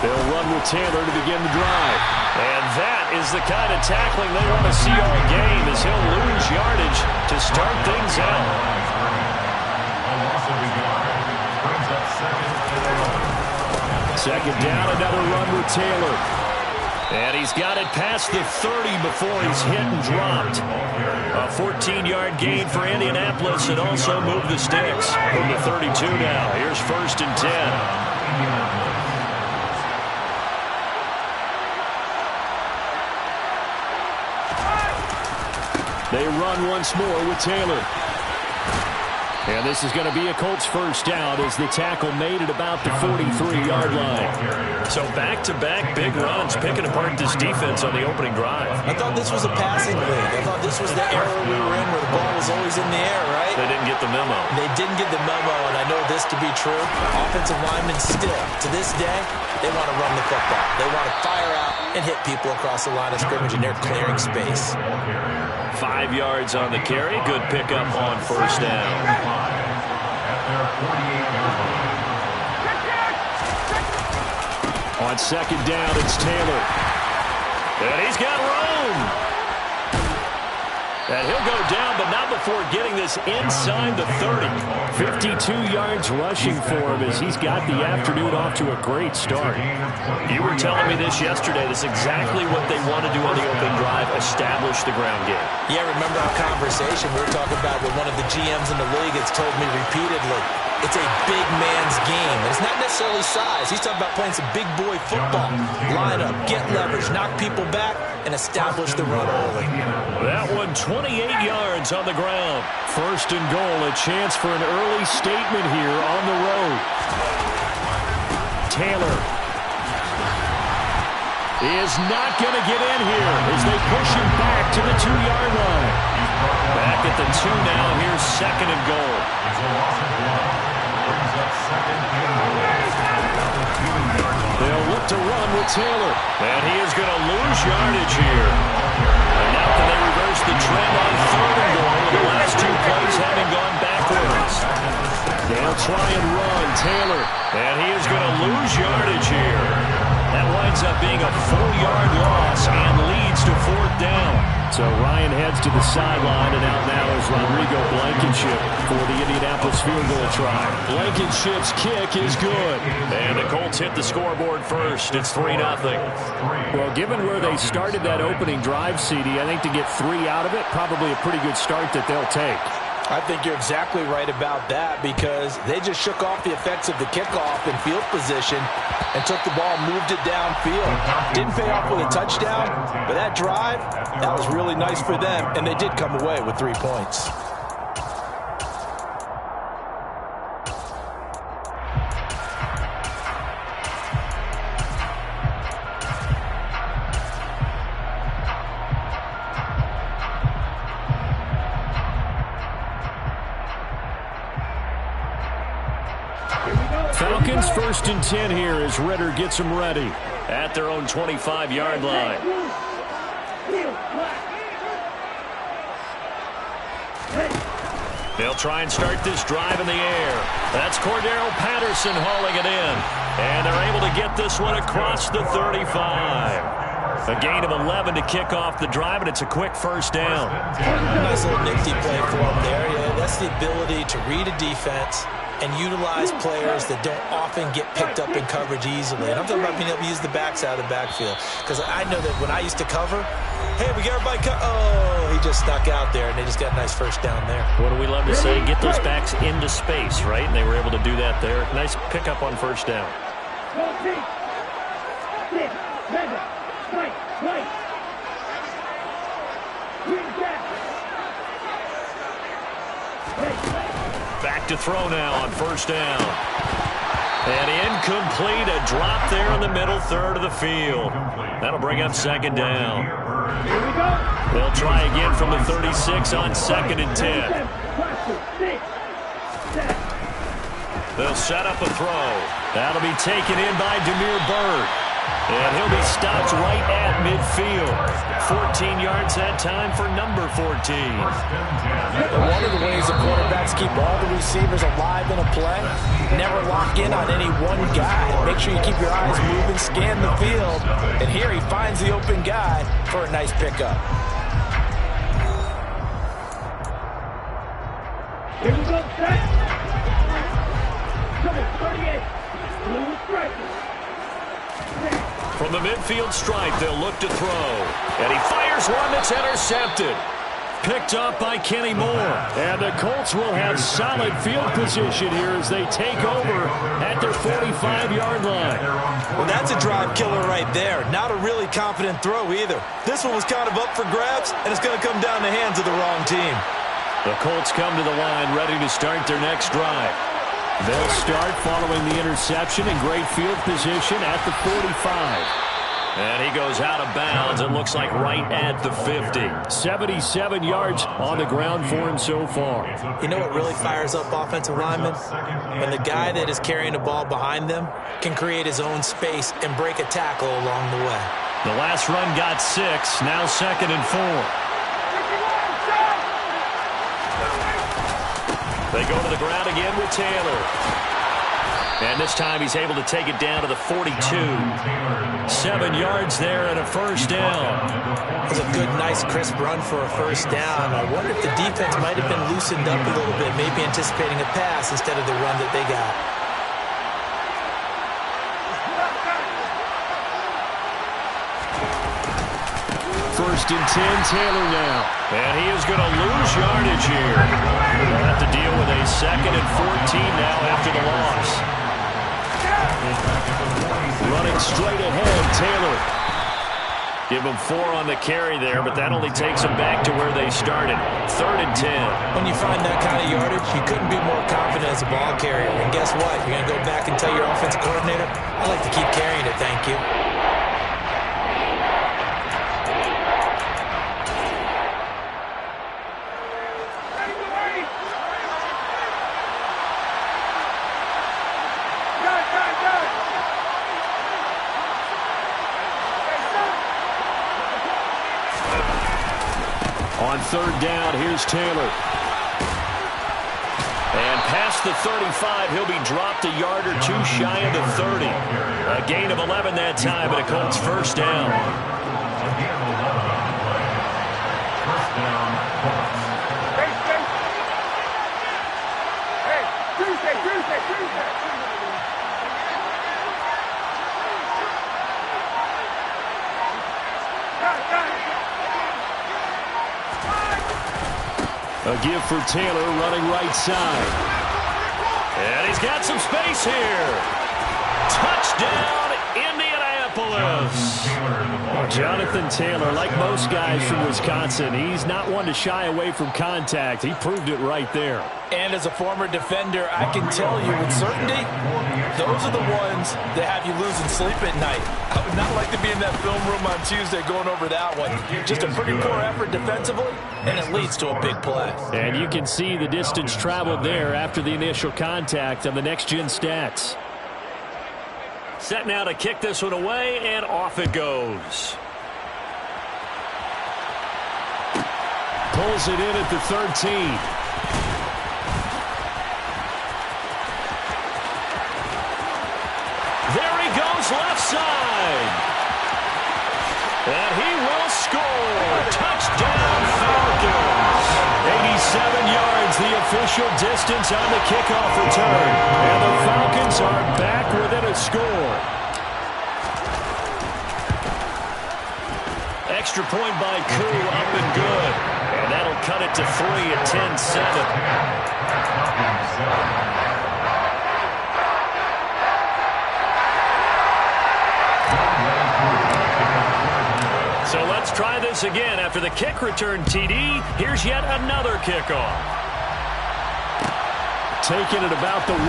E: They'll run with Taylor to begin the drive.
A: And that is the kind of tackling they want to see all game, as he'll lose yardage to start things out.
E: Second down, another run with Taylor.
A: And he's got it past the 30 before he's hit and dropped. A 14-yard gain for Indianapolis, and also moved the sticks from the 32 now. Here's 1st and 10.
E: They run once more with Taylor. And this is going to be a Colts first down as the tackle made at about the 43-yard line.
A: So back-to-back big runs, picking apart this defense on the opening drive.
B: I thought this was a passing league. I thought this was the era we were in where the ball was always in the air, right?
A: They didn't get the memo.
B: They didn't get the memo, and I know this to be true. Offensive linemen still, to this day, they want to run the football. They want to fire out and hit people across the line of scrimmage, and they're clearing space.
A: 5 yards on the carry. Good pickup on 1st down.
E: On 2nd down, it's Taylor.
A: And he's got room. And he'll go down, but not before getting this inside the 30.
E: 52 yards rushing for him as he's got the afternoon off to a great start.
A: You were telling me this yesterday. This is exactly what they want to do on the opening drive, establish the ground game.
B: Yeah, remember our conversation we were talking about with one of the GMs in the league that's told me repeatedly, it's a big man's game. And it's not necessarily size. He's talking about playing some big boy football. Line up, get leverage, knock people back, and establish the run early.
A: That one 28 yards on the ground.
E: 1st and goal, a chance for an early statement here on the road. Taylor is not going to get in here as they push him back to the 2-yard line.
A: Back at the 2 now. Here's 2nd and goal.
E: They'll look to run with Taylor.
A: And he is going to lose yardage here. And now can they reverse the trend on 3rd and goal? The last 2 plays having gone backwards.
E: They'll try and run Taylor.
A: And he is going to lose yardage here. That winds up being a 4-yard loss and leads to 4th down.
E: So Ryan heads to the sideline, and out now is Rodrigo Blankenship for the Indianapolis field goal try. Blankenship's kick is good.
A: And the Colts hit the scoreboard first. It's 3-0.
E: Well, given where they started that opening drive, CD, I think to get 3 out of it, probably a pretty good start that they'll take.
B: I think you're exactly right about that because they just shook off the effects of the kickoff in field position and took the ball, moved it downfield. Didn't pay off with a touchdown, but that drive, that was really nice for them, and they did come away with 3 points.
E: Falcons 1st and 10 here as Ritter gets them ready.
A: At their own 25-yard line. They'll try and start this drive in the air. That's Cordero Patterson hauling it in. And they're able to get this one across the 35. A gain of 11 to kick off the drive, and it's a quick first down.
B: Nice little nifty play for them there. Yeah, that's the ability to read a defense and utilize players that don't often get picked up in coverage easily. And I'm talking about being able to use the backs out of the backfield. Because I know that when I used to cover, hey, we got everybody oh, he just stuck out there, and they just got a nice first down there.
A: What do we love to say? Get those backs into space, right? And they were able to do that there. Nice pickup on first down. Back to throw now on first down. And incomplete, a drop there in the middle third of the field. That'll bring up second down. They'll try again from the 36 on 2nd and 10. They'll set up a throw. That'll be taken in by Damiere Byrd. And he'll be stopped right at midfield. 14 yards that time for number 14.
B: One of the ways the quarterbacks keep all the receivers alive in a play, never lock in on any one guy. Make sure you keep your eyes moving, scan the field. And here he finds the open guy for a nice pickup.
C: Here we go, set. Number 38. Blue striker.
A: From the midfield stripe, they'll look to throw. And he fires one that's intercepted.
E: Picked up by Kenny Moore. And the Colts will have solid field position here as they take over at their 45-yard line.
B: Well, that's a drive killer right there. Not a really confident throw either. This one was kind of up for grabs, and it's going to come down the hands of the wrong team.
E: The Colts come to the line ready to start their next drive. They'll start following the interception in great field position at the 45.
A: And he goes out of bounds. It looks like right at the 50.
E: 77 yards on the ground for him so far.
B: You know what really fires up offensive linemen? When the guy that is carrying the ball behind them can create his own space and break a tackle along the way.
A: The last run got 6. Now 2nd and 4. They go to the ground again with Taylor. And this time he's able to take it down to the 42. 7 yards there and a first down.
B: It was a good, nice, crisp run for a first down. I wonder if the defense might have been loosened up a little bit, maybe anticipating a pass instead of the run that they got.
E: First and 10, Taylor now.
A: And he is going to lose yardage here. They'll have to deal with a 2nd and 14 now after the loss.
E: Running straight ahead, Taylor.
A: Give him 4 on the carry there, but that only takes them back to where they started. 3rd and 10.
B: When you find that kind of yardage, you couldn't be more confident as a ball carrier. And guess what? You're going to go back and tell your offensive coordinator, I like to keep carrying it, thank you.
E: On 3rd down, here's Taylor.
A: And past the 35, he'll be dropped a yard or 2 shy of the 30. A gain of 11 that time, but a Colts first down.
E: A give for Taylor running right side.
A: And he's got some space here. Touchdown, Indianapolis.
E: Jonathan Taylor, like most guys from Wisconsin, he's not one to shy away from contact. He proved it right there.
B: And as a former defender, I can tell you with certainty, those are the ones that have you losing sleep at night. I would not like to be in that film room on Tuesday going over that one. Just a pretty poor effort defensively, and it leads to a big play.
E: And you can see the distance traveled there after the initial contact on the next-gen stats.
A: Set now to kick this one away, and off it goes.
E: Pulls it in at the 13.
A: There he goes left side. And he will score. Touchdown, Falcons. 87 yards, the official distance on the kickoff return. And the Falcons are back within a score. Extra point by Koo, up and good. And that'll cut it to 3 at 10-7. So let's try this again. After the kick return TD, here's yet another kickoff.
E: Taking it about the 1.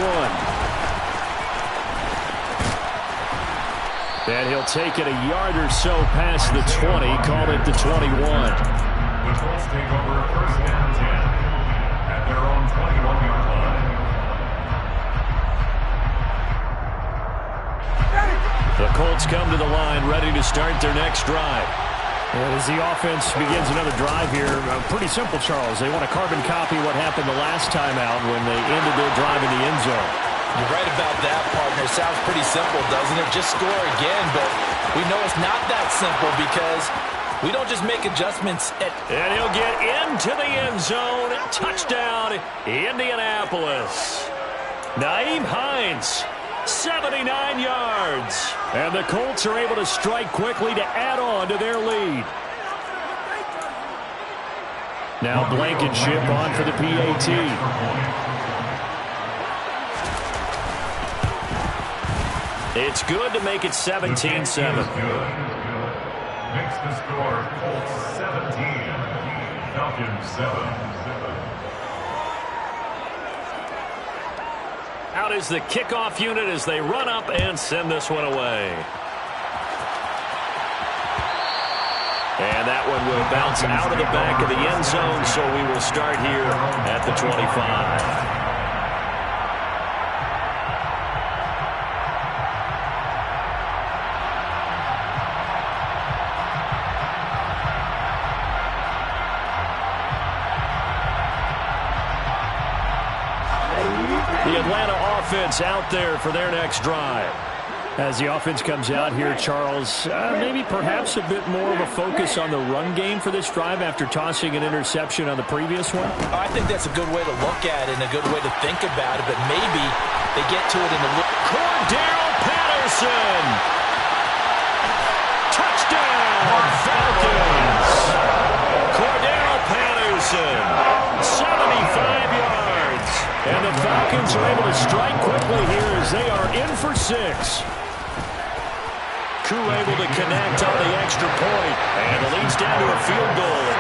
E: And he'll take it a yard or so past the 20, called it the 21.
F: The Colts take over first and 10 at their own 21-yard line.
A: The Colts come to the line, ready to start their next drive.
E: And as the offense begins another drive here, pretty simple, Charles. They want to carbon copy what happened the last time out when they ended their drive in the end zone.
B: You're right about that, partner. Sounds pretty simple, doesn't it? Just score again, but we know it's not that simple because we don't just make adjustments.
A: And he'll get into the end zone. Touchdown, Indianapolis. Nyheim Hines, 79 yards.
E: And the Colts are able to strike quickly to add on to their lead. Now Blankenship on for the PAT.
A: It's good to make it 17-7.
F: Makes the score Colts 17, Falcons 7.
A: Out is the kickoff unit as they run up and send this one away. And that one will bounce out of the back of the end zone, so we will start here at the 25. The Atlanta offense out there for their next drive.
E: As the offense comes out here, Charles, maybe perhaps a bit more of a focus on the run game for this drive after tossing an interception on the previous one?
B: I think that's a good way to look at it and a good way to think about it, but maybe they get to it in a little...
A: Cordero Patterson! Touchdown, Falcons! Cordero Patterson, 75 yards.
E: And the Falcons are able to strike quickly here as they are in for 6.
A: Koo able to connect on the extra point, and it leads down to a field goal at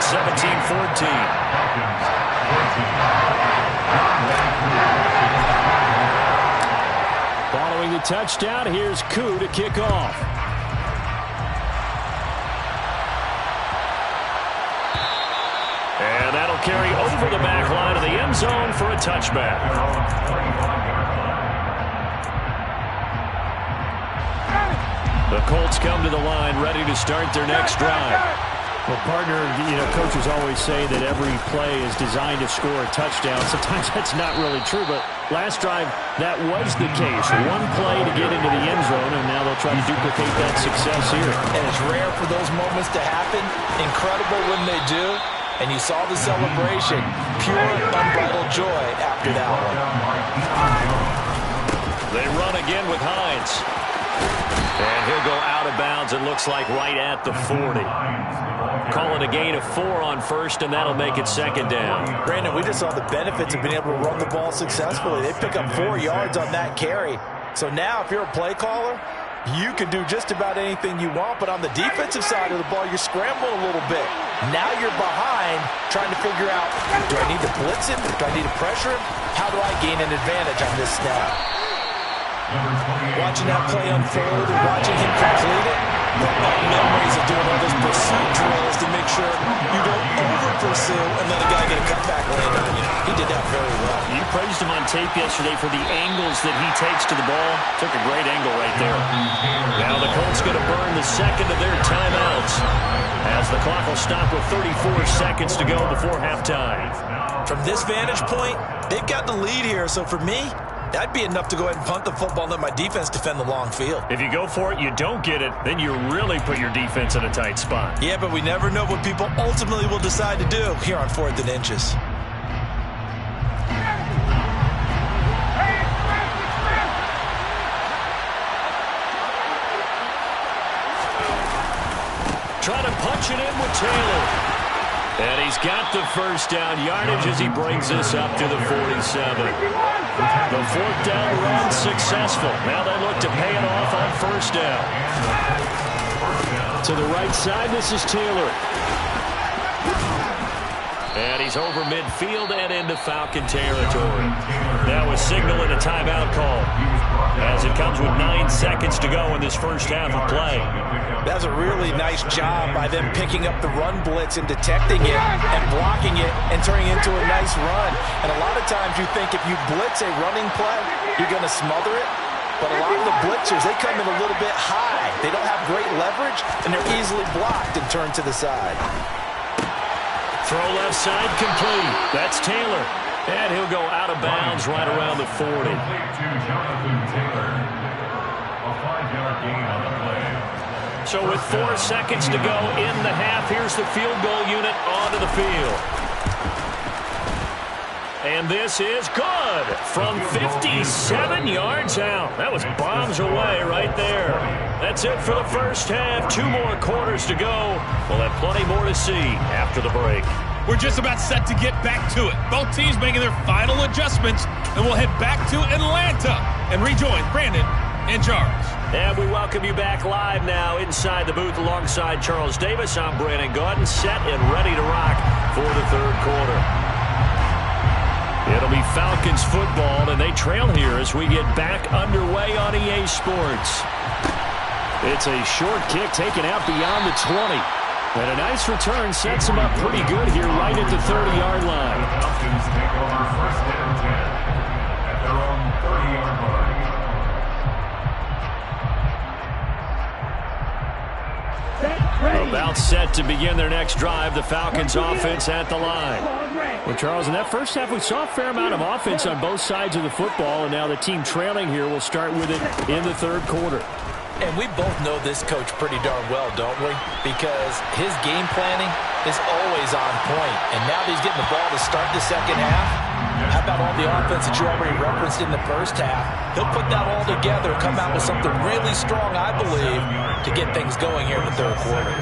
A: 17-14.
E: Following the touchdown, here's Koo to kick off.
A: And that'll carry over the back line of the end zone for a touchback. The Colts come to the line, ready to start their next drive.
E: Well, partner, coaches always say that every play is designed to score a touchdown. Sometimes that's not really true, but last drive, that was the case. One play to get into the end zone, and now they'll try to duplicate that success here.
B: And it's rare for those moments to happen. Incredible when they do. And you saw the celebration. Pure, unbridled joy after that one.
A: They run again with Hines. And he'll go out of bounds, it looks like, right at the 40. Calling a gain of 4 on first, and that'll make it second down.
B: Brandon, we just saw the benefits of being able to run the ball successfully. They pick up 4 yards on that carry. So now if you're a play caller, you can do just about anything you want, but on the defensive side of the ball, you're scrambling a little bit. Now you're behind, trying to figure out, do I need to blitz him? Do I need to pressure him? How do I gain an advantage on this snap? Watching that play unfold and watching him complete it, memories of doing all those pursuit drills to make sure you don't over-pursue and let a guy get a cutback land on you. He did that very well.
A: You praised him on tape yesterday for the angles that he takes to the ball. Took a great angle right there. Now the Colts going to burn the second of their timeouts as the clock will stop with 34 seconds to go before halftime.
B: From this vantage point, they've got the lead here, so for me, that'd be enough to go ahead and punt the football and let my defense defend the long field.
A: If you go for it, you don't get it, then you really put your defense in a tight spot.
B: Yeah, but we never know what people ultimately will decide to do here on 4th and inches.
A: Trying to punch it in with Taylor. And he's got the first down yardage as he brings this up to the 47. The 4th down run successful. Now they look to pay it off on first down.
E: To the right side, this is Taylor.
A: And he's over midfield and into Falcon territory. Now a signal and a timeout call as it comes with 9 seconds to go in this first half of play.
B: That was a really nice job by them picking up the run blitz and detecting it and blocking it and turning it into a nice run. And a lot of times you think if you blitz a running play, you're going to smother it. But a lot of the blitzers, they come in a little bit high. They don't have great leverage, and they're easily blocked and turned to the side.
A: Throw left side complete. That's Taylor. And he'll go out of bounds right around the 40.
F: A 5-yard gain on the play.
A: So with 4 seconds to go in the half, here's the field goal unit onto the field. And this is good from 57 yards out. That was bombs away right there. That's it for the first half. 2 more quarters to go. We'll have plenty more to see after the break.
H: We're just about set to get back to it. Both teams making their final adjustments, and we'll head back to Atlanta and rejoin Brandon and Charles.
A: And we welcome you back live now inside the booth alongside Charles Davis. I'm Brandon Gaudin, set and ready to rock for the 3rd quarter. It'll be Falcons football, and they trail here as we get back underway on EA Sports.
E: It's a short kick taken out beyond the 20. And a nice return sets him up pretty good here right at the 30-yard line.
F: The Falcons take over 1st and 10 at their own 30-yard line.
A: About set to begin their next drive, the Falcons offense at the line.
E: Well, Charles, in that first half, we saw a fair amount of offense on both sides of the football, and now the team trailing here will start with it in the 3rd quarter.
B: And we both know this coach pretty darn well, don't we? Because his game planning is always on point. And now that he's getting the ball to start the second half, how about all the offense that you already referenced in the first half? He'll put that all together, come out with something really strong, I believe, to get things going here in the 3rd quarter.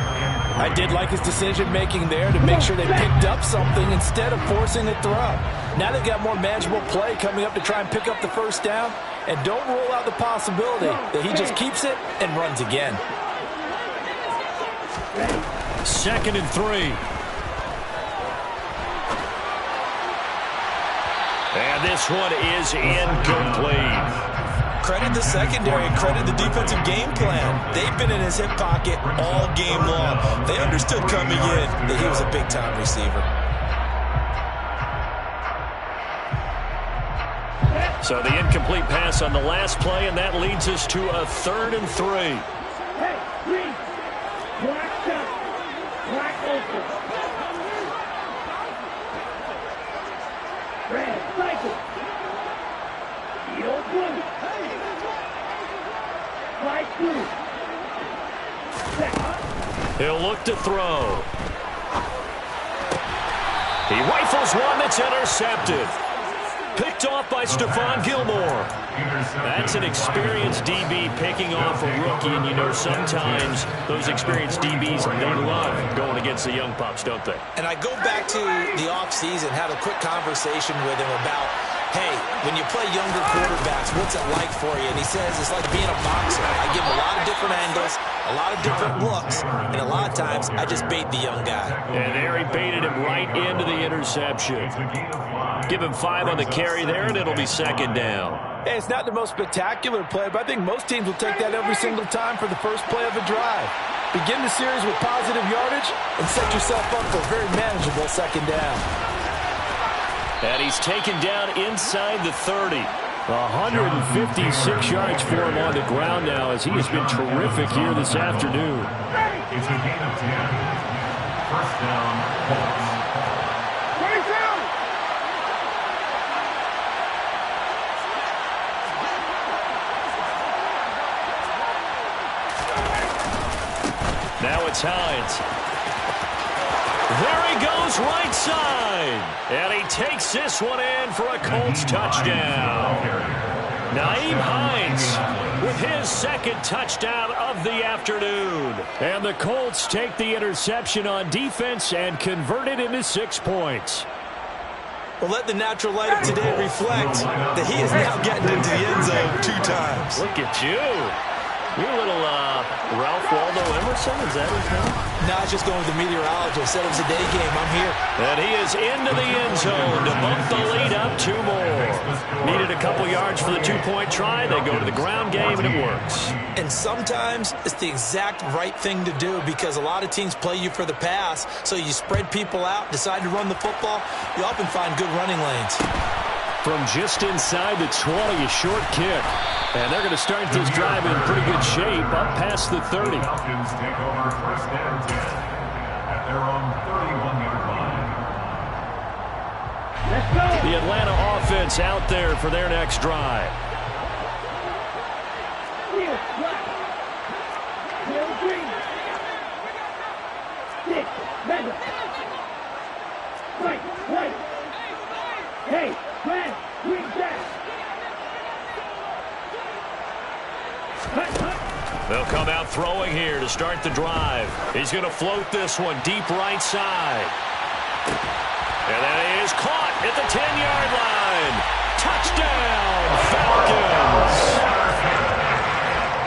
B: I did like his decision-making there to make sure they picked up something instead of forcing a throw. Now they've got more manageable play coming up to try and pick up the first down. And don't rule out the possibility that he just keeps it and runs again.
A: 2nd and 3. And this one is incomplete.
B: Credit the secondary, credit the defensive game plan. They've been in his hip pocket all game long. They understood coming in that he was a big-time receiver.
A: So the incomplete pass on the last play, and that leads us to a 3rd and 3.
C: Hey, green. Black shot. Black open. Red, cycle. Yellow blue. White blue.
A: He'll look to throw. He rifles one that's intercepted. Picked off by Stephon Gilmore. That's an experienced DB picking off a rookie, and you know sometimes those experienced DBs, they love going against the young pups, don't they?
B: And I go back to the offseason, had a quick conversation with him about, hey, when you play younger quarterbacks, what's it like for you? And he says it's like being a boxer. I give him a lot of different angles, a lot of different looks, and a lot of times I just bait the young guy.
A: And there he baited him right into the interception. Give him 5 on the carry there, and it'll be second down.
G: Hey, it's not the most spectacular play, but I think most teams will take that every single time for the first play of a drive. Begin the series with positive yardage and set yourself up for a very manageable second down.
A: And he's taken down inside the 30. 156 yards for him on the ground now as he has been terrific here this afternoon.
F: It's a gain of 10. First down, Colts.
A: Now it's Hines. There he goes right side. And he takes this one in for a Colts touchdown. Naeem Hines with his second touchdown of the afternoon. And the Colts take the interception on defense and convert it into 6 points.
B: Well, let the natural light of today reflect that he is now getting into the end zone 2 times.
A: Look at you. You're a little Ralph Waldo Emerson, is that his name?
B: No, it's just going with the meteorologist. Said it was a day game. I'm here.
A: And he is into the end zone to bump the lead up 2 more. Needed a couple yards for the 2-point try. They go to the ground game, and it works.
B: And sometimes it's the exact right thing to do because a lot of teams play you for the pass, so you spread people out, decide to run the football. You often find good running lanes.
A: From just inside the 20, a short kick. And they're going to start this drive in pretty good shape up past the 30.
F: Falcons take over first and 10 at their own 31-yard line.
C: Let's go.
A: The Atlanta offense out there for their next drive.
C: Clear, right. Clear, green. 6, mega. Right. Hey, flag, green back.
A: They'll come out throwing here to start the drive. He's going to float this one deep right side. And then he is caught at the 10-yard line. Touchdown, Falcons.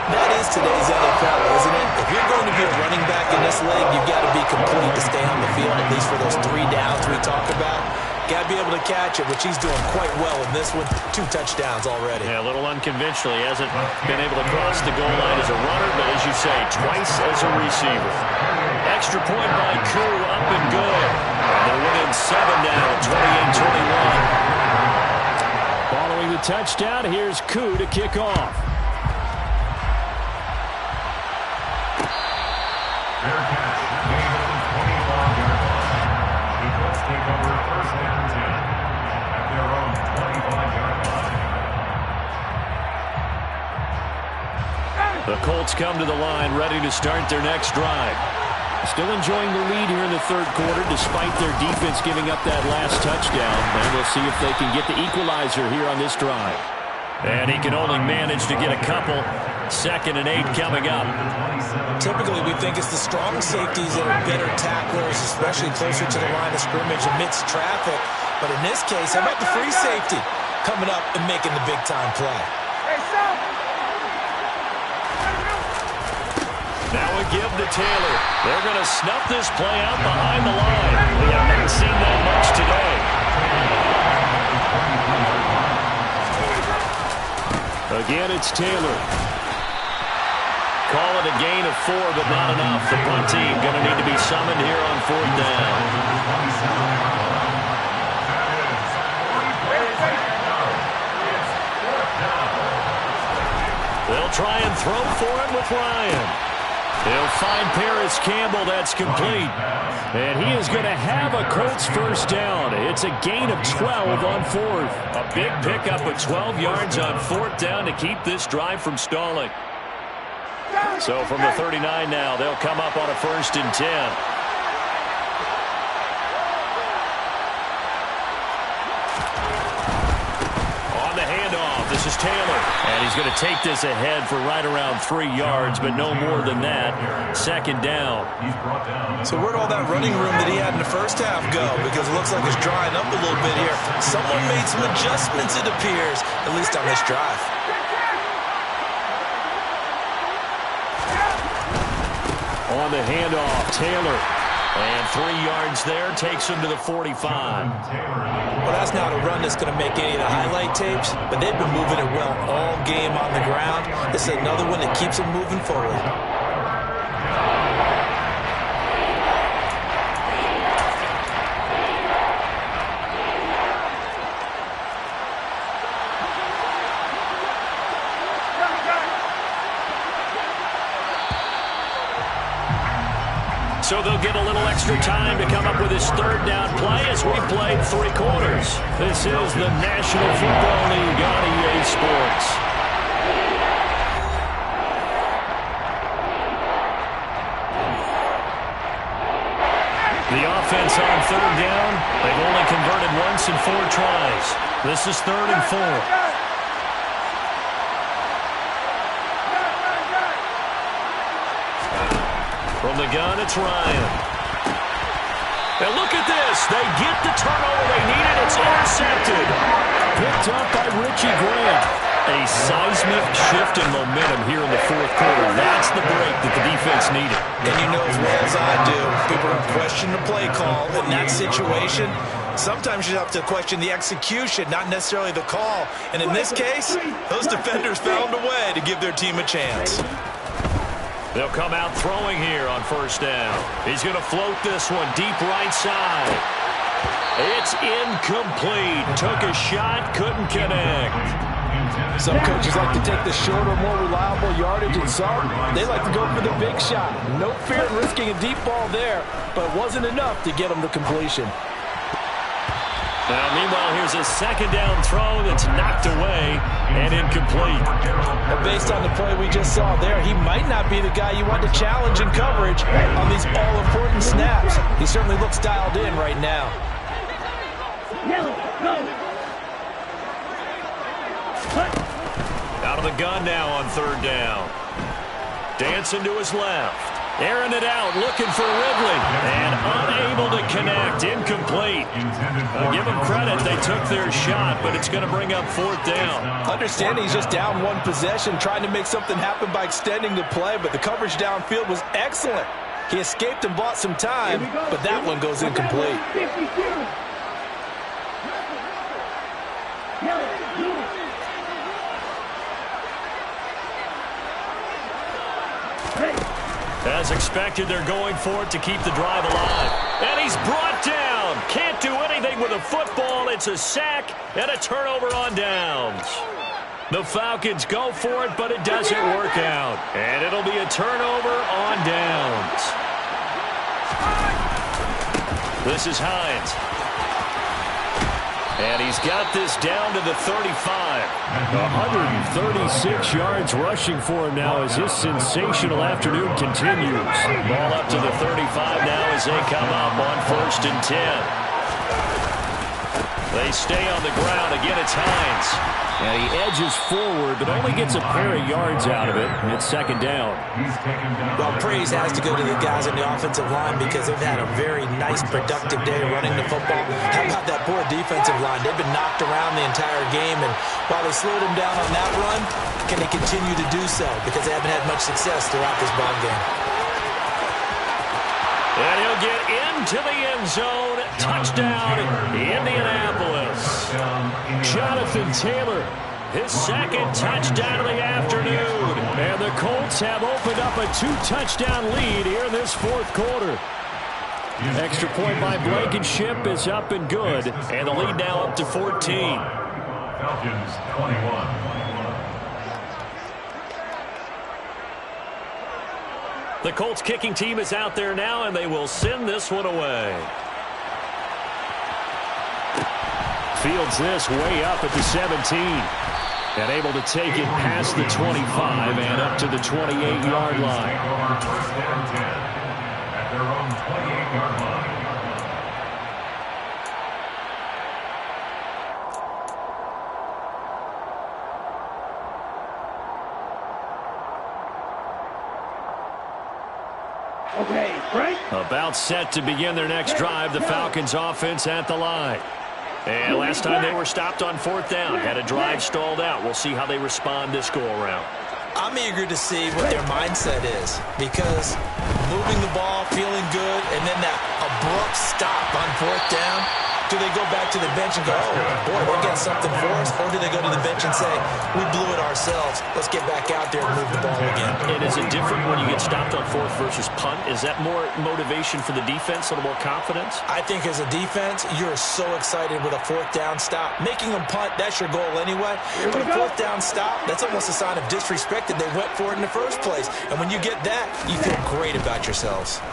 B: That is today's NFL, isn't it? If you're going to be a running back in this league, you've got to be complete to stay on the field, at least for those 3 downs we talk about. Got to be able to catch it, which he's doing quite well in this one. 2 touchdowns already.
A: Yeah, a little unconventional. He hasn't been able to cross the goal line as a runner, but as you say, twice as a receiver. Extra point by Koo, up and good. And they're within 7 now, 28-21. Following the touchdown, here's Koo to kick off.
F: Fair catch. Gain of the 25-yard line. The Colts take over first and 10 at their own 25-yard line.
A: The Colts come to the line ready to start their next drive. Still enjoying the lead here in the 3rd quarter despite their defense giving up that last touchdown. And we'll see if they can get the equalizer here on this drive. And he can only manage to get a couple. 2nd and 8 coming up.
B: Typically, we think it's the strong safeties that are better tacklers, especially closer to the line of scrimmage amidst traffic. But in this case, how about the free safety coming up and making the big-time play?
A: Now a give to Taylor. They're going to snuff this play out behind the line. We have not seen that much today. Again, it's Taylor. Call it a gain of 4, but not enough. The punt team going to need to be summoned here on 4th down. They'll try and throw for it with Ryan. They'll find Paris Campbell. That's complete. And he is going to have a Colts first down. It's a gain of 12 on 4th. A big pickup of 12 yards on 4th down to keep this drive from stalling. So from the 39 now, they'll come up on a 1st and 10. On the handoff, this is Taylor. And he's going to take this ahead for right around 3 yards, but no more than that. Second down.
B: So where'd all that running room that he had in the first half go? Because it looks like it's drying up a little bit here. Someone made some adjustments, it appears, at least on this drive.
A: On the handoff, Taylor. And 3 yards there, takes him to the 45.
B: Well, that's not a run that's going to make any of the highlight tapes, but they've been moving it well all game on the ground. This is another one that keeps them moving forward.
A: So they'll get a little extra time to come up with his third down play as we played 3 quarters. This is the National Football League on EA Sports. The offense on third down, they've only converted once in 4 tries. This is 3rd and 4. From the gun, it's Ryan. And look at this. They get the turnover they needed. It's intercepted. Picked up by Richie Grant. A seismic shift in momentum here in the 4th quarter. That's the break that the defense needed.
B: And you know as well as I do, people don't question the play call in that situation. Sometimes you have to question the execution, not necessarily the call. And in this case, those defenders found a way to give their team a chance.
A: They'll come out throwing here on 1st down. He's going to float this one deep right side. It's incomplete. Took a shot, couldn't connect.
G: Some coaches like to take the shorter, more reliable yardage, and some, they like to go for the big shot. No fear in risking a deep ball there, but it wasn't enough to get them to completion.
A: Now, meanwhile, here's a 2nd down throw that's knocked away and incomplete.
G: Well, based on the play we just saw there, he might not be the guy you want to challenge in coverage on these all-important snaps. He certainly looks dialed in right now.
A: Out of the gun now on 3rd down. Dancing to his left. Airing it out, looking for Ridley. And unable to connect. Incomplete. Give them credit. They took their shot, but it's going to bring up 4th down.
G: Understanding he's just down 1 possession, trying to make something happen by extending the play, but the coverage downfield was excellent. He escaped and bought some time, but that one goes incomplete.
A: As expected, they're going for it to keep the drive alive. And he's brought down. Can't do anything with a football. It's a sack and a turnover on downs. The Falcons go for it, but it doesn't work out. And it'll be a turnover on downs. This is Hines. And he's got this down to the 35.
E: 136 yards rushing for him now as his sensational afternoon continues.
A: Ball up to the 35 now as they come up on 1st and 10. They stay on the ground. Again, it's Hines.
E: And he edges forward, but only gets a pair of yards out of it. It's 2nd down.
B: Well, praise has to go to the guys on the offensive line because they've had a very nice, productive day running the football. How about that poor defensive line? They've been knocked around the entire game, and while they slowed them down on that run, can they continue to do so? Because they haven't had much success throughout this ball game.
A: And he'll get into the end zone. Touchdown, Indianapolis.
E: Jonathan Taylor, his 2nd touchdown of the afternoon. And the Colts have opened up a 2-touchdown lead here in this 4th quarter. Extra point by Blankenship is up and good.
A: And the lead now up to 14.
F: Falcons 21.
A: The Colts kicking team is out there now, and they will send this one away.
E: Fields this way up at the 17. And able to take it past the 25 and up to the 28-yard line.
F: First and 10 at their own 28-yard line.
C: Okay, Frank.
A: About set to begin their next drive, the Falcons offense at the line. And last time they were stopped on 4th down, had a drive stalled out. We'll see how they respond this go-around.
B: I'm eager to see what their mindset is, because moving the ball, feeling good, and then that abrupt stop on 4th down, do they go back to the bench and go, oh, boy, we're getting something for us? Or do they go to the bench and say, we blew it ourselves, let's get back out there and move the ball again?
A: And is it different when you get stopped on 4th versus punt? Is that more motivation for the defense, a little more confidence?
B: I think as a defense, you're so excited with a 4th down stop. Making them punt, that's your goal anyway. But a 4th down stop, that's almost a sign of disrespect that they went for it in the first place. And when you get that, you feel great about yourselves.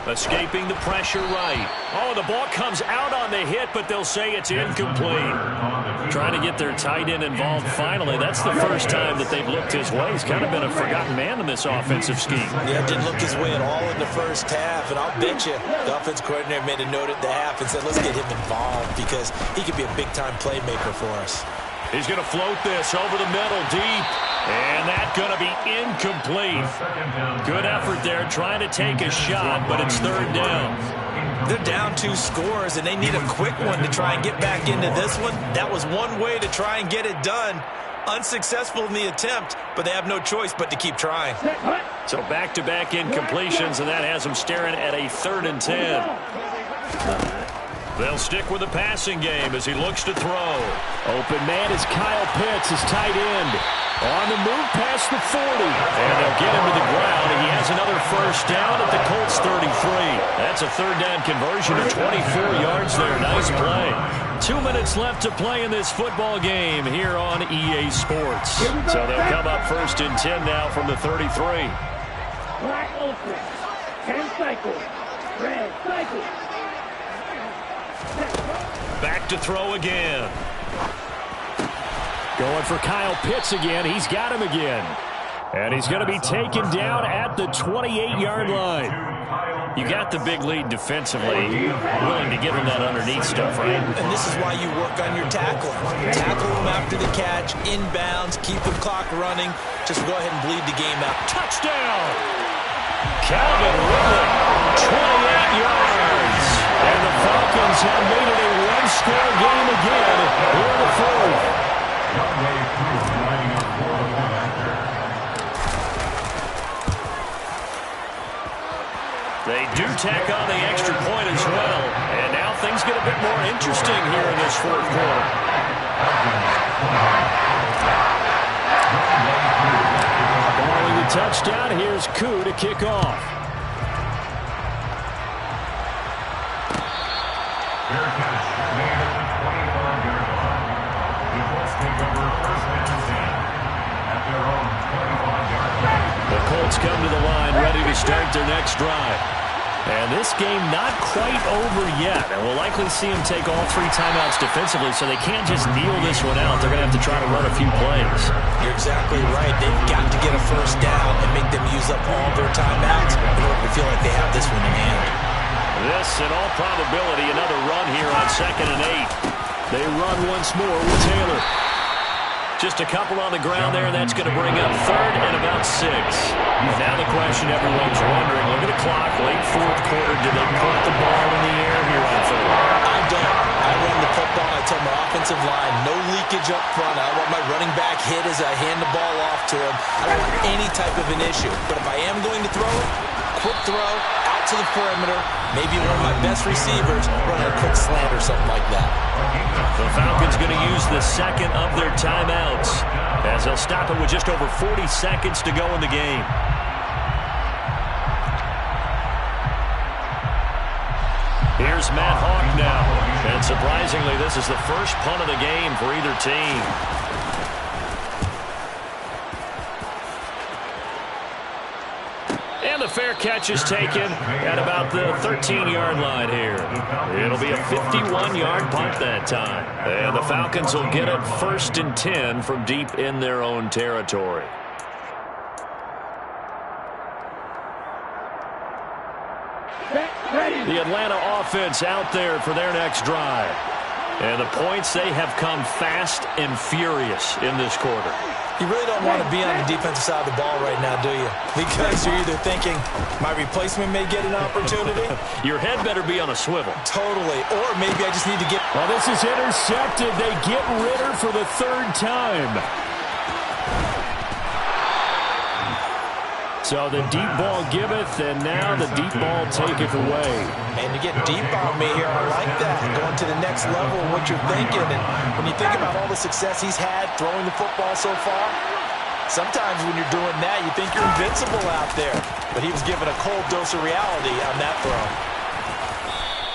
A: Escaping the pressure right. Oh, the ball comes out on the hit, but they'll say it's incomplete. Trying to get their tight end involved finally. That's the first time that they've looked his way. He's kind of been a forgotten man in this offensive scheme.
B: Yeah, didn't look his way at all in the first half, and I'll bet you the offense coordinator made a note at the half and said, let's get him involved because he could be a big-time playmaker for us.
A: He's going to float this over the middle deep. And that's going to be incomplete. Good effort there trying to take a shot, but it's 3rd down.
B: They're down 2 scores, and they need a quick one to try and get back into this one. That was one way to try and get it done. Unsuccessful in the attempt, but they have no choice but to keep trying.
A: So back-to-back incompletions, and that has them staring at a 3rd and 10. They'll stick with the passing game as he looks to throw.
E: Open man is Kyle Pitts, his tight end. On the move past the 40.
A: And they'll get him to the ground. And he has another first down at the Colts 33. That's a 3rd down conversion of 24 yards there. Nice play. 2 minutes left to play in this football game here on EA Sports. So they'll come up 1st and 10 now from the 33.
C: Black open. 10 cycles. Red cycle.
A: Back to throw again.
E: Going for Kyle Pitts again. He's got him again. And he's going to be taken down at the 28-yard line.
A: You got the big lead defensively. Willing to give him that underneath stuff, right?
B: And this is why you work on your tackling. Tackle them after the catch, inbounds, keep the clock running. Just go ahead and bleed the game out.
A: Touchdown! Calvin Ridley, 28 yards. And the Falcons have made it a one-score game again here in the 4th. They do tack on the extra point as well. And now things get a bit more interesting here in this 4th quarter.
E: Following the touchdown, here's Koo to kick off.
A: The Colts come to the line ready to start their next drive. And this game not quite over yet. And we'll likely see them take all 3 timeouts defensively, so they can't just kneel this one out. They're going to have to try to run a few plays.
B: You're exactly right. They've got to get a first down and make them use up all their timeouts in order to feel like they have this one in hand.
A: This, in all probability, another run here on 2nd and 8. They run once more with Taylor. Just a couple on the ground there, and that's going to bring up 3rd and about 6. Now the question everyone's wondering, look at the clock, late 4th quarter, do they put the ball in the air here on 3rd?
B: I don't. I run the football. I tell my offensive line, no leakage up front. I want my running back hit as I hand the ball off to him. I don't want any type of an issue. But if I am going to throw it, quick throw, out to the perimeter, maybe one of my best receivers running a quick slant or something like that.
A: The Falcons going to use the 2nd of their timeouts as they'll stop it with just over 40 seconds to go in the game. Here's Matt Hawk now. And surprisingly, this is the first punt of the game for either team. And the fair catch is taken at about the 13-yard line here. It'll be a 51-yard punt that time. And the Falcons will get it 1st and 10 from deep in their own territory. The Atlanta offense out there for their next drive. And the points, they have come fast and furious in this quarter.
B: You really don't want to be on the defensive side of the ball right now, do you? Because you're either thinking, my replacement may get an opportunity.
D: Your head better be on a swivel.
B: Totally. Or maybe I just need to get...
E: Well, this is intercepted. They get Ritter for the third time. So the deep ball giveth, and now the deep ball taketh away.
B: And to get deep on me here, I like that. Going to the next level of what you're thinking. And when you think about all the success he's had throwing the football so far, sometimes when you're doing that, you think you're invincible out there. But he was given a cold dose of reality on that throw.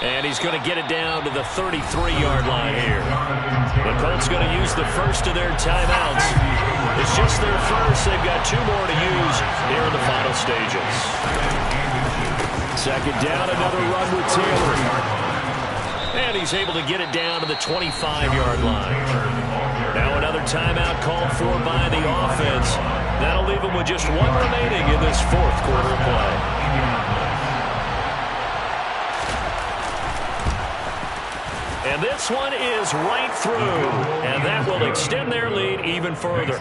D: And he's going to get it down to the 33-yard line here. The Colts going to use the first of their timeouts. It's just their first. They've got 2 more to use here in the final stages.
E: Second down, another run with Taylor.
D: And he's able to get it down to the 25-yard line. Now another timeout called for by the offense. That'll leave them with just 1 remaining in this fourth quarter play. And this one is right through, and that will extend their lead even further.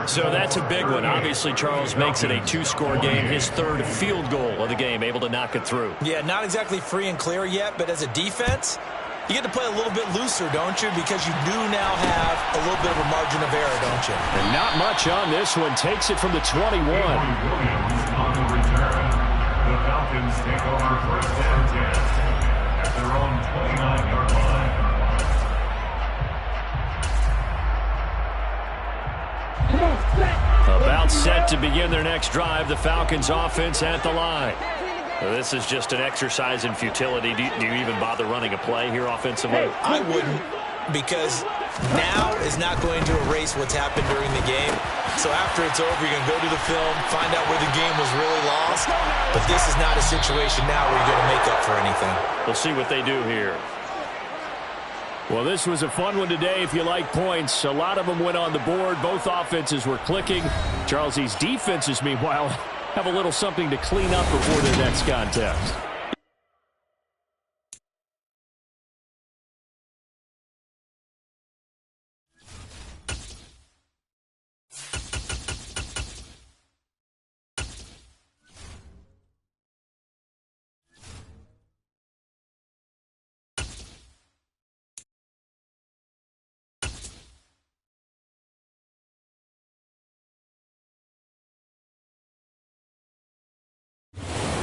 D: So that's a big one. Obviously, Charles makes it a 2-score game, his 3rd field goal of the game, able to knock it through.
B: Yeah, not exactly free and clear yet, but as a defense, you get to play a little bit looser, don't you? Because you do now have a little bit of a margin of error, don't you?
E: And not much on this one. Takes it from the 21.
F: On the return, the Falcons take over first and 10 at their own 29-yard line.
E: About set to begin their next drive. The Falcons offense at the line.
D: Well, this is just an exercise in futility. Do you even bother running a play here offensively?
B: I wouldn't, because now is not going to erase what's happened during the game. So after it's over, you're going to go to the film, find out where the game was really lost. But this is not a situation now where you're going to make up for anything.
D: We'll see what they do here.
E: Well, this was a fun one today if you like points. A lot of them went on the board. Both offenses were clicking. Charles, these defenses, meanwhile, have a little something to clean up before their next contest.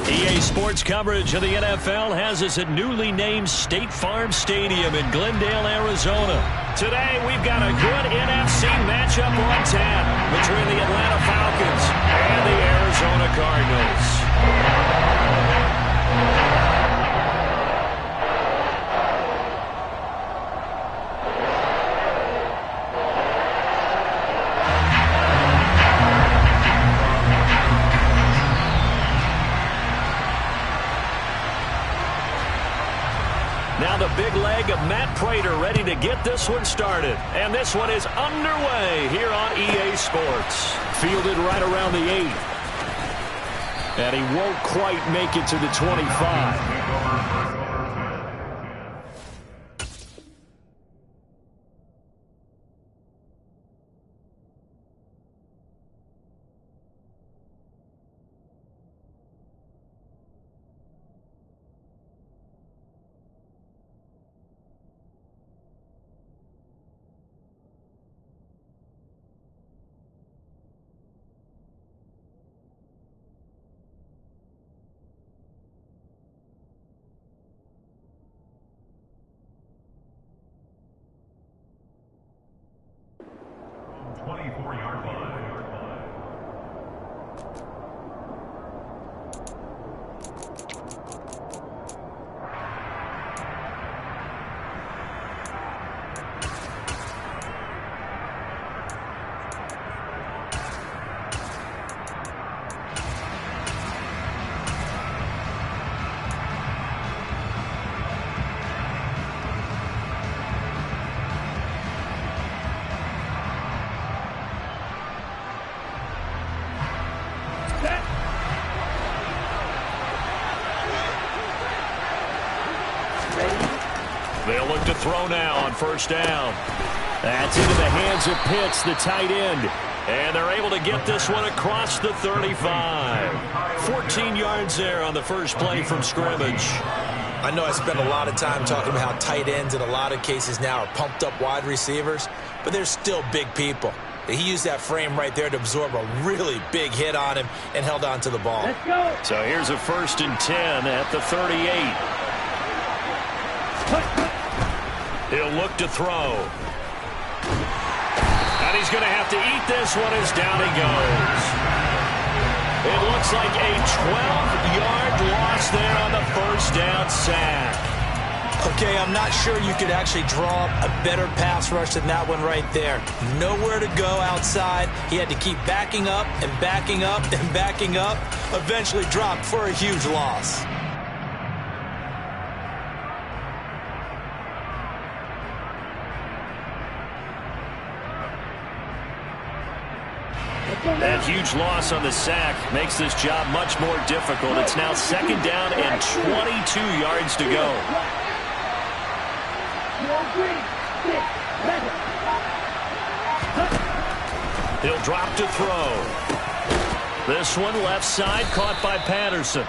A: EA Sports coverage of the NFL has us at newly named State Farm Stadium in Glendale, Arizona. Today, we've got a good NFC matchup on tap between the Atlanta Falcons and the Arizona Cardinals. Now the big leg of Matt Prater ready to get this one started. And this one is underway here on EA Sports.
E: Fielded right around the 8. And he won't quite make it to the 25.
A: They'll look to throw now on first down. That's into the hands of Pitts, the tight end. And they're able to get this one across the 35. 14 yards there on the first play from scrimmage.
B: I know I spent a lot of time talking about how tight ends in a lot of cases now are pumped up wide receivers, but they're still big people. He used that frame right there to absorb a really big hit on him and held on to the ball.
C: Let's go.
A: So here's a 1st and 10 at the 38. He'll look to throw. And he's going to have to eat this one as down he goes. It looks like a 12-yard loss there on the first down sack.
B: Okay, I'm not sure you could actually draw up a better pass rush than that one right there. Nowhere to go outside. He had to keep backing up and backing up and backing up. Eventually dropped for a huge loss.
A: That huge loss on the sack makes this job much more difficult. It's now 2nd down and 22 yards to go. He'll drop to throw. This one left side caught by Patterson.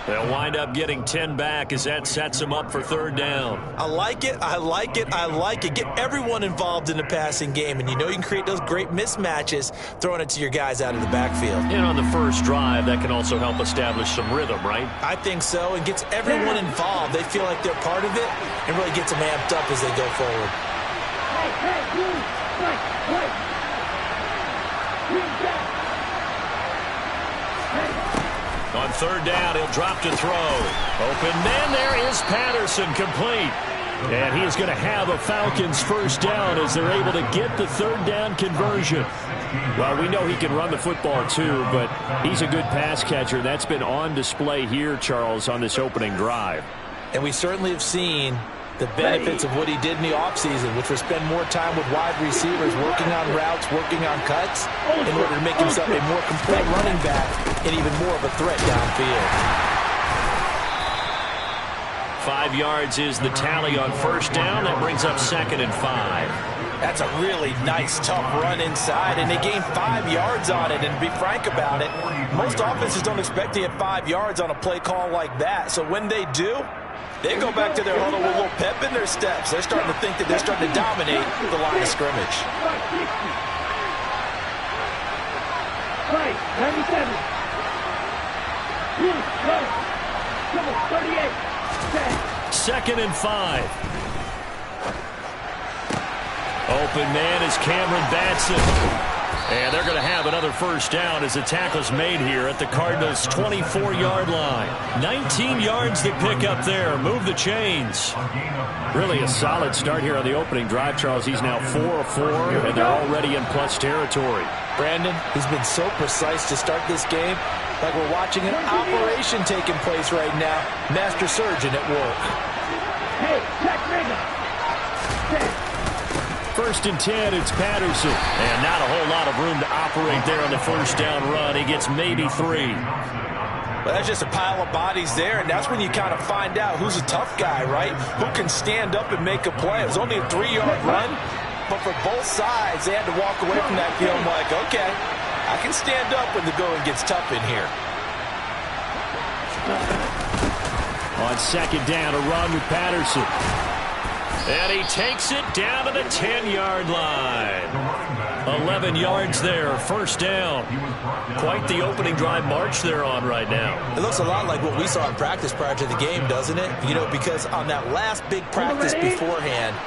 A: They'll wind up getting 10 back as that sets him up for 3rd down.
B: I like it. I like it. I like it. Get everyone involved in the passing game, and you know you can create those great mismatches throwing it to your guys out of the backfield.
A: And on the first drive, that can also help establish some rhythm, right?
B: I think so, and gets everyone involved. They feel like they're part of it and really gets them amped up as they go forward.
A: On 3rd down, he'll drop to throw. Open man, there is Patterson, complete. And he is going to have a Falcons first down as they're able to get the 3rd down conversion. Well, we know he can run the football too, but he's a good pass catcher. That's been on display here, Charles, on this opening drive.
B: And we certainly have seen the benefits of what he did in the offseason, which was spend more time with wide receivers, working on routes, working on cuts, in order to make himself a more complete running back and even more of a threat downfield.
A: 5 yards is the tally on first down. That brings up 2nd and 5.
B: That's a really nice, tough run inside, and they gained 5 yards on it. And to be frank about it, most offenses don't expect to get 5 yards on a play call like that. So when they do, they go back to their huddle with a little pep in their steps. They're starting to think that they're starting to dominate the line of scrimmage.
C: Right, 97. Double 38.
A: 2nd and 5. Open man is Cameron Batson. And they're going to have another first down as the tackle's made here at the Cardinals' 24-yard line. 19 yards to pick up there. Move the chains. Really a solid start here on the opening drive, Charles. He's now 4 of 4, and they're already in plus territory.
B: Brandon, he's been so precise to start this game, like we're watching an operation taking place right now. Master surgeon at work.
C: Hey, check Rager.
A: 1st and 10, it's Patterson. And not a whole lot of room to operate there on the first down run. He gets maybe 3.
B: Well, that's just a pile of bodies there, and that's when you kind of find out who's a tough guy, right? Who can stand up and make a play. It was only a 3-yard run, but for both sides, they had to walk away from that feeling like, okay, I can stand up when the going gets tough in here.
A: On 2nd down, a run with Patterson. And he takes it down to the 10-yard line. 11 yards there, first down. Quite the opening drive march they're on right now.
B: It looks a lot like what we saw in practice prior to the game, doesn't it? You know, because on that last big practice beforehand,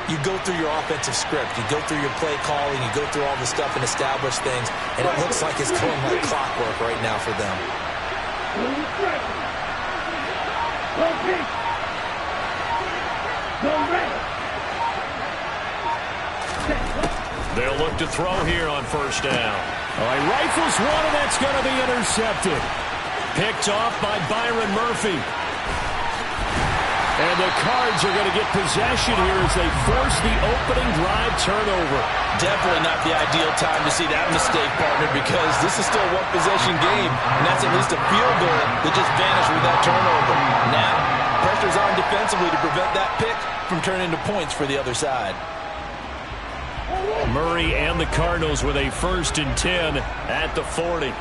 B: you go through your offensive script, you go through your play calling, you go through all the stuff and establish things, and it looks like it's going like clockwork right now for them.
A: They'll look to throw here on first down. All right, rifles one, and that's going to be intercepted. Picked off by Byron Murphy. And the Cards are going to get possession here as they force the opening drive turnover.
G: Definitely not the ideal time to see that mistake, partner, because this is still a one-possession game, and that's at least a field goal that just vanished with that turnover. Now, pressure's on defensively to prevent that pick from turning into points for the other side.
A: Murray and the Cardinals with a 1st and 10 at the 40.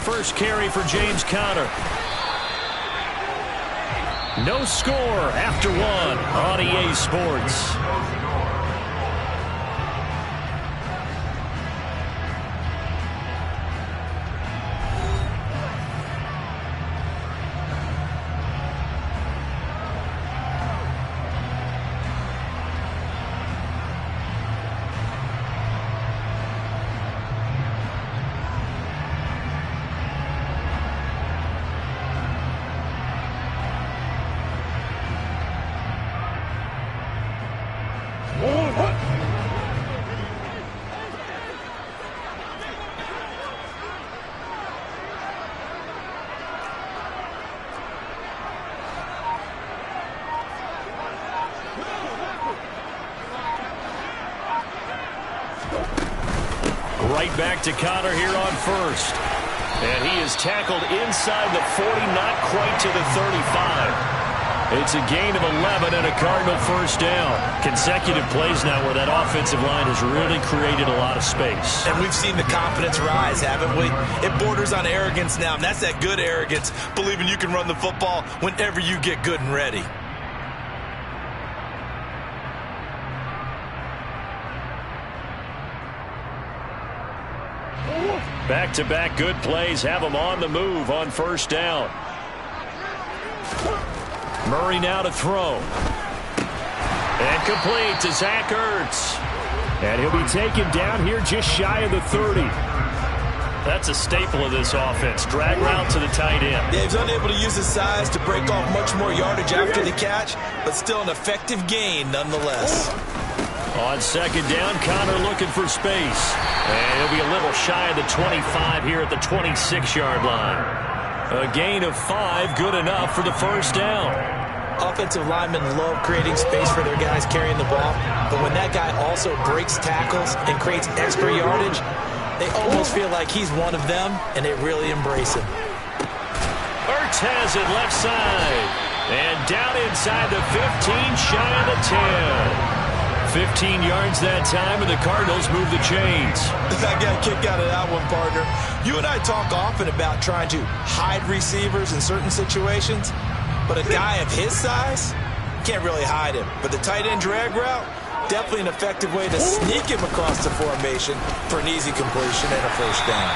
A: First carry for James Conner. No score after 1 on EA Sports. Right back to Conner here on 1st. And he is tackled inside the 40, not quite to the 35. It's a gain of 11 and a Cardinal 1st down. Consecutive plays now where that offensive line has really created a lot of space.
B: And we've seen the confidence rise, haven't we? It borders on arrogance now, and that's that good arrogance, believing you can run the football whenever you get good and ready.
A: Back-to-back good plays have them on the move on 1st down. Murray now to throw. And complete to Zach Ertz.
E: And he'll be taken down here just shy of the 30.
A: That's a staple of this offense. Drag route to the tight end.
B: Yeah, he's unable to use his size to break off much more yardage after the catch, but still an effective gain nonetheless.
A: On 2nd down, Conner looking for space. And he'll be a little shy of the 25 here at the 26-yard line. A gain of 5, good enough for the 1st down.
B: Offensive linemen love creating space for their guys carrying the ball, but when that guy also breaks tackles and creates extra yardage, they almost feel like he's one of them, and they really embrace him.
A: Ertz has it left side. And down inside the 15, shy of the 10. 15 yards that time, and the Cardinals move the chains.
B: I got a kick out of that one, partner. You and I talk often about trying to hide receivers in certain situations, but a guy of his size can't really hide him. But the tight end drag route, definitely an effective way to sneak him across the formation for an easy completion and a 1st down.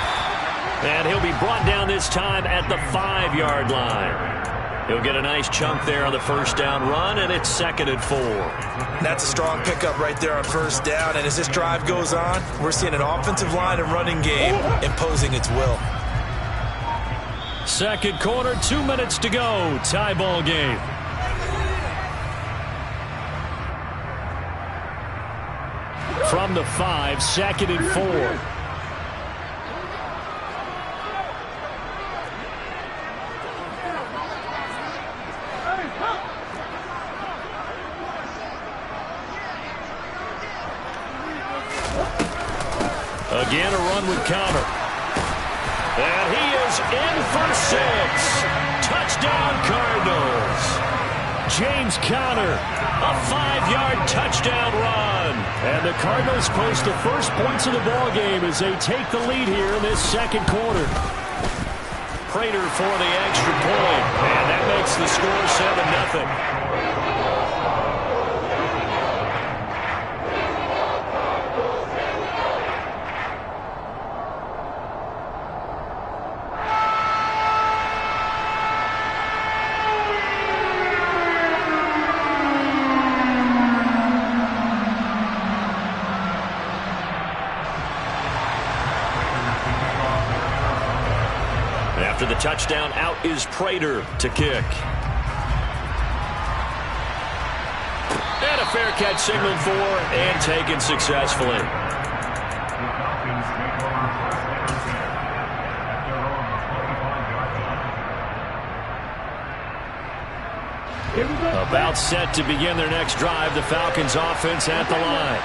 A: And he'll be brought down this time at the 5-yard line. He'll get a nice chunk there on the 1st down run, and it's 2nd and 4.
B: That's a strong pickup right there on 1st down, and as this drive goes on, we're seeing an offensive line and running game imposing its will.
A: 2nd quarter, 2 minutes to go. Tie ball game. From the 5, 2nd and 4. Again, a run with Conner. And he is in for 6. Touchdown, Cardinals. James Conner, a 5-yard touchdown run. And the Cardinals post the first points of the ball game as they take the lead here in this 2nd quarter. Prater for the extra point. And that makes the score 7-0. After the touchdown, out is Prater to kick. And a fair catch signaled for and taken successfully. About set to begin their next drive, the Falcons offense at the line.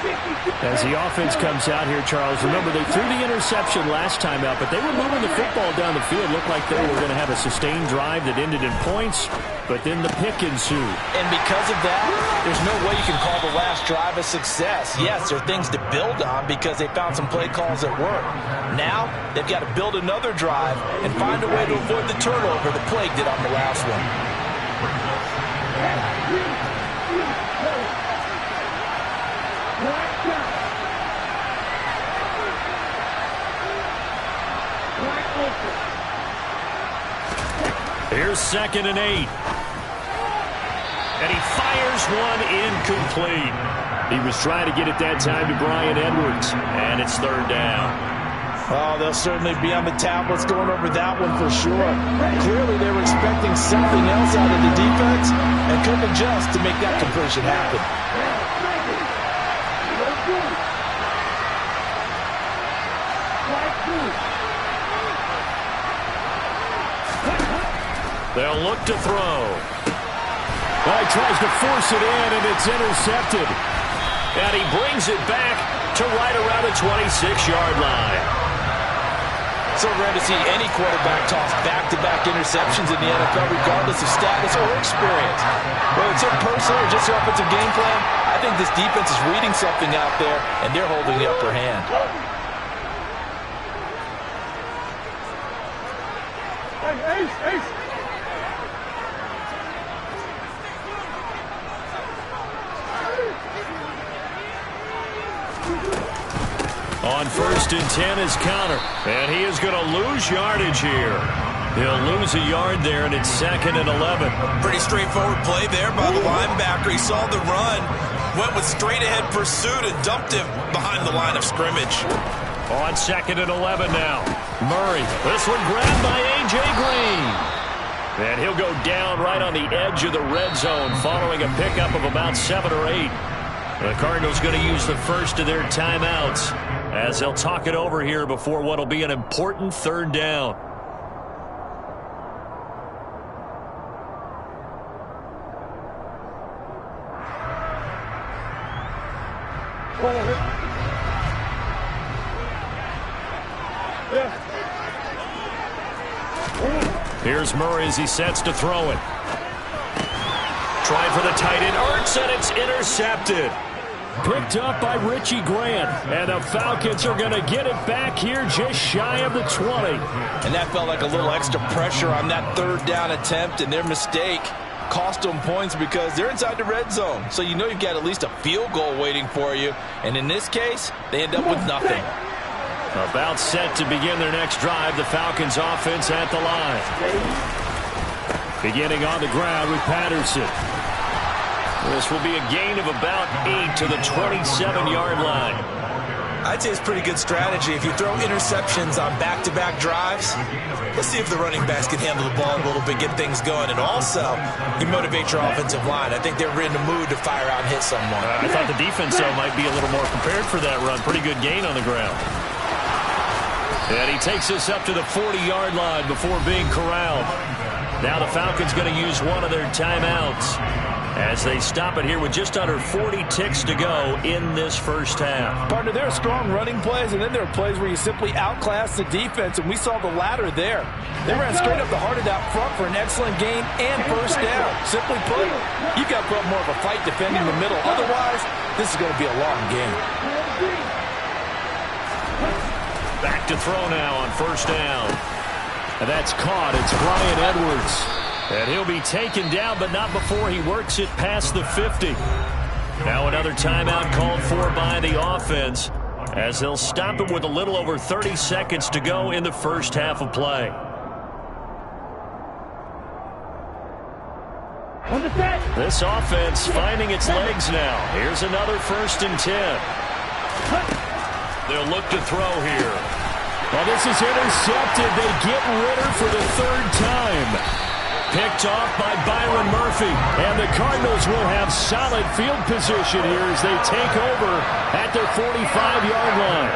E: As the offense comes out here, Charles, remember they threw the interception last time out, but they were moving the football down the field. Looked like they were going to have a sustained drive that ended in points, but then the pick ensued.
G: And because of that, there's no way you can call the last drive a success. Yes, there are things to build on because they found some play calls that work. Now, they've got to build another drive and find a way to avoid the turnover the Plague did on the last one.
A: Here's 2nd and 8. And he fires one incomplete.
E: He was trying to get it that time to Bryan Edwards.
A: And it's 3rd down.
G: Oh, they'll certainly be on the tablets going over that one for sure. Clearly they were expecting something else out of the defense and couldn't adjust to make that completion happen.
A: They'll look to throw.
E: Well, he tries to force it in, and it's intercepted.
A: And he brings it back to right around the 26-yard line.
G: So rare to see any quarterback toss back-to-back interceptions in the NFL, regardless of status or experience. Whether it's personal or just their offensive game plan, I think this defense is reading something out there, and they're holding the upper hand.
C: Ace.
A: On 1st and 10 is Counter. And he is going to lose yardage here. He'll lose a yard there, and it's 2nd and 11.
B: Pretty straightforward play there by the linebacker. He saw the run, went with straight-ahead pursuit, and dumped him behind the line of scrimmage.
A: On 2nd and 11 now. Murray. This one grabbed by A.J. Green. And he'll go down right on the edge of the red zone following a pickup of about 7 or 8. The Cardinals going to use the first of their timeouts as they'll talk it over here before what will be an important 3rd down. Here's Murray as he sets to throw it. Trying for the tight end. Ertz, and it's intercepted.
E: Picked up by Richie Grant. And the Falcons are going to get it back here just shy of the 20.
G: And that felt like a little extra pressure on that 3rd down attempt, and their mistake cost them points because they're inside the red zone. So you know you've got at least a field goal waiting for you. And in this case, they end up with nothing.
A: About set to begin their next drive, the Falcons offense at the line. Beginning on the ground with Patterson. This will be a gain of about 8 to the 27-yard line.
B: I'd say it's pretty good strategy. If you throw interceptions on back-to-back drives, let's see if the running backs can handle the ball a little bit, get things going. And also, you motivate your offensive line. I think they're in the mood to fire out and hit someone.
A: I thought the defense, though, might be a little more prepared for that run. Pretty good gain on the ground. And he takes us up to the 40-yard line before being corralled. Now the Falcons going to use one of their timeouts as they stop it here with just under 40 ticks to go in this first half.
G: Partner, there are strong running plays, and then there are plays where you simply outclass the defense, and we saw the latter there. They ran straight up the heart of that front for an excellent gain and first down. Simply put, you've got to put up more of a fight defending the middle. Otherwise, this is going to be a long game.
A: Back to throw now on first down. And that's caught. It's Bryan Edwards. And he'll be taken down, but not before he works it past the 50. Now another timeout called for by the offense as they'll stop it with a little over 30 seconds to go in the first half of play. This offense finding its legs now. Here's another 1st and 10. They'll look to throw here.
E: Well, this is intercepted. They get Ritter for the 3rd time. Picked off by Byron Murphy. And the Cardinals will have solid field position here as they take over at their 45-yard line.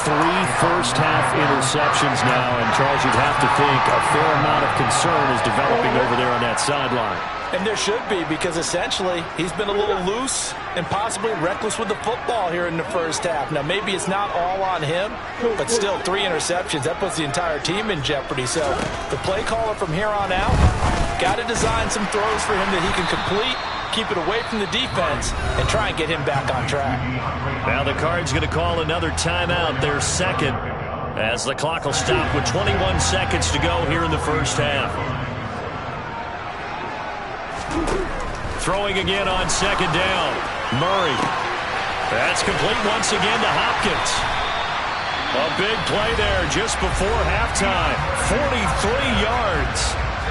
E: 3 first-half interceptions now, and Charles, you'd have to think a fair amount of concern is developing over there on that sideline.
B: And there should be, because essentially he's been a little loose and possibly reckless with the football here in the first half. Now, maybe it's not all on him, but still 3 interceptions. That puts the entire team in jeopardy. So the play caller from here on out got to design some throws for him that he can complete, keep it away from the defense, and try and get him back on track.
A: Now the Cards going to call another timeout, their second, as the clock will stop with 21 seconds to go here in the first half. Throwing again on second down. Murray. That's complete once again to Hopkins. A big play there just before halftime. 43 yards.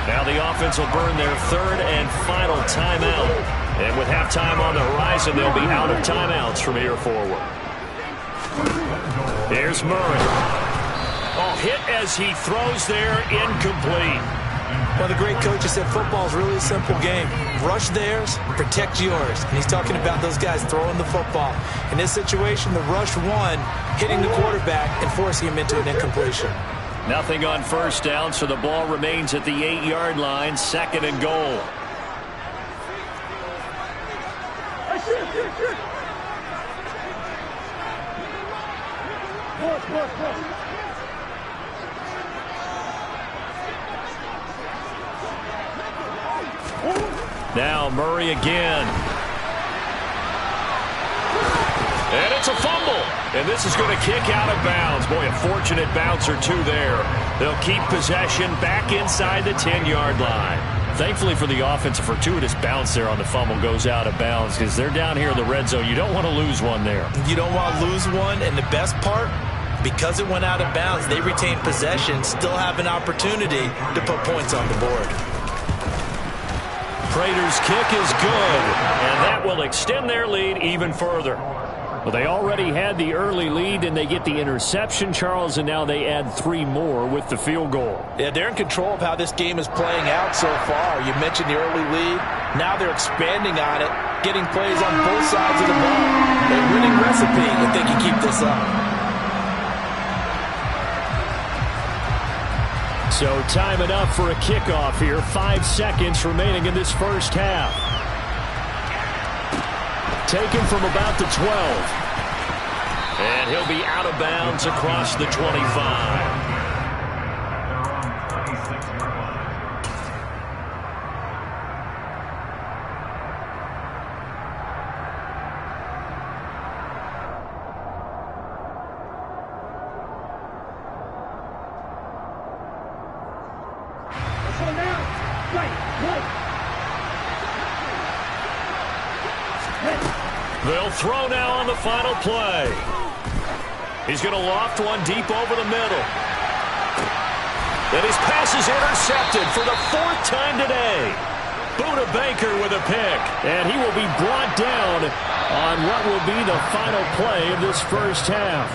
A: Now the offense will burn their third and final timeout. And with halftime on the horizon, they'll be out of timeouts from here forward. Here's Murray. Oh, hit as he throws there, incomplete.
B: Well, the great coach said football is really a simple game. Rush theirs, protect yours. And he's talking about those guys throwing the football. In this situation, the rush one, hitting the quarterback and forcing him into an incompletion.
A: Nothing on first down, so the ball remains at the 8-yard line, second and goal. Now Murray again. And it's a fumble. And this is going to kick out of bounds. Boy, a fortunate bounce or two there. They'll keep possession back inside the 10-yard line. Thankfully for the offense, a fortuitous bounce there on the fumble goes out of bounds because they're down here in the red zone. You don't want to lose one there.
B: You don't want to lose one, and the best part, because it went out of bounds, they retain possession, still have an opportunity to put points on the board.
A: Prater's kick is good, and that will extend their lead even further.
E: Well, they already had the early lead, and they get the interception, Charles, and now they add 3 more with the field goal.
B: Yeah, they're in control of how this game is playing out so far. You mentioned the early lead. Now they're expanding on it, getting plays on both sides of the ball. A winning recipe if they can keep this up.
E: So time enough for a kickoff here. 5 seconds remaining in this first half. Taken from about the 12.
A: And he'll be out of bounds across the 25. They'll throw now on the final play. He's going to loft one deep over the middle. And his pass is intercepted for the 4th time today. Buda Baker with a pick.
E: And he will be brought down on what will be the final play of this first half.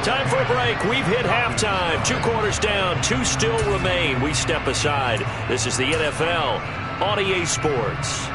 A: Time for a break. We've hit halftime. 2 quarters down. 2 still remain. We step aside. This is the NFL on EA Sports.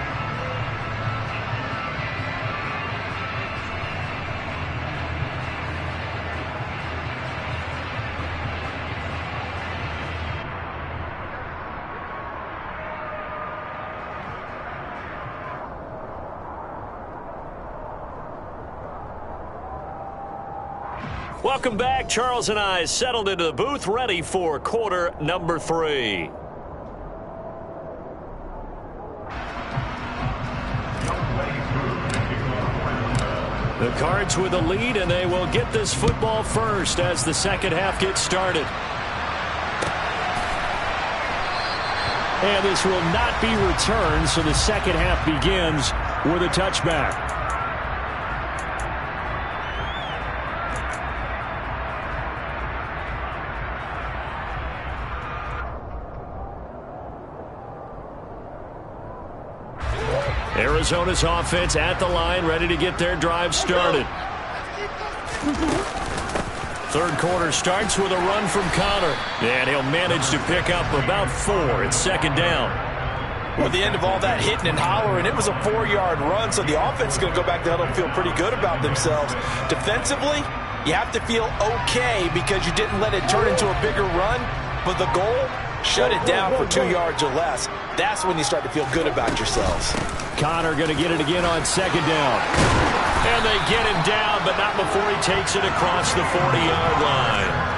A: Welcome back. Charles and I settled into the booth, ready for quarter number 3. The Cards with a lead, and they will get this football first as the second half gets started.
E: And this will not be returned, so the second half begins with a touchback. Arizona's offense at the line, ready to get their drive started. Third quarter starts with a run from Connor. And he'll manage to pick up about 4. It's second down.
B: Well, at the end of all that hitting and hollering, it was a 4-yard run, so the offense is going to go back to huddle and feel pretty good about themselves. Defensively, You have to feel okay because you didn't let it turn into a bigger run, but the goal, shut it down for 2 yards or less. That's when you start to feel good about yourselves.
E: Connor going to get it again on second down.
A: And they get him down, but not before he takes it across the 40-yard line.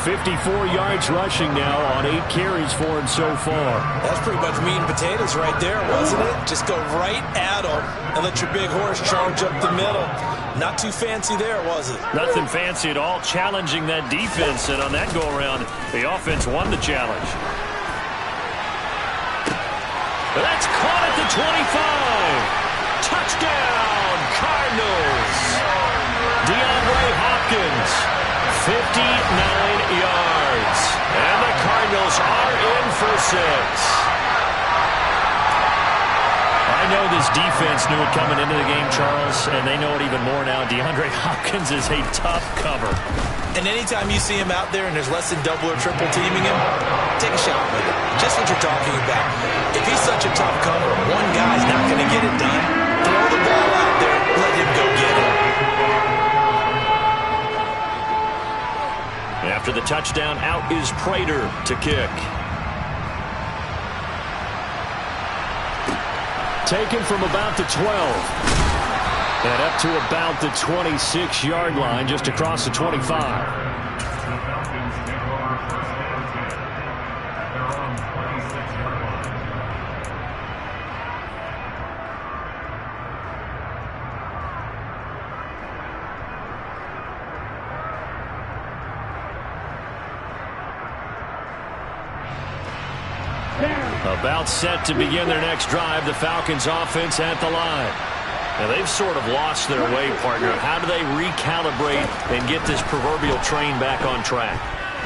E: 54 yards rushing now on 8 carries for him so far.
B: That's pretty much meat and potatoes right there, wasn't it? Just go right at him and let your big horse charge up the middle. Not too fancy there, was it?
A: Nothing fancy at all, challenging that defense, and on that go-around, the offense won the challenge. That's caught at the 25. Touchdown, Cardinals. DeAndre Hopkins, 59 yards. And the Cardinals are in for 6. I know this defense knew it coming into the game, Charles, and they know it even more now. DeAndre Hopkins is a tough cover.
B: And anytime you see him out there and there's less than double or triple teaming him, take a shot with it. Just what you're talking about. If he's such a tough cover, one guy's not going to get it done. Throw the ball out there, let him go get it.
A: After the touchdown, out is Prater to kick.
E: Taken from about the 12. And up to about the 26-yard line, just across the 25.
A: About set to begin their next drive, the Falcons offense at the line. Now, they've sort of lost their way, partner. How do they recalibrate and get this proverbial train back on track?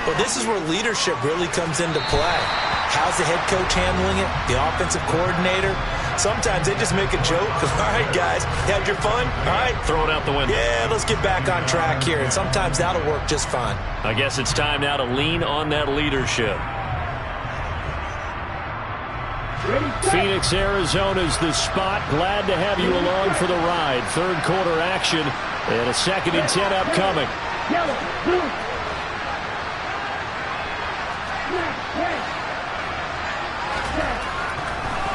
B: Well, this is where leadership really comes into play. How's the head coach handling it? The offensive coordinator? Sometimes they just make a joke. All right, guys, you had your fun? All right.
A: Throw it out the window.
B: Yeah, let's get back on track here. And sometimes that'll work just fine.
A: I guess it's time now to lean on that leadership.
E: Phoenix, Arizona's the spot. Glad to have you along for the ride. Third quarter action and a 2nd and 10 upcoming.
C: Yellow, blue.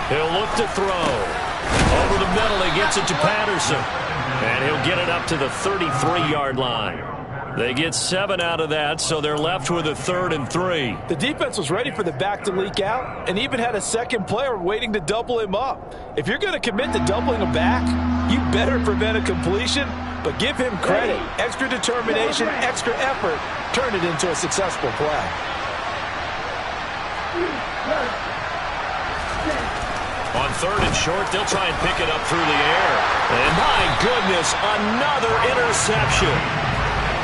A: He'll look to throw. Over the middle, he gets it to Patterson. And he'll get it up to the 33-yard line. They get 7 out of that, so they're left with a 3rd and 3.
B: The defense was ready for the back to leak out and even had a second player waiting to double him up. If you're going to commit to doubling him back, you better prevent a completion, but give him credit. Extra determination, extra effort, turn it into a successful play.
A: On 3rd and short, they'll try and pick it up through the air. And my goodness, another interception.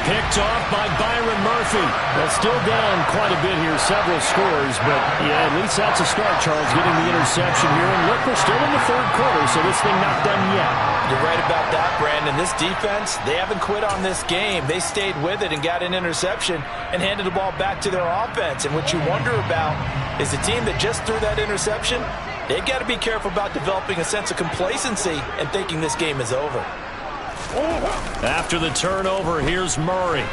A: Picked off by Byron Murphy.
E: Well, still down quite a bit here, several scores, but yeah, at least that's a start, Charles, getting the interception here. And look, we're still in the 3rd quarter, so this thing not done yet.
B: You're right about that, Brandon. This defense, they haven't quit on this game. They stayed with it and got an interception and handed the ball back to their offense. And what you wonder about is the team that just threw that interception, they've got to be careful about developing a sense of complacency and thinking this game is over.
A: After the turnover, here's Murray.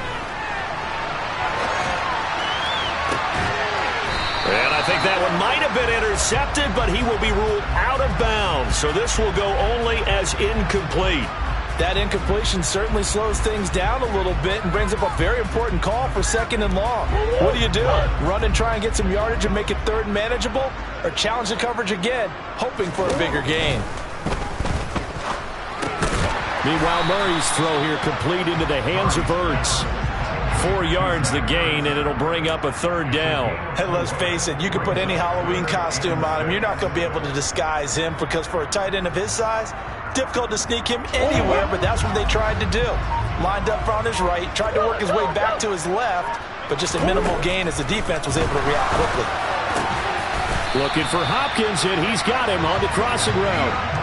A: And I think that one might have been intercepted, but he will be ruled out of bounds. So this will go only as incomplete.
B: That incompletion certainly slows things down a little bit and brings up a very important call for 2nd and long. What do? Run and try and get some yardage and make it 3rd and manageable? Or challenge the coverage again, hoping for a bigger gain?
E: Meanwhile, Murray's throw here complete into the hands of Ertz.
A: 4 yards the gain, and it'll bring up a 3rd down.
B: And let's face it, you can put any Halloween costume on him. You're not going to be able to disguise him because for a tight end of his size, difficult to sneak him anywhere, but that's what they tried to do. Lined up on his right, tried to work his way back to his left, but just a minimal gain as the defense was able to react quickly.
E: Looking for Hopkins, and he's got him on the crossing route.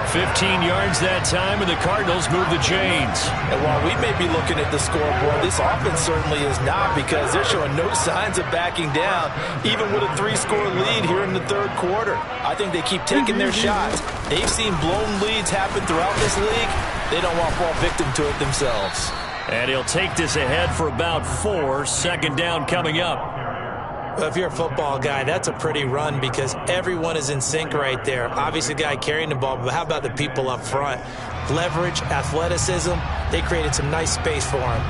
A: 15 yards that time, and the Cardinals move the chains.
B: And while we may be looking at the scoreboard, this offense certainly is not, because they're showing no signs of backing down, even with a 3-score lead here in the 3rd quarter. I think they keep taking their shots. They've seen blown leads happen throughout this league. They don't want to fall victim to it themselves.
A: And he'll take this ahead for about 4. Second down coming up.
B: Well, if you're a football guy, that's a pretty run because everyone is in sync right there. Obviously, the guy carrying the ball, but how about the people up front? Leverage, athleticism, they created some nice space for him.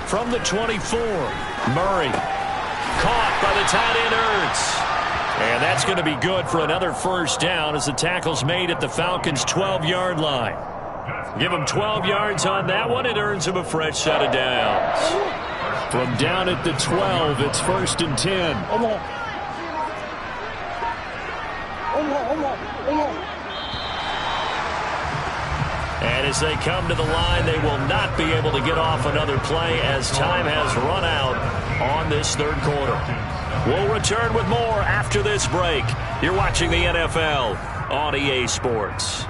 A: From the 24, Murray. Caught by the tight end, Ertz. And that's going to be good for another first down as the tackle's made at the Falcons' 12-yard line. Give him 12 yards on that one. It earns him a fresh set of downs. From down at the 12, it's 1st and 10. And as they come to the line, they will not be able to get off another play as time has run out on this third quarter. We'll return with more after this break. You're watching the NFL on EA Sports.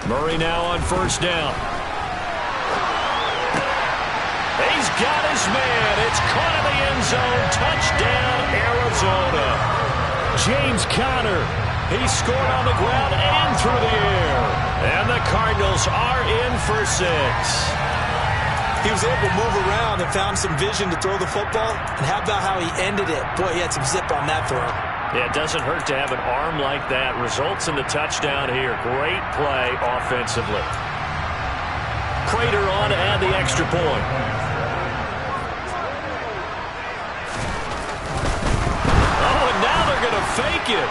A: Murray now on first down. He's got his man. It's caught in the end zone. Touchdown, Arizona. James Conner. He scored on the ground and through the air. And the Cardinals are in for 6.
B: He was able to move around and found some vision to throw the football. And how about how he ended it? Boy, he had some zip on that throw.
A: Yeah, it doesn't hurt to have an arm like that. Results in the touchdown here. Great play offensively. Prater on to add the extra point. Oh, and now they're going to fake it.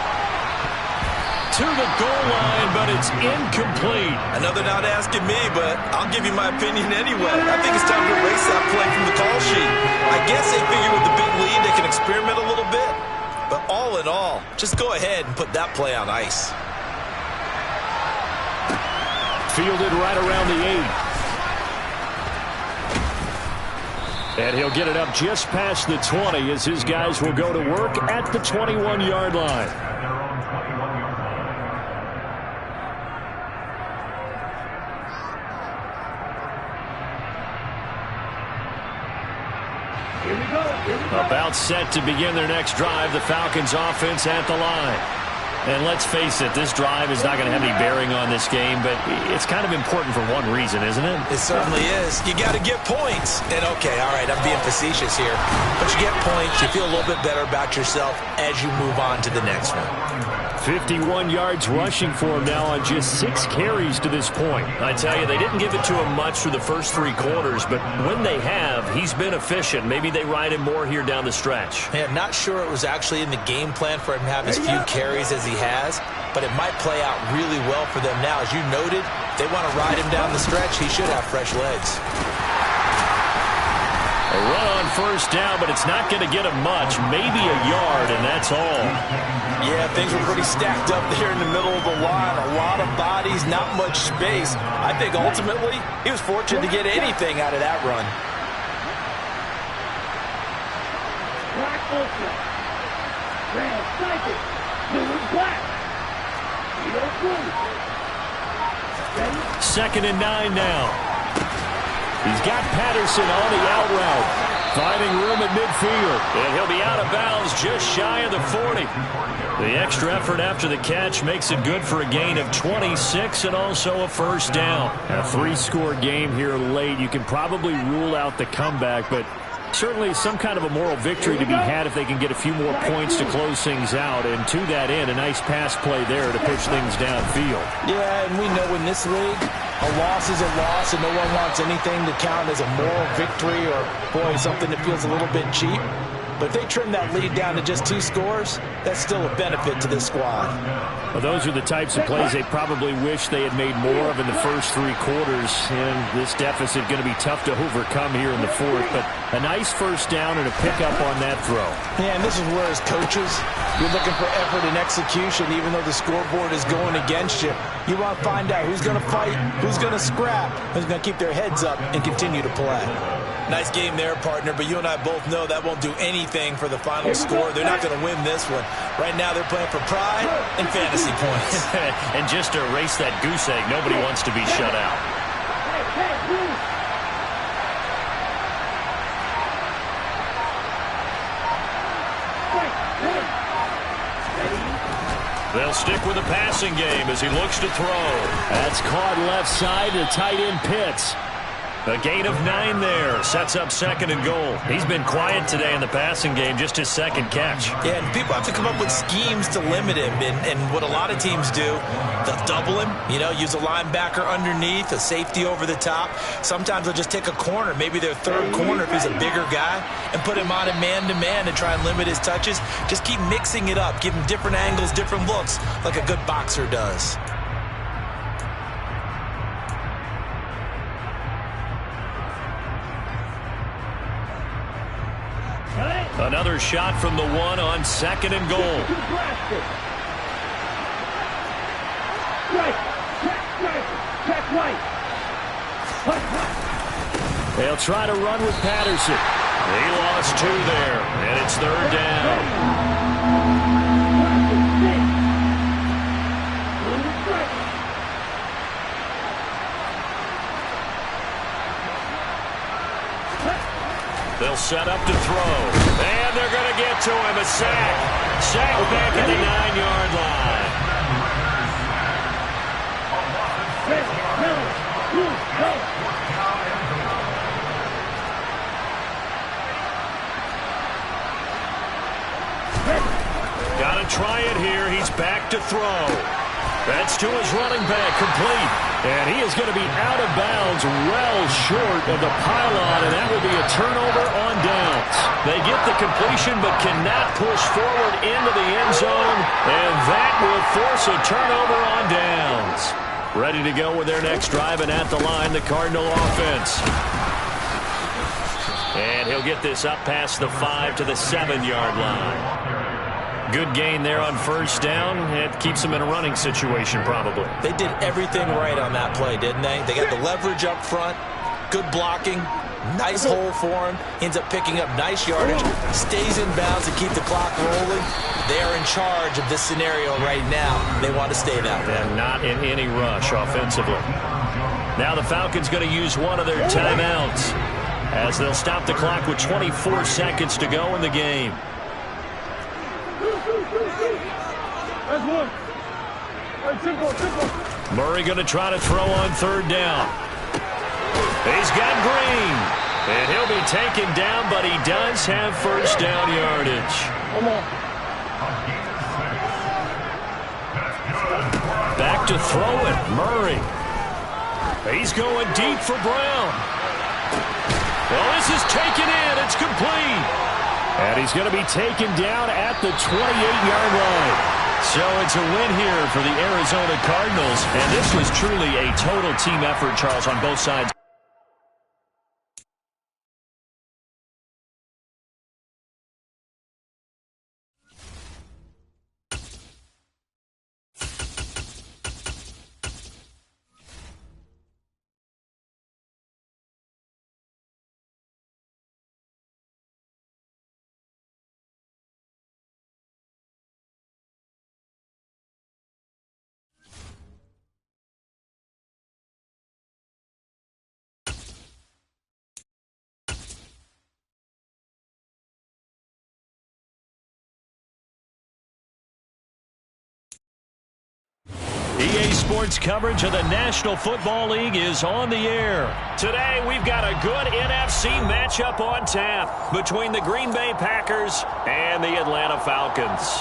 A: To the goal line, but it's incomplete.
G: Another not asking me, but I'll give you my opinion anyway. I think it's time to erase that play from the call sheet. I guess they figure with the big lead they can experiment a little bit. But all in all, just go ahead and put that play on ice.
A: Fielded right around the 8. And he'll get it up just past the 20 as his guys will go to work at the 21-yard line. About set to begin their next drive, the Falcons offense at the line. And let's face it, this drive is not going to have any bearing on this game, but it's kind of important for one reason, isn't it?
B: It certainly is. You got to get points. And okay, all right, I'm being facetious here. But you get points, you feel a little bit better about yourself as you move on to the next one.
A: 51 yards rushing for him now on just 6 carries to this point. I tell you, they didn't give it to him much through the first 3 quarters, but when they have, he's been efficient. Maybe they ride him more here down the stretch.
B: Yeah, I'm not sure it was actually in the game plan for him to have as few carries as he has, but it might play out really well for them now. As you noted, they want to ride him down the stretch. He should have fresh legs.
A: A run on first down, but it's not going to get him much. Maybe a yard, and that's all.
G: Yeah, things were pretty stacked up there in the middle of the line. A lot of bodies, not much space. I think ultimately he was fortunate to get anything out of that run.
C: Black ultra. Red cycle. Blue and black.
A: Second and 9 now. He's got Patterson on the out route. Finding room at midfield. And he'll be out of bounds just shy of the 40. The extra effort after the catch makes it good for a gain of 26 and also a first down. A 3-score game here late. You can probably rule out the comeback, but certainly some kind of a moral victory to be had if they can get a few more points to close things out. And to that end, a nice pass play there to pitch things downfield.
B: Yeah, and we know in this league, a loss is a loss, and no one wants anything to count as a moral victory or, boy, something that feels a little bit cheap. But if they trim that lead down to just 2 scores, that's still a benefit to this squad.
E: Well, those are the types of plays they probably wish they had made more of in the first 3 quarters. And this deficit going to be tough to overcome here in the 4th. But a nice first down and a pickup on that throw.
B: Yeah, and this is where as coaches, you're looking for effort and execution, even though the scoreboard is going against you. You want to find out who's going to fight, who's going to scrap, who's going to keep their heads up and continue to play. Nice game there, partner, but you and I both know that won't do anything for the final score. They're not going to win this one. Right now they're playing for pride and fantasy points.
A: And just to erase that goose egg, nobody wants to be shut out. They'll stick with the passing game as he looks to throw.
E: That's caught left side to tight end Pitts.
A: A gain of 9 there. Sets up 2nd and goal. He's been quiet today in the passing game, just his 2nd catch.
B: Yeah, and people have to come up with schemes to limit him. And what a lot of teams do, they'll double him, use a linebacker underneath, a safety over the top. Sometimes they'll just take a corner, maybe their 3rd corner if he's a bigger guy, and put him on a man-to-man and try and limit his touches. Just keep mixing it up. Give him different angles, different looks, like a good boxer does.
A: Another shot from the 1 on 2nd and goal.
E: They'll try to run with Patterson.
A: He lost 2 there, and it's 3rd down. They'll set up to throw. And they're going to get to him. A sack. Sack back at the 9-yard line. Got to try it here. He's back to throw. That's to his running back, complete.
E: And he is going to be out of bounds well short of the pylon, and that will be a turnover on downs.
A: They get the completion but cannot push forward into the end zone, and that will force a turnover on downs. Ready to go with their next drive, and at the line, the Cardinal offense. And he'll get this up past the 5 to the 7-yard line. Good gain there on first down. It keeps them in a running situation, probably.
B: They did everything right on that play, didn't they? They got the leverage up front, good blocking, nice hole for him. Ends up picking up nice yardage, stays in bounds to keep the clock rolling. They are in charge of this scenario right now. They want to stay that way.
A: And not in any rush offensively. Now the Falcons going to use one of their timeouts as they'll stop the clock with 24 seconds to go in the game. Murray going to try to throw on 3rd down. He's got Green. And he'll be taken down, but he does have first down yardage. Back to throw it. Murray. He's going deep for Brown. Well, this is taken in. It's complete.
E: And he's going to be taken down at the 28-yard line.
A: So it's a win here for the Arizona Cardinals. And this was truly a total team effort, Charles, on both sides. EA Sports coverage of the National Football League is on the air. Today, we've got a good NFC matchup on tap between the Green Bay Packers and the Atlanta Falcons.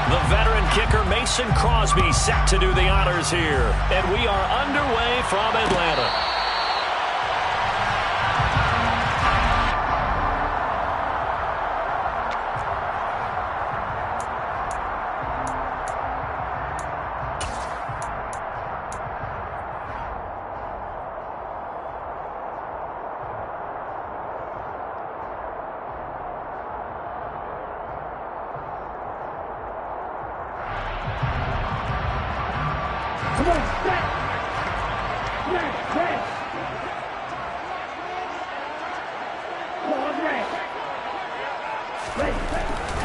A: The veteran kicker Mason Crosby set to do the honors here. And we are underway from Atlanta.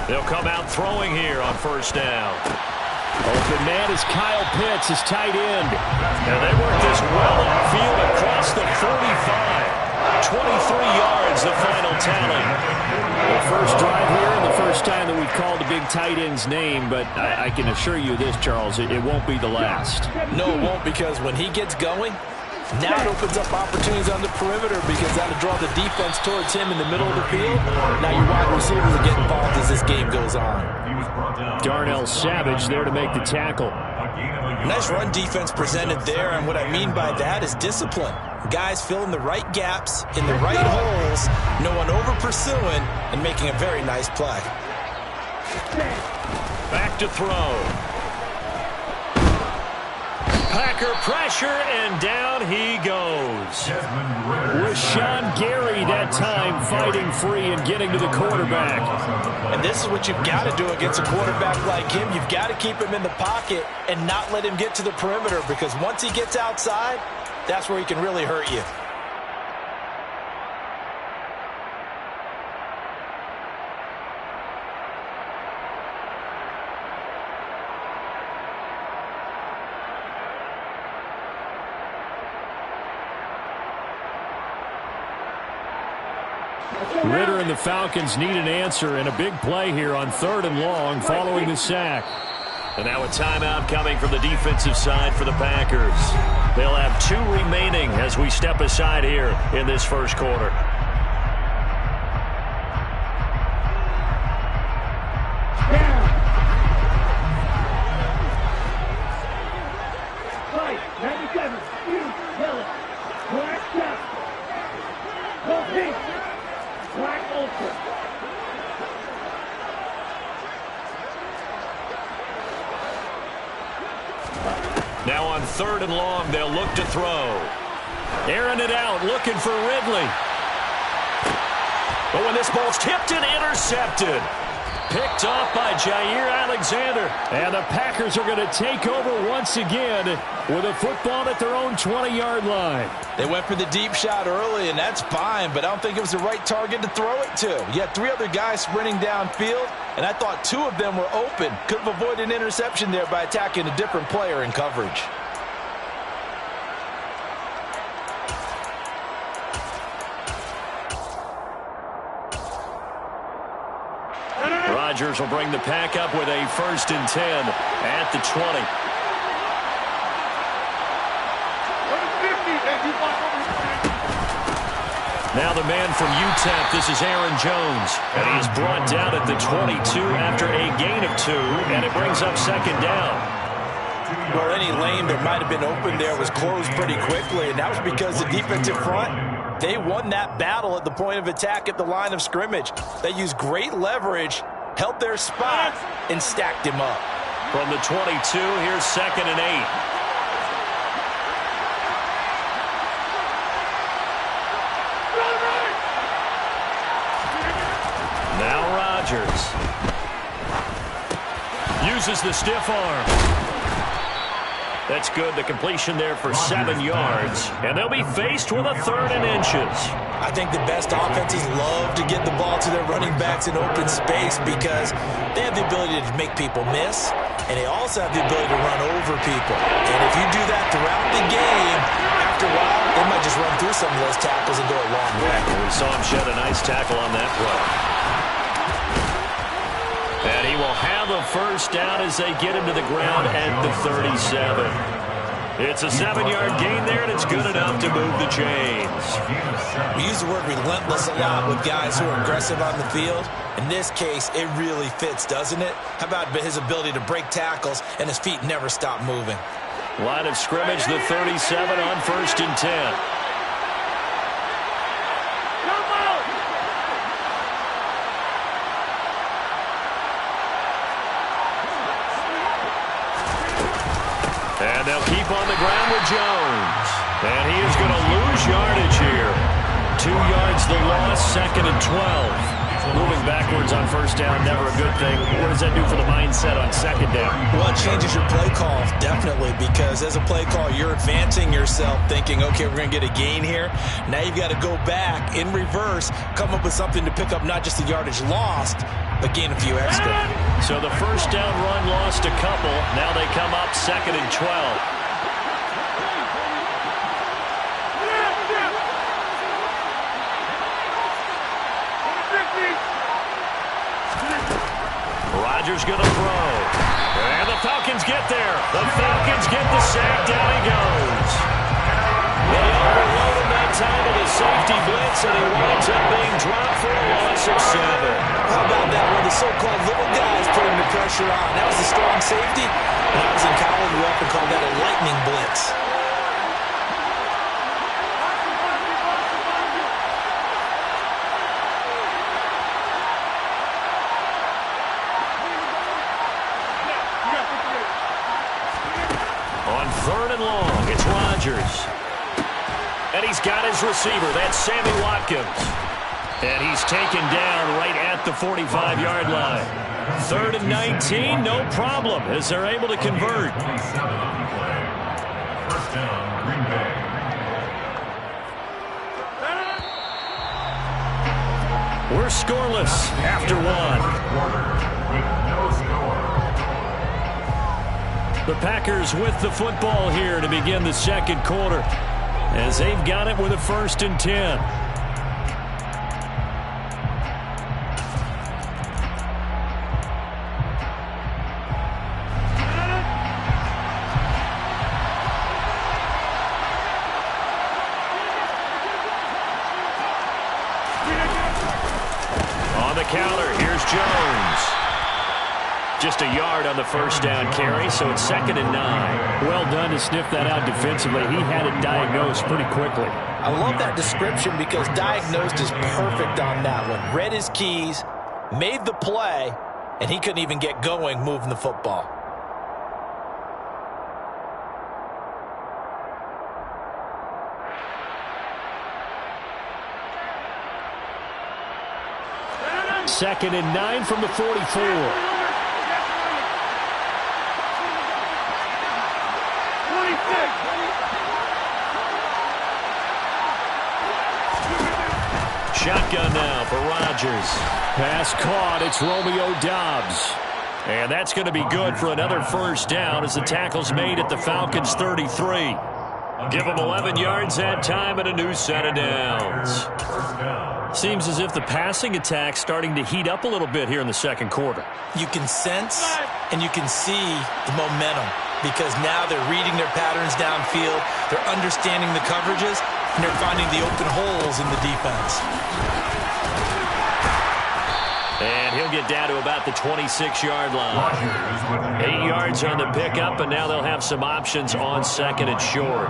A: They'll come out throwing here on first down.
E: Open man is Kyle Pitts, his tight end.
A: And they work this well upfield across the 45. 23 yards, the final tally.
E: The first drive here and the first time that we've called a big tight end's name, but I can assure you this, Charles, it won't be the last.
G: No, it won't, because when he gets going, now it opens up opportunities on the perimeter because that'll draw the defense towards him in the middle of the field. Now your wide receivers will get involved as this game goes on.
E: Darnell Savage there to make the tackle.
B: Nice run defense presented there, and what I mean by that is discipline. Guys filling the right gaps in the right holes, no one over-pursuing, and making a very nice play.
A: Back to throw. Packer pressure, and down he goes.
E: With Sean Gary that time fighting free and getting to the quarterback.
B: And this is what you've got to do against a quarterback like him. You've got to keep him in the pocket and not let him get to the perimeter, because once he gets outside, that's where he can really hurt you.
E: Ritter and the Falcons need an answer, and a big play here on 3rd and long following the sack.
A: And now a timeout coming from the defensive side for the Packers. They'll have 2 remaining as we step aside here in this first quarter. Now on 3rd and long, they'll look to throw. Airing it out, looking for Ridley. But when this ball's tipped and intercepted. Picked off by Jair Alexander.
E: And the Packers are going to take over once again with a football at their own 20-yard line.
G: They went for the deep shot early, and that's fine, but I don't think it was the right target to throw it to. You had 3 other guys sprinting downfield, and I thought 2 of them were open. Could have avoided an interception there by attacking a different player in coverage.
A: Rodgers will bring the pack up with a 1st and 10 at the 20. Now the man from UTEP, this is Aaron Jones. And he is brought down at the 22 after a gain of 2, and it brings up 2nd down.
B: Well, any lane that might have been open there was closed pretty quickly, and that was because the defensive front, they won that battle at the point of attack at the line of scrimmage. They used great leverage, held their spot, and stacked him up.
A: From the 22, here's 2nd and 8. Now Rodgers uses the stiff arm. That's good. The completion there for 7 yards. And they'll be faced with a 3rd and inches.
B: I think the best offenses love to get the ball to their running backs in open space because they have the ability to make people miss, and they also have the ability to run over people. And if you do that throughout the game, after a while, they might just run through some of those tackles and go a long way.
A: We saw him shed a nice tackle on that play. And he will have a 1st down as they get him to the ground at the 37. It's a 7-yard gain there, and it's good enough to move the chains.
B: We use the word relentless a lot with guys who are aggressive on the field. In this case, it really fits, doesn't it? How about his ability to break tackles and his feet never stop moving?
A: Line of scrimmage, the 37 on 1st and 10. And they'll keep on the ground with Jones. And he is going to lose yardage here. 2 yards the loss, 2nd and 12. Moving backwards on 1st down, never a good thing. What does that do for the mindset on 2nd down?
B: Well, it changes your play call, definitely, because as a play call, you're advancing yourself thinking, okay, we're going to get a gain here. Now you've got to go back in reverse, come up with something to pick up not just the yardage lost, but gain a few extra.
A: So the 1st down run lost a couple. Now they come up 2nd and 12. Rodgers going to throw. And the Falcons get there. The Falcons get the sack. Down he goes. They overload him that time with a safety blitz, and he winds up being dropped for a loss of 7.
B: How about that one? The so-called little guys putting the pressure on. That was a strong safety. When I was in college, we often called that a lightning blitz.
A: On 3rd and long, it's Rodgers. And he's got his receiver. That's Sammy Watkins. And he's taken down right at the 45-yard line. 3rd and 19, no problem, as they're able to convert.
F: 1st down, Green Bay.
A: We're scoreless after 1. The Packers with the football here to begin the 2nd quarter, as they've got it with a 1st and 10. On the counter, here's Jones. Just a yard on the 1st down carry, so it's 2nd and 9.
E: Well done to sniff that out defensively. He had it diagnosed pretty quickly.
B: I love that description because diagnosed is perfect on that one. Read his keys, made the play, and he couldn't even get going moving the football.
E: Second and 9 from the 44.
A: Shotgun now for Rodgers.
E: Pass caught. It's Romeo Doubs.
A: And that's going to be good for another 1st down as the tackle's made at the Falcons 33. Give them 11 yards that time and a new set of downs. Seems as if the passing attack's starting to heat up a little bit here in the 2nd quarter.
B: You can sense and you can see the momentum because now they're reading their patterns downfield, they're understanding the coverages, and they're finding the open holes in the defense.
A: And he'll get down to about the 26-yard line. 8 yards on the pickup, and now they'll have some options on 2nd and short.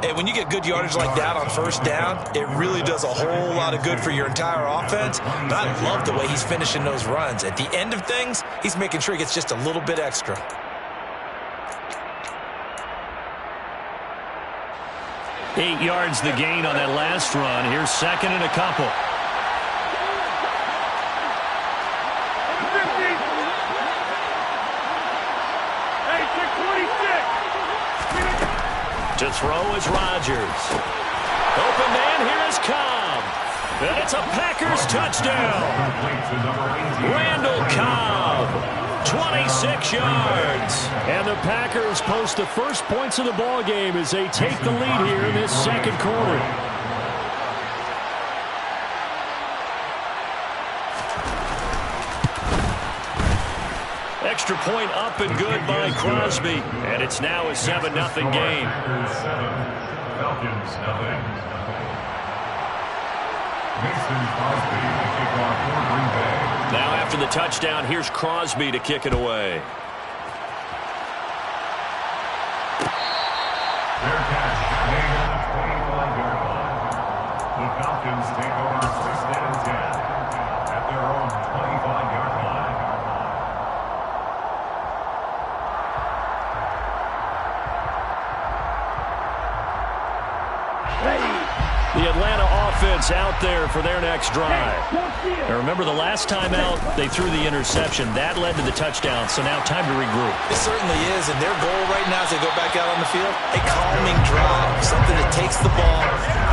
B: And when you get good yardage like that on 1st down, it really does a whole lot of good for your entire offense. But I love the way he's finishing those runs. At the end of things, he's making sure he gets just a little bit extra.
A: Eight yards the gain on that last run. Here's 2nd and a couple. To throw is Rodgers. Open man, here is Cobb. And it's a Packers touchdown. Randall Cobb, 26 yards.
E: And the Packers post the first points of the ball game as they take the lead here in this 2nd quarter.
A: Extra point up and good by Crosby. And it's now a 7-0 game.
F: Falcons, nothing. Mason Crosby to kick off for Green Bay.
A: Now after the touchdown, here's Crosby to kick it away.
F: Fair catch made on the 25-yard line. The Falcons take over 6th and 10 at their own 25-yard line.
A: The Atlanta offense out there for their next drive. Now remember, the last time out, they threw the interception. That led to the touchdown, so now time to regroup.
B: It certainly is, and their goal right now as they go back out on the field, a calming drive, something that takes the ball,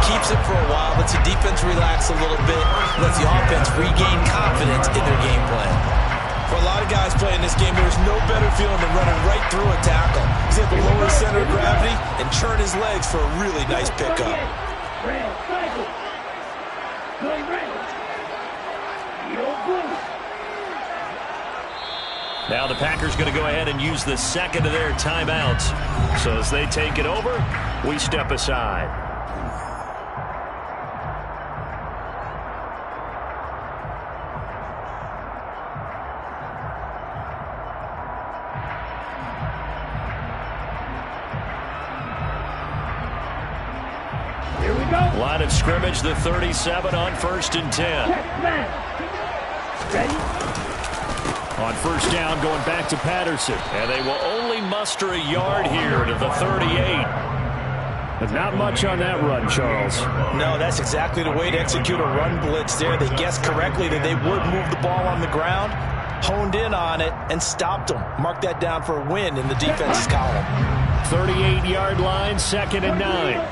B: keeps it for a while, lets the defense relax a little bit, lets the offense regain confidence in their game plan. For a lot of guys playing this game, there's no better feeling than running right through a tackle. He's able to lower his center of gravity and churn his legs for a really nice pickup.
C: Red, cycle. Going red. Yellow, blue.
A: Now the Packers going to go ahead and use the second of their timeouts. So as they take it over, we step aside. Line of scrimmage, the 37 on 1st and 10.
C: Ready?
E: On first down, going back to Patterson.
A: And they will only muster a yard here to the 38.
E: But not much on that run, Charles.
B: No, that's exactly the way to execute a run blitz there. They guessed correctly that they would move the ball on the ground, honed in on it, and stopped them. Mark that down for a win in the defense's column.
E: 38-yard line, 2nd and 9.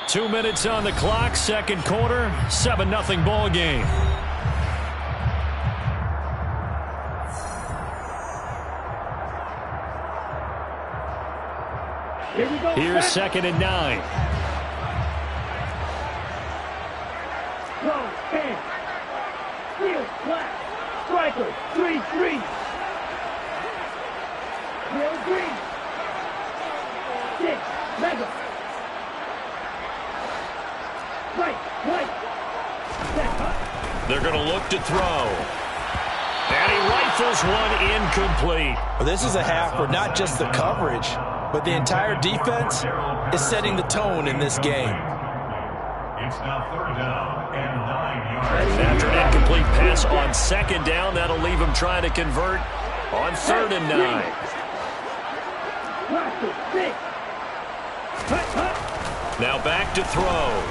E: 2 minutes on the clock, second quarter, 7-0 ball game. Here's 2nd and 9.
C: Go, stand. Field, flat. Striker, 3-3. Real green. 6, mega. Right.
A: They're going to look to throw. And he rifles one incomplete.
B: Well, this is a half where not just the coverage, but the entire defense is setting the tone in this game.
F: It's now 3rd down and 9 yards.
A: After an incomplete pass on 2nd down, that'll leave him trying to convert on 3rd and 9. Now back to throw.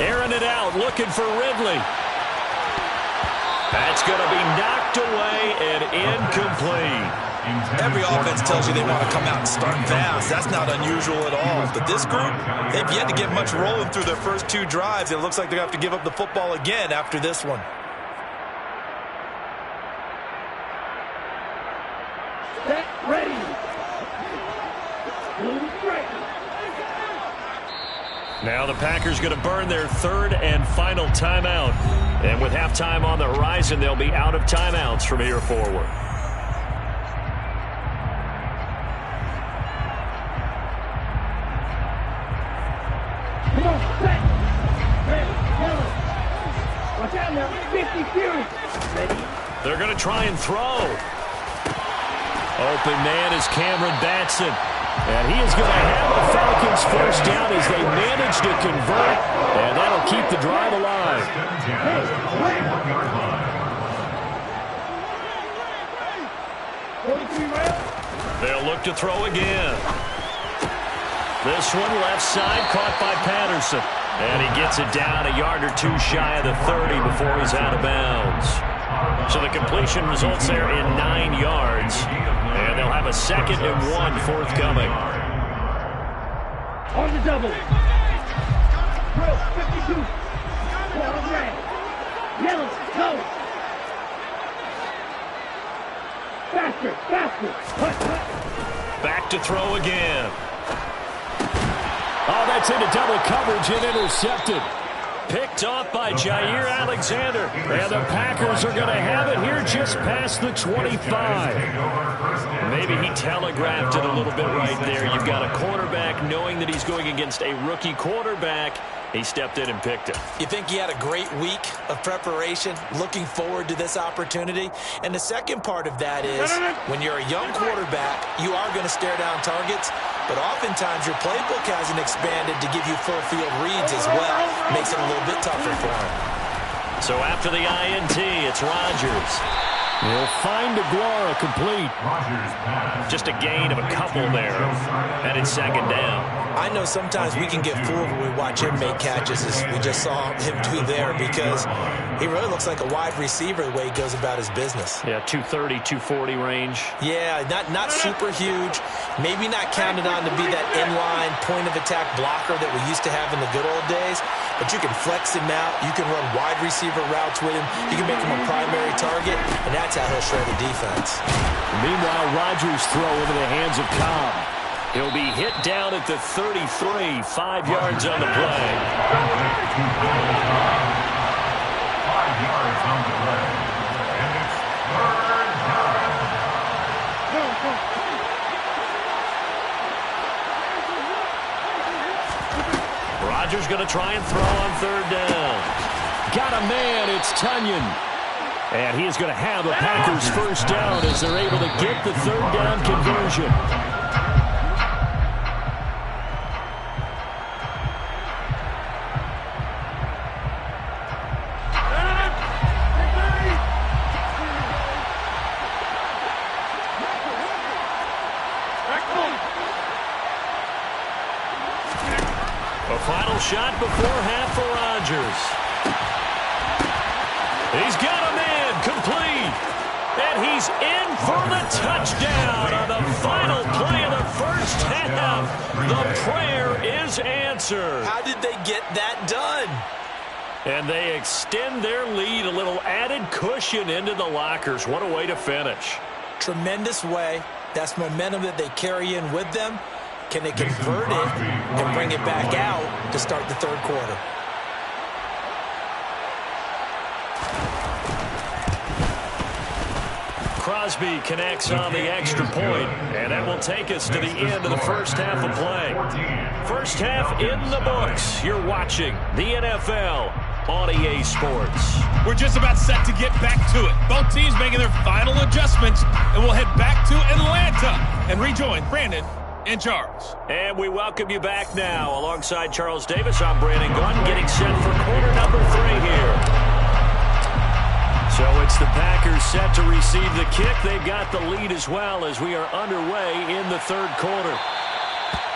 A: Airing it out, looking for Ridley. That's going to be knocked away and incomplete.
B: Every offense tells you they want to come out and start fast. That's not unusual at all. But this group, they've yet to get much rolling through their first 2 drives. It looks like they're going to have to give up the football again after this one.
C: Set, ready. Blue striker.
A: Now the Packers going to burn their 3rd and final timeout. And with halftime on the horizon, they'll be out of timeouts from here forward.
C: Come on, set. Red, yellow. Watch out now. 50 Fury. Ready.
A: They're going to try and throw. Open man is Cameron Batson. And he is going to have the Falcons first down as they manage to convert. And that'll keep the drive alive. They'll look to throw again. This one left side caught by Patterson. And he gets it down a yard or 2 shy of the 30 before he's out of bounds. So the completion results there in 9 yards. And they'll have a 2nd and 1 forthcoming.
C: On the double. Throw, 52. Ball red. Yellow, go. Faster.
A: Back to throw again.
E: Oh, that's into double coverage and intercepted.
A: picked off by Jair Alexander. And the Packers are going to have it here just past the 25. Maybe he telegraphed it a little bit right there. You've got a quarterback knowing that he's going against a rookie quarterback. He stepped in and picked it.
B: You think he had a great week of preparation, looking forward to this opportunity? And the second part of that is, when you're a young quarterback, you are going to stare down targets, but oftentimes your playbook hasn't expanded to give you full field reads as well. Makes it a little bit tougher for him.
A: So after the INT, it's Rodgers. He'll find Aguara complete. Just a gain of a couple there. And it's second down.
B: I know sometimes we can get fooled when we watch him make catches, as we just saw him do there, because he really looks like a wide receiver the way he goes about his business.
A: Yeah, 230, 240 range.
B: Yeah, not super huge. Maybe not counted on to be that inline point-of-attack blocker that we used to have in the good old days, but you can flex him out. You can run wide receiver routes with him. You can make him a primary target, and that's how he'll shred the defense.
A: Meanwhile, Rodgers' throw into the hands of Cobb. He'll be hit down at the 33, 5 yards on the play.
F: 5 yards on the play. And it's third down.
A: Rodgers going to try and throw on third down. Got a man, it's Tunyon. And he is going to have the Packers first down as they're able to get the third down conversion. A final shot before half for Rodgers. He's got a man complete. And he's in for the touchdown on the final play of the first half. The prayer is answered.
B: How did they get that done?
A: And they extend their lead, a little added cushion into the lockers. What a way to finish.
B: Tremendous way. That's momentum that they carry in with them. Can they convert it and bring it back out to start the third quarter?
A: Crosby connects on the extra point, and that will take us to the end of the first half of play. First half in the books. You're watching the NFL on EA Sports.
H: We're just about set to get back to it. Both teams making their final adjustments, and we'll head back to Atlanta and rejoin Brandon and Charles.
A: And we welcome you back now. Alongside Charles Davis, I'm Brandon Gordon, getting set for quarter number 3 here. So it's the Packers set to receive the kick. They've got the lead as well as we are underway in the third quarter.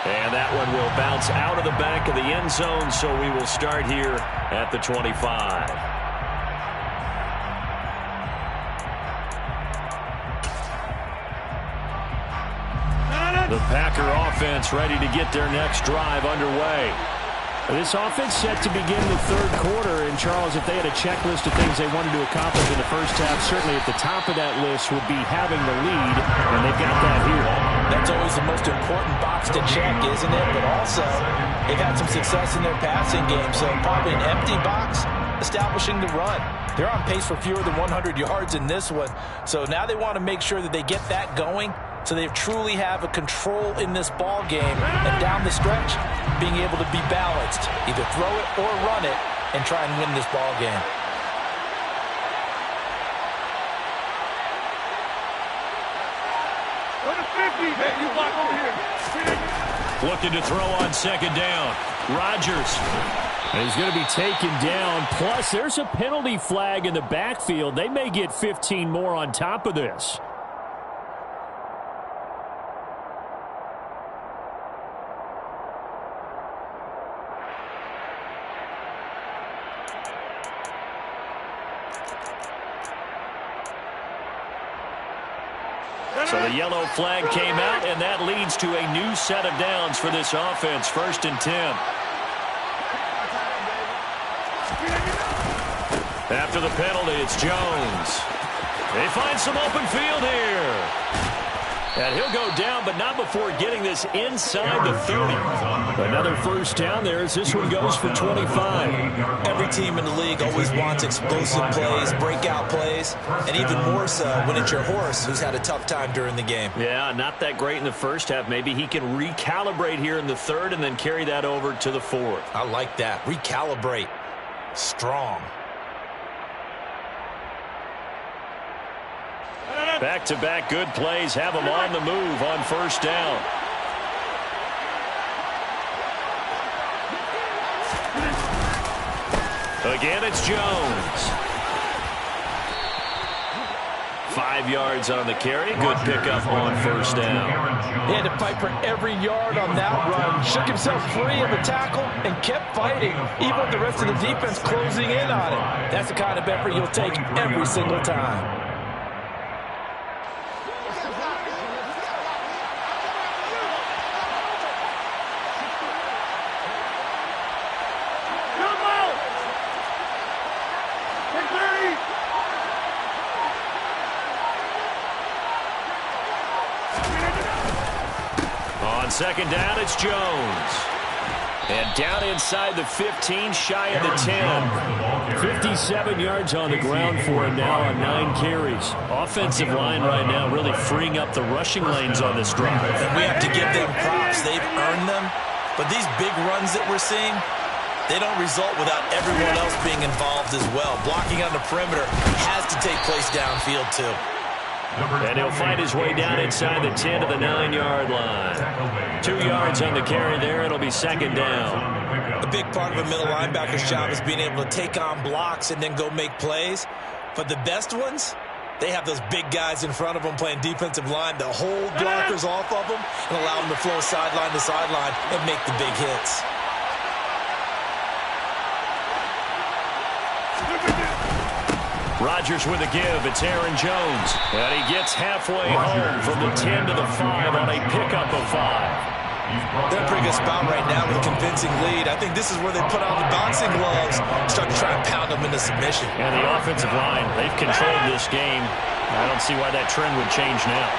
A: And that one will bounce out of the back of the end zone, so we will start here at the 25. The Packer offense ready to get their next drive underway. This offense set to begin the third quarter. And, Charles, if they had a checklist of things they wanted to accomplish in the first half, certainly at the top of that list would be having the lead, and they've got that here.
B: That's always the most important box to check, isn't it? But also, they've had some success in their passing game, so probably an empty box, establishing the run. They're on pace for fewer than 100 yards in this one, so now they want to make sure that they get that going, so they truly have a control in this ball game, and down the stretch, being able to be balanced, either throw it or run it, and try and win this ball game.
A: Looking to throw on second down. Rodgers. And he's going to be taken down. Plus, there's a penalty flag in the backfield. They may get 15 more on top of this. So the yellow flag came out, and that leads to a new set of downs for this offense. 1st and 10. After the penalty, it's Jones. They find some open field here. And he'll go down, but not before getting this inside the 30. Another first down there as this one goes for 25.
B: Every team in the league always wants explosive plays, breakout plays, and even more so when it's your horse who's had a tough time during the game.
A: Yeah, not that great in the first half. Maybe he can recalibrate here in the third and then carry that over to the fourth.
B: I like that. Recalibrate. Strong.
A: Back-to-back good plays have him on the move on first down. Again, it's Jones. 5 yards on the carry. Good pickup on first down.
G: He had to fight for every yard on that run. Shook himself free of the tackle and kept fighting, even with the rest of the defense closing in on him. That's the kind of effort you'll take every single time.
A: On second down, it's Jones. And down inside the 15, shy of the 10. 57 yards on the ground for him now on 9 carries. Offensive line right now really freeing up the rushing lanes on this drive.
B: And we have to give them props. They've earned them. But these big runs that we're seeing, they don't result without everyone else being involved as well. Blocking on the perimeter has to take place downfield too.
A: And he'll fight his way down inside the 10 to the 9-yard line. 2 yards on the carry there. It'll be second down.
B: A big part of a middle linebacker's job is being able to take on blocks and then go make plays. But the best ones, they have those big guys in front of them playing defensive line to hold blockers off of them and allow them to flow sideline to sideline and make the big hits.
A: Rodgers with a give. It's Aaron Jones. And he gets halfway home from the 10 to the 5 on a pickup of 5.
B: They're in a pretty good spot right now with a convincing lead. I think this is where they put on the boxing gloves, start to try and pound them into submission.
A: And the offensive line, they've controlled this game. I don't see why that trend would change now.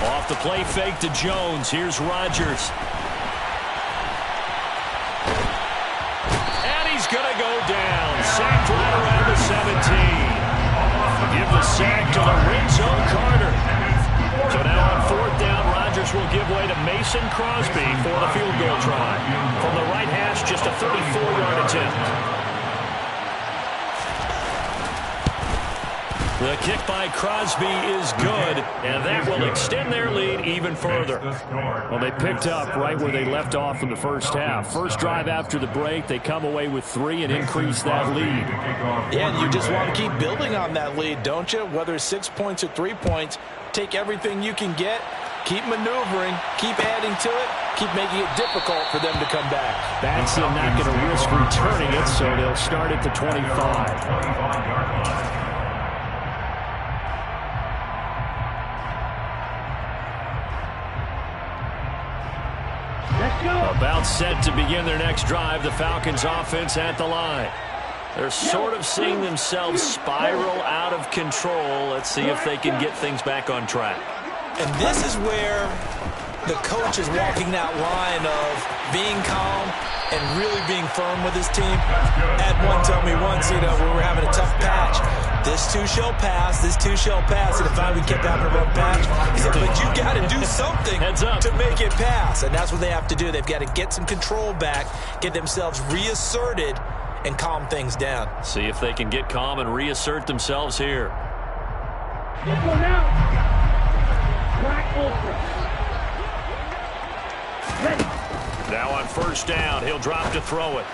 A: Off the play fake to Jones. Here's Rodgers. And he's going to go down. Sacked right around the 17. Give the sack to Lorenzo Carter. So now on fourth down, Rodgers will give way to Mason Crosby for the field goal try. From the right hash, just a 34-yard attempt. The kick by Crosby is good, and that will extend their lead even further.
E: Well, they picked up right where they left off in the first half. First drive after the break, they come away with 3 and increase that lead.
G: Yeah, and you just want to keep building on that lead, don't you? Whether it's 6 points or 3 points, take everything you can get, keep maneuvering, keep adding to it, keep making it difficult for them to come back.
E: Batson not going to risk returning it, so they'll start at the 25.
A: About set to begin their next drive, the Falcons offense at the line. They're sort of seeing themselves spiral out of control. Let's see if they can get things back on track.
B: And this is where the coach is walking that line of being calm and really being firm with his team. Ed one told me once, when we were having a tough patch, this too shall pass, this too shall pass. And if we kept having a rough patch, he said, but you got to do something to make it pass. And that's what they have to do. They've got to get some control back, get themselves reasserted, and calm things down.
A: See if they can get calm and reassert themselves here.
C: Let's go now. Black Ultra. Ready.
A: Now on first down, he'll drop to throw it.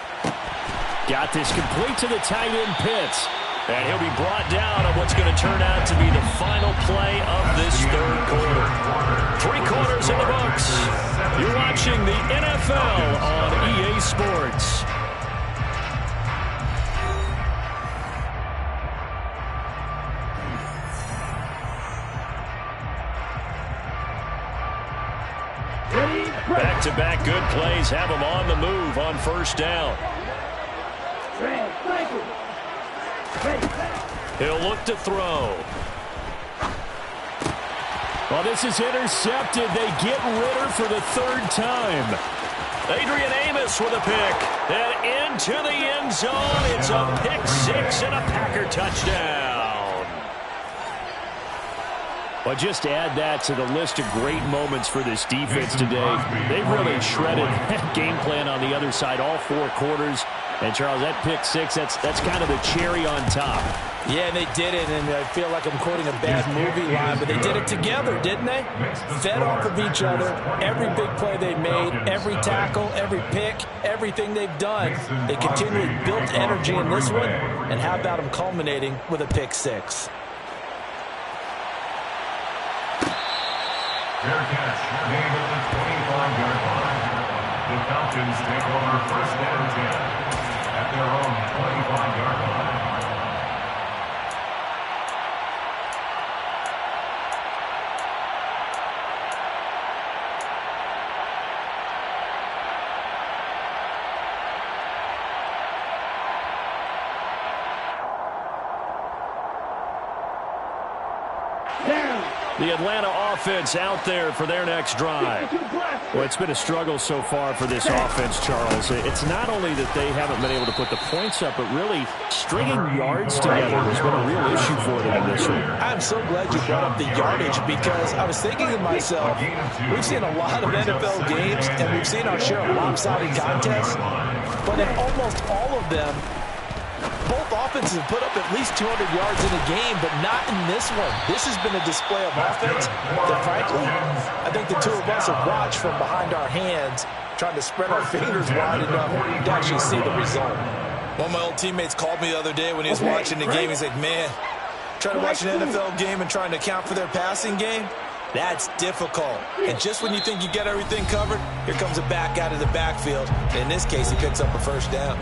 E: Got this complete to the tight end Pitts.
A: And he'll be brought down on what's going to turn out to be the final play of this third quarter. 3 quarters in the books. You're watching the NFL on EA Sports. Back-to-back good plays have them on the move on first down.
C: Red, cycle. Ready, set.
A: He'll look to throw.
E: Well, this is intercepted. They get Ritter for the third time.
A: Adrian Amos with a pick. And into the end zone. It's a pick six and a Packer touchdown.
E: Well, just add that to the list of great moments for this defense today. They really shredded that game plan on the other side all 4 quarters. And, Charles, that pick six, that's kind of the cherry on top.
B: Yeah, and they did it, and I feel like I'm quoting a bad movie line, but they did it together, didn't they? Fed off of each other, every big play they made, every tackle, every pick, everything they've done. They continually built energy in this one, and how about them culminating with a pick six?
F: Fair catch, made at the 25-yard line. The Falcons take over first and 10 at their own 25-yard line.
A: The Atlanta offense out there for their next drive.
E: Well, it's been a struggle so far for this offense, Charles. It's not only that they haven't been able to put the points up, but really stringing yards together has been a real issue for them in this one.
B: I'm so glad you brought up the yardage, because I was thinking to myself, we've seen a lot of NFL games, and we've seen our share of lopsided contests, but in almost all of them, both offenses have put up at least 200 yards in a game, but not in this one. This has been a display of offense that, frankly, I think the two of us have watched from behind our hands, trying to spread our fingers wide enough to actually see the result. One of my old teammates called me the other day when he was watching the game. He's like, man, trying to watch an NFL game and trying to account for their passing game, that's difficult. And just when you think you get everything covered, here comes a back out of the backfield. In this case, he picks up a first down.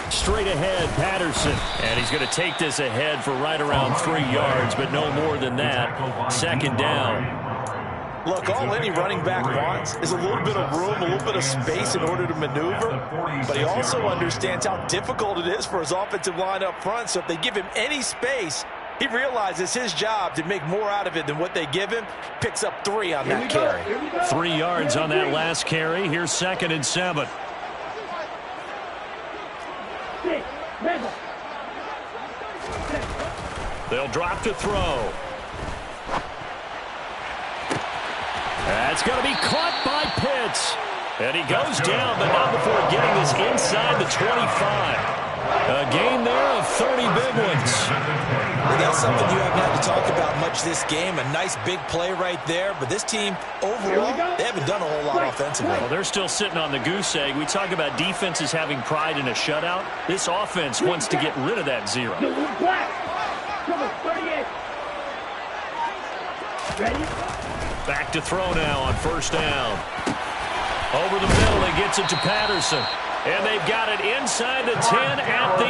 A: Straight ahead, Patterson. And he's going to take this ahead for right around 3 yards, but no more than that. Second down.
B: Look, all any running back wants is a little bit of room, a little bit of space in order to maneuver. But he also understands how difficult it is for his offensive line up front. So if they give him any space, he realizes his job to make more out of it than what they give him. Picks up 3 on that carry.
A: 3 yards on that last carry. Here's 2nd and 7. They'll drop to throw. That's going to be caught by Pitts. And he goes down, but not before getting this inside the 25. A gain there of 30 big ones.
B: Well, that's something you haven't had to talk about much this game. A nice big play right there. But this team, overall, they haven't done a whole lot offensively.
A: Well, they're still sitting on the goose egg. We talk about defenses having pride in a shutout. This offense wants to get rid of that 0. Back to throw now on first down. Over the middle, he gets it to Patterson. And they've got it inside the 10 at the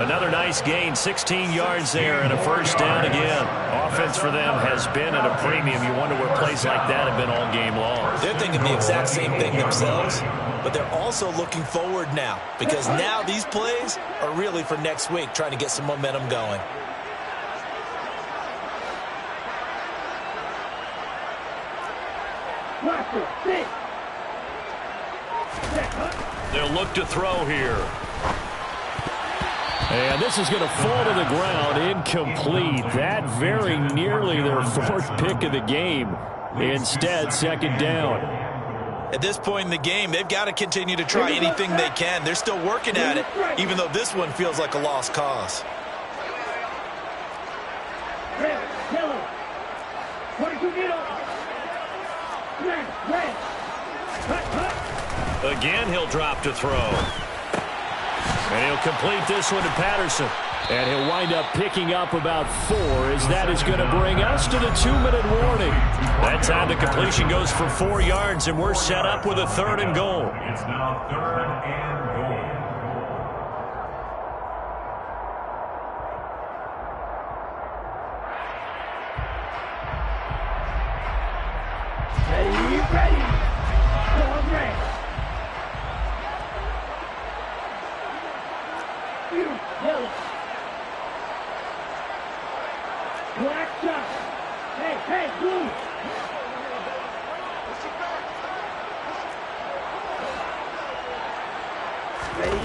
A: 8. Another nice gain, 16 yards there and a first down again. Offense for them has been at a premium. You wonder where plays like that have been all game long.
B: They're thinking the exact same thing themselves, but they're also looking forward now, because now these plays are really for next week, trying to get some momentum going.
A: They'll look to throw here. And this is going to fall to the ground, incomplete. That very nearly their 4th pick of the game. Instead, 2nd down.
B: At this point in the game, they've got to continue to try anything they can. They're still working at it, even though this one feels like a lost cause.
A: Again, he'll drop to throw. And he'll complete this one to Patterson.
E: And he'll wind up picking up about 4, as that is going to bring us to the 2-minute warning.
A: That time the completion goes for 4 yards, and we're set up with a 3rd and goal.
F: It's now 3rd and goal.
C: Ready. Come ready. Yellow. Black shot. Hey, blue. Ready.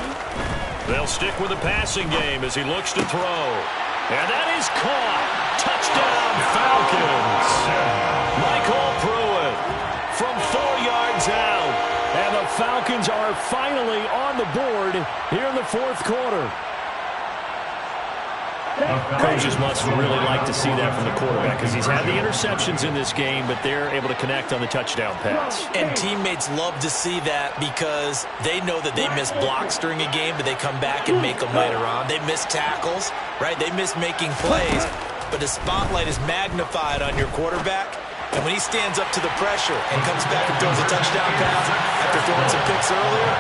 A: They'll stick with the passing game as he looks to throw. And that is caught. Touchdown, Falcons. Michael Pruitt from 4 yards out.
E: And the Falcons are finally on the board here in the 4th quarter.
A: Coaches must really like to see that from the quarterback because he's had the interceptions in this game, but they're able to connect on the touchdown pass.
B: And teammates love to see that because they know that they miss blocks during a game, but they come back and make them later on. They miss tackles, right? They miss making plays, but the spotlight is magnified on your quarterback. And when he stands up to the pressure and comes back and throws a touchdown pass after throwing some picks earlier,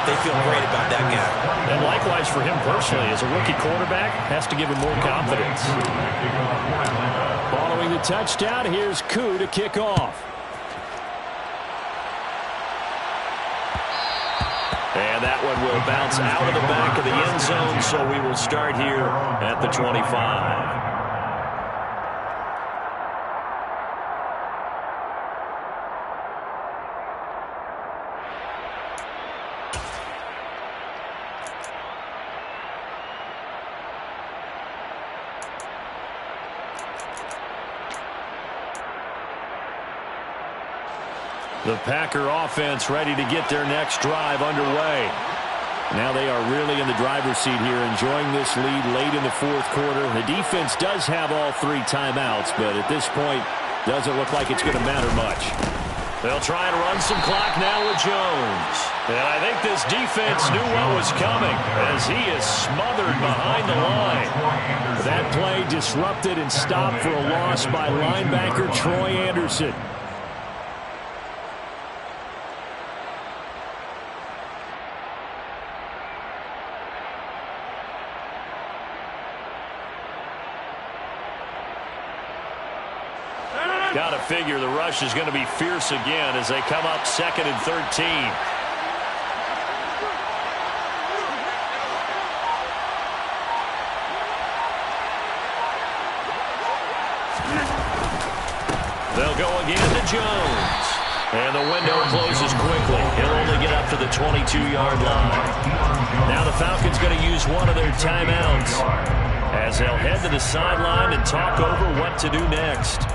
B: they feel great about that guy.
A: And likewise for him personally, as a rookie quarterback, has to give him more confidence.
E: Following the touchdown, here's Koo to kick off.
A: And that one will bounce out of the back of the end zone, so we will start here at the 25. The Packer offense ready to get their next drive underway. Now they are really in the driver's seat here, enjoying this lead late in the 4th quarter. The defense does have all 3 timeouts, but at this point, doesn't look like it's going to matter much. They'll try and run some clock now with Jones. And I think this defense knew what was coming as he is smothered behind the line.
E: That play disrupted and stopped for a loss by linebacker Troy Anderson.
A: Got to figure the rush is going to be fierce again as they come up 2nd and 13. They'll go again to Jones. And the window closes quickly. He'll only get up to the 22-yard line. Now the Falcons going to use one of their timeouts as they'll head to the sideline and talk over what to do next.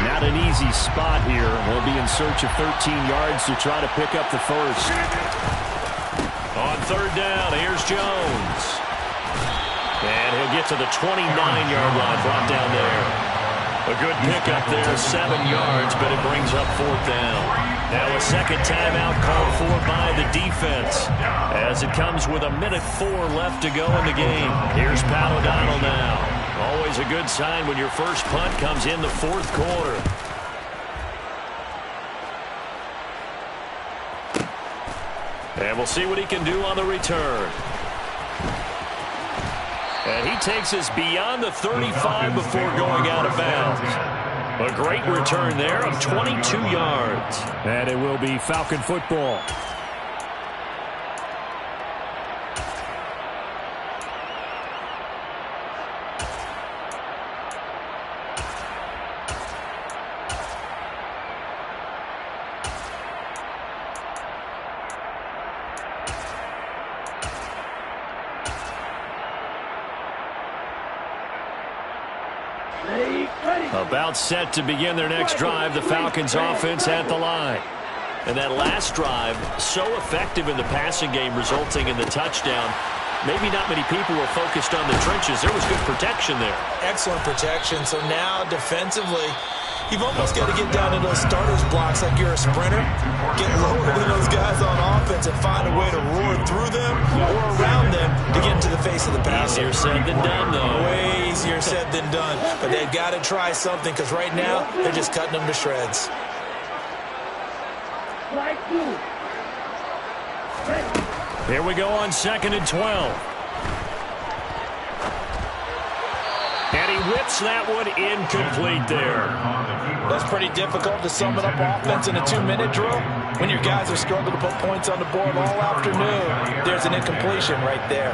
E: Not an easy spot here. They'll be in search of 13 yards to try to pick up the first.
A: On 3rd down, here's Jones. And he'll get to the 29-yard line, brought down there. A good pickup there, 7 yards, but it brings up 4th down. Now a second timeout called for by the defense as it comes with 1:04 left to go in the game. Here's Pat O'Donnell now. Always a good sign when your first punt comes in the 4th quarter. And we'll see what he can do on the return. And he takes us beyond the 35 before going out of bounds. A great return there of 22 yards.
E: And it will be Falcon football.
A: About set to begin their next drive, the Falcons offense at the line. And that last drive, so effective in the passing game, resulting in the touchdown. Maybe not many people were focused on the trenches. There was good protection there.
B: Excellent protection. So now defensively, You've almost got to get down to those starters blocks like you're a sprinter, get lower than those guys on offense and find a way to roar through them or around them to get into the face of the passer.
D: Easier said than done, though.
B: Way easier said than done. But they've got to try something because right now they're just cutting them to shreds.
D: Here we go on 2nd and 12. And he whips that one incomplete there.
G: That's pretty difficult to sum it up offense in a 2-minute drill. When your guys are struggling to put points on the board all afternoon, there's an incompletion right there.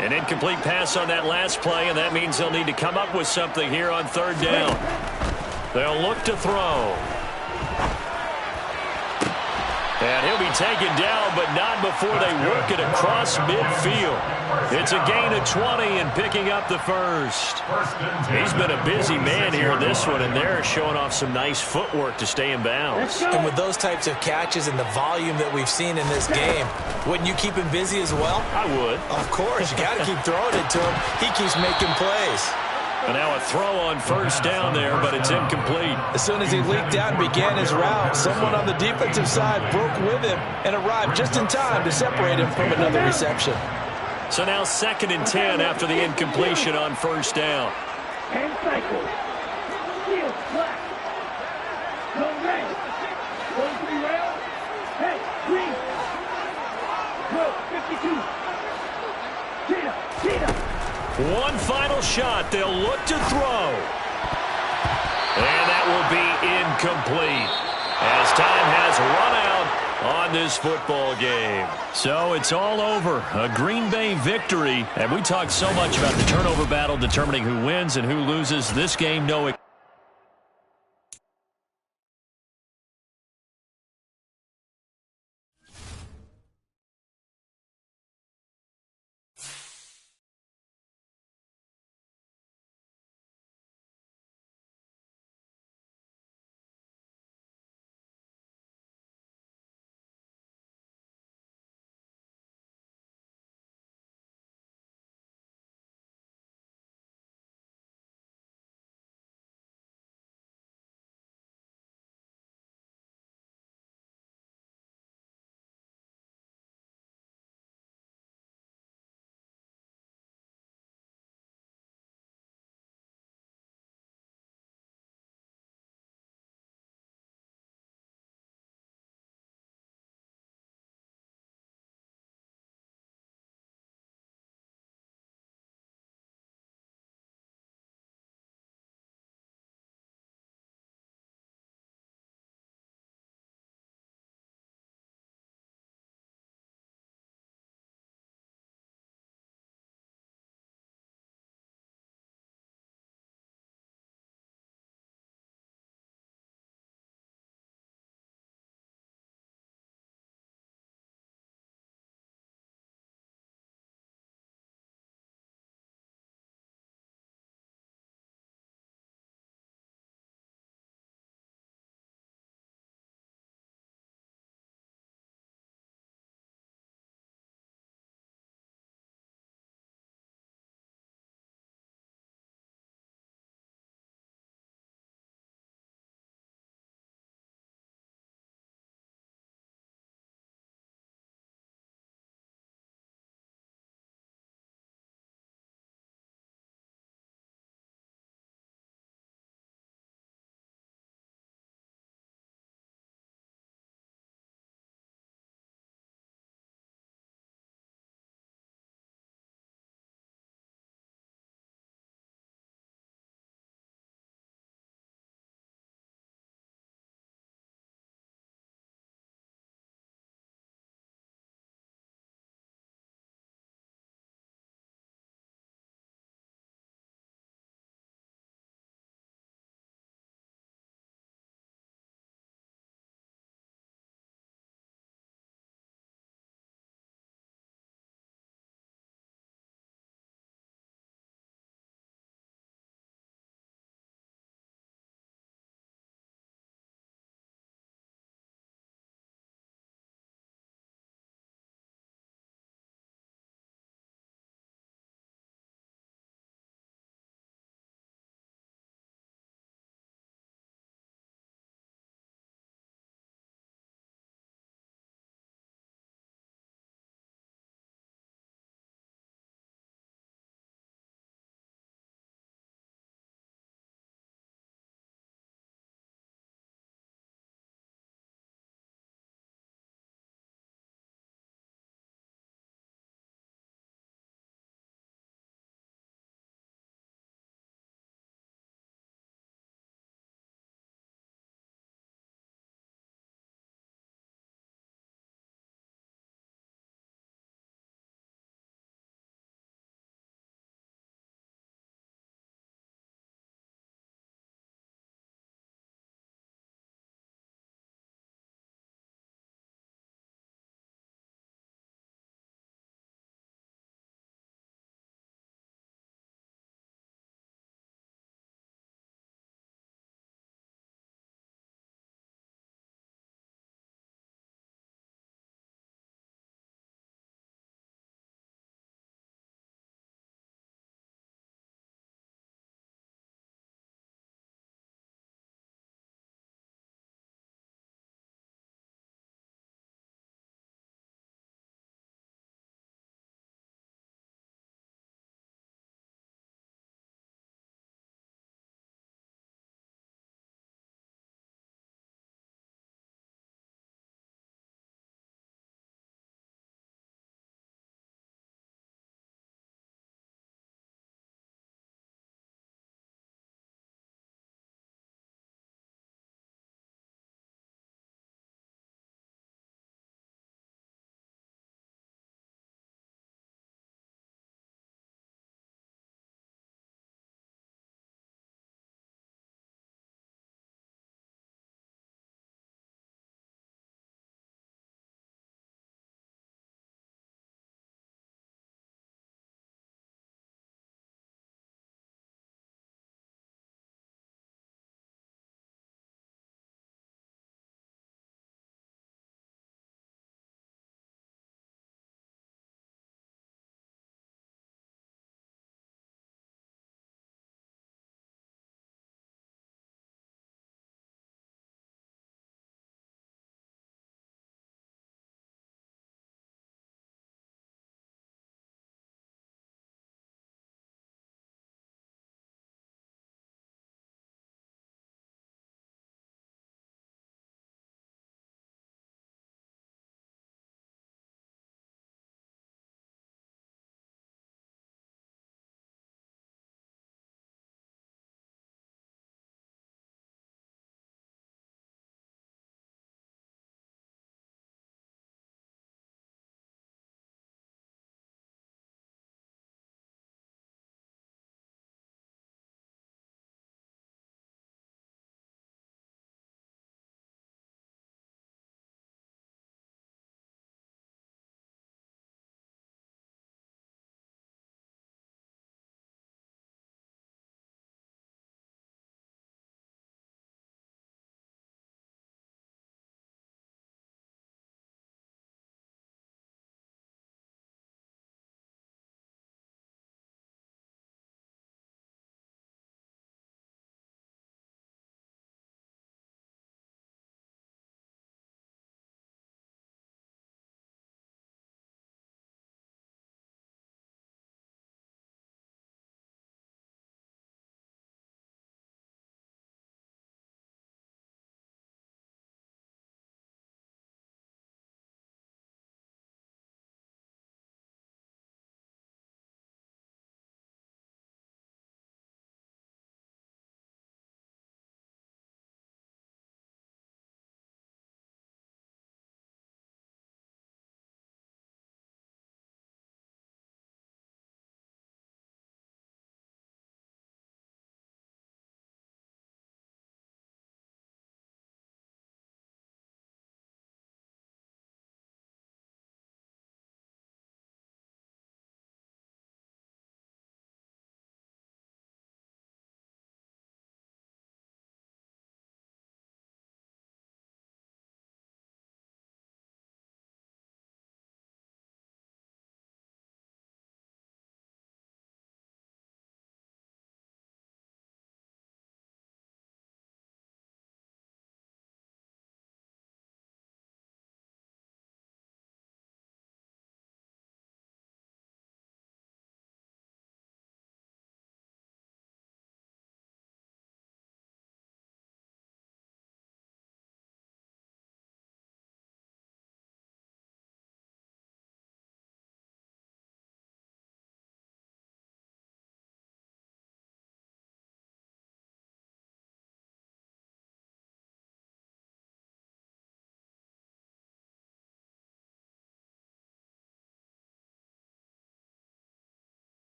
D: An incomplete pass on that last play, and that means they'll need to come up with something here on 3rd down. They'll look to throw. And he'll be taken down, but not before they work it across midfield. It's a gain of 20 and picking up the first. He's been a busy man here in this one, and they're showing off some nice footwork to stay in bounds.
B: And with those types of catches and the volume that we've seen in this game, wouldn't you keep him busy as well?
D: I would.
B: Of course. You got to keep throwing it to him. He keeps making plays.
D: And now a throw on 1st down there, but it's incomplete.
G: As soon as he leaked out and began his route, someone on the defensive side broke with him and arrived just in time to separate him from another reception.
D: So now 2nd and 10 after the incompletion on 1st down.
C: And cycle. Steal, black. Go red. Going to be rail. Hey, green. Go, 52. Cheetah.
D: One final shot. They'll look to throw. And that will be incomplete as time has run out on this football game. So it's all over. A Green Bay victory. And we talked so much about the turnover battle determining who wins and who loses. This game, no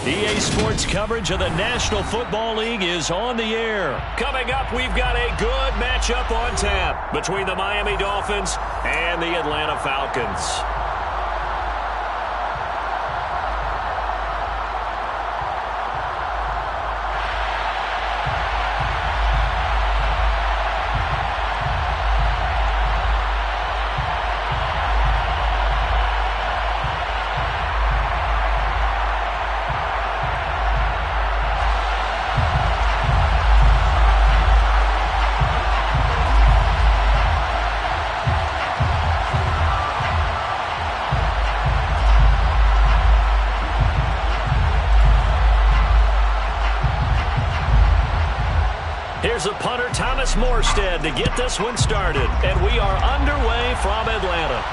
A: EA Sports coverage of the National Football League is on the air. Coming up, we've got a good matchup on tap between the Miami Dolphins and the Atlanta Falcons. Here's a punter, Thomas Morstead, to get this one started. And we are underway from Atlanta.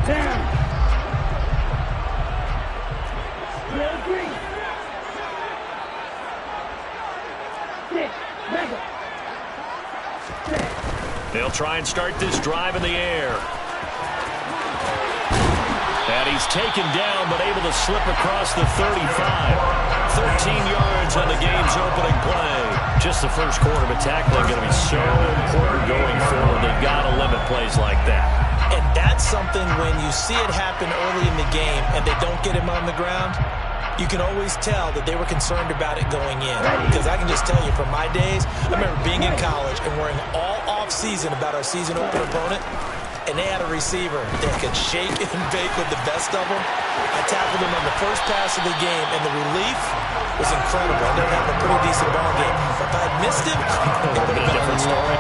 C: Down. Real green. Six. Back up.
A: They'll try and start this drive in the air. And he's taken down, but able to slip across the 35. 13 yards on the game's opening play. Just the first quarter, but tackling going to be so important going forward. They've got to limit plays like that.
B: And that's something when you see it happen early in the game and they don't get him on the ground, you can always tell that they were concerned about it going in. Because I can just tell you from my days, I remember being in college and worrying all off-season about our season opener opponent, and they had a receiver that could shake and bake with the best of them. I tackled him on the first pass of the game, and the relief was incredible. I ended up having a pretty decent ball game. But if I had missed him, it would have been a different story.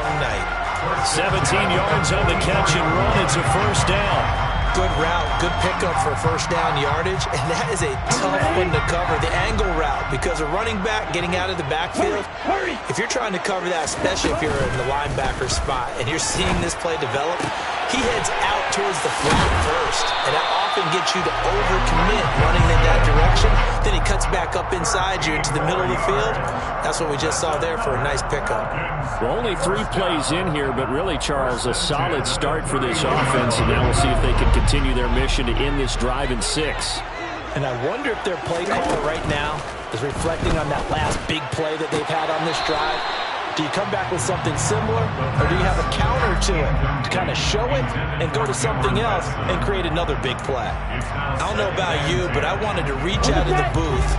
B: Long night.
A: 17 yards on the catch and run. It's a first down.
B: Good route, good pickup for first down yardage, and that is a tough one to cover. The angle route, because a running back getting out of the backfield, if you're trying to cover that, especially if you're in the linebacker spot, and you're seeing this play develop, he heads out towards the flat first, and that often gets you to overcommit running in that direction. Then he cuts back up inside you into the middle of the field. That's what we just saw there for a nice pickup.
E: Well, only 3 plays in here, but really, Charles, a solid start for this offense, and now we'll see if they can continue their mission to end this drive in 6.
B: And I wonder if their play caller right now is reflecting on that last big play that they've had on this drive. Do you come back with something similar, or do you have a counter to it to kind of show it and go to something else and create another big play? I don't know about you, but I wanted to reach out of the booth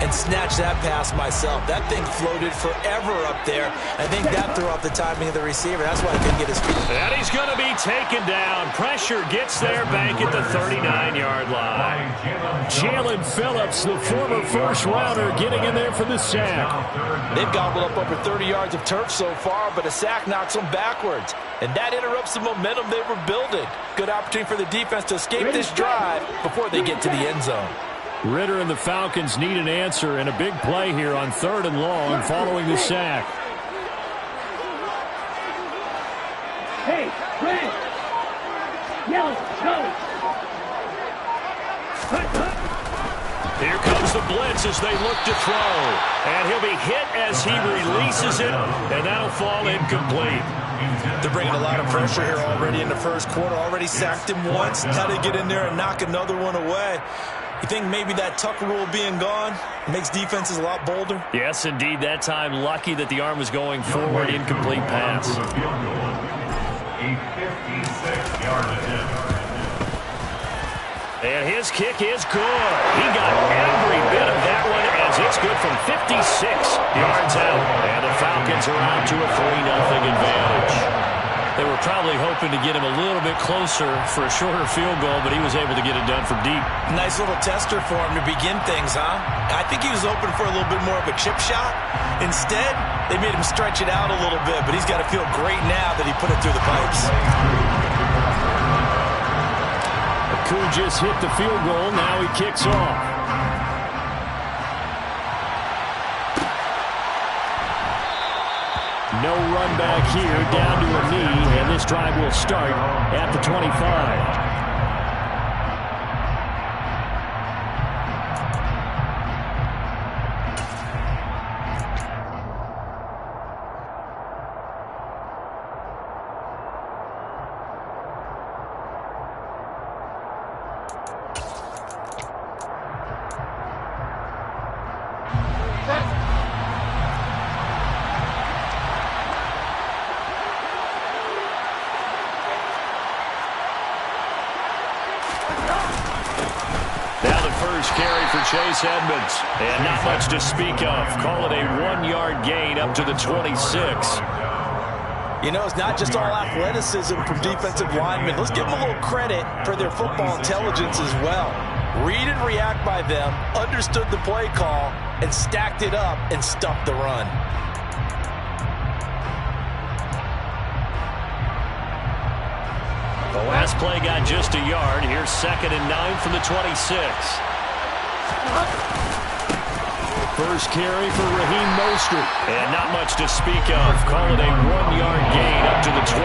B: and snatch that pass myself. That thing floated forever up there. I think that threw off the timing of the receiver. That's why I couldn't get his feet.
A: And he's going to be taken down. Pressure gets there back at the 39-yard line.
E: Jalen Phillips, the former first-rounder, getting in there for the sack.
G: They've gobbled up over 30 yards of turf so far, but a sack knocks them backwards. And that interrupts the momentum they were building. Good opportunity for the defense to escape this drive before they get to the end zone.
E: Ritter and the Falcons need an answer, and a big play here on 3rd and long following the sack.
C: Hey, red. Yellow, go.
A: Here comes the blitz as they look to throw. And he'll be hit as he releases it, and that'll fall incomplete.
B: They're bringing a lot of pressure here already in the first quarter. Already sacked him once. Now they get in there and knock another one away. You think maybe that Tucker rule being gone makes defenses a lot bolder?
A: Yes, indeed. That time, lucky that the arm was going forward. Incomplete pass.
F: A 56-yard attempt.
A: And his kick is good. He got every bit of that one as it's good from 56 yards out. And the Falcons are out to a 3-0 advantage. They were probably hoping to get him a little bit closer for a shorter field goal, but he was able to get it done from deep.
B: Nice little tester for him to begin things, huh? I think he was open for a little bit more of a chip shot. Instead, they made him stretch it out a little bit, but he's got to feel great now that he put it through the pipes.
E: Akou just hit the field goal. Now he kicks off. No run back here, down to a knee, and this drive will start at the 25.
A: Carry for Chase Edmonds. And not much to speak of. Call it a 1-yard gain up to the 26.
B: You know, it's not just all athleticism from defensive linemen. Let's give them a little credit for their football intelligence as well. Read and react by them, understood the play call, and stacked it up and stuffed the run.
A: The last play got just a yard. Here's 2nd and 9 from the 26.
E: First carry for Raheem Mostert.
A: And not much to speak of. Call it a 1-yard gain up to the 26.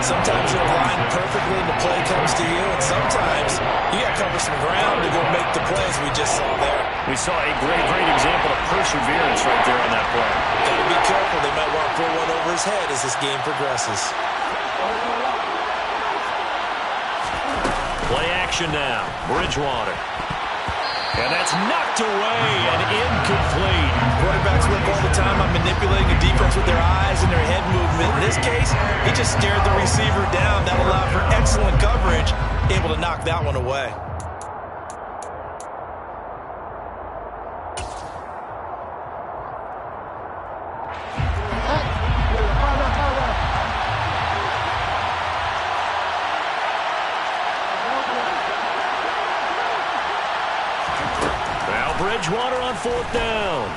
B: Sometimes you're aligned perfectly and the play comes to you, and sometimes you got to cover some ground to go make the plays we just saw there.
A: We saw a great example of perseverance right there on that play.
B: Got to be careful. They might want to pull one over his head as this game progresses.
A: Play action now. Bridgewater. And that's knocked away and incomplete.
B: Quarterbacks work all the time on manipulating the defense with their eyes and their head movement. In this case, he just stared the receiver down. That allowed for excellent coverage, able to knock that one away.
A: Bridgewater on 4th down.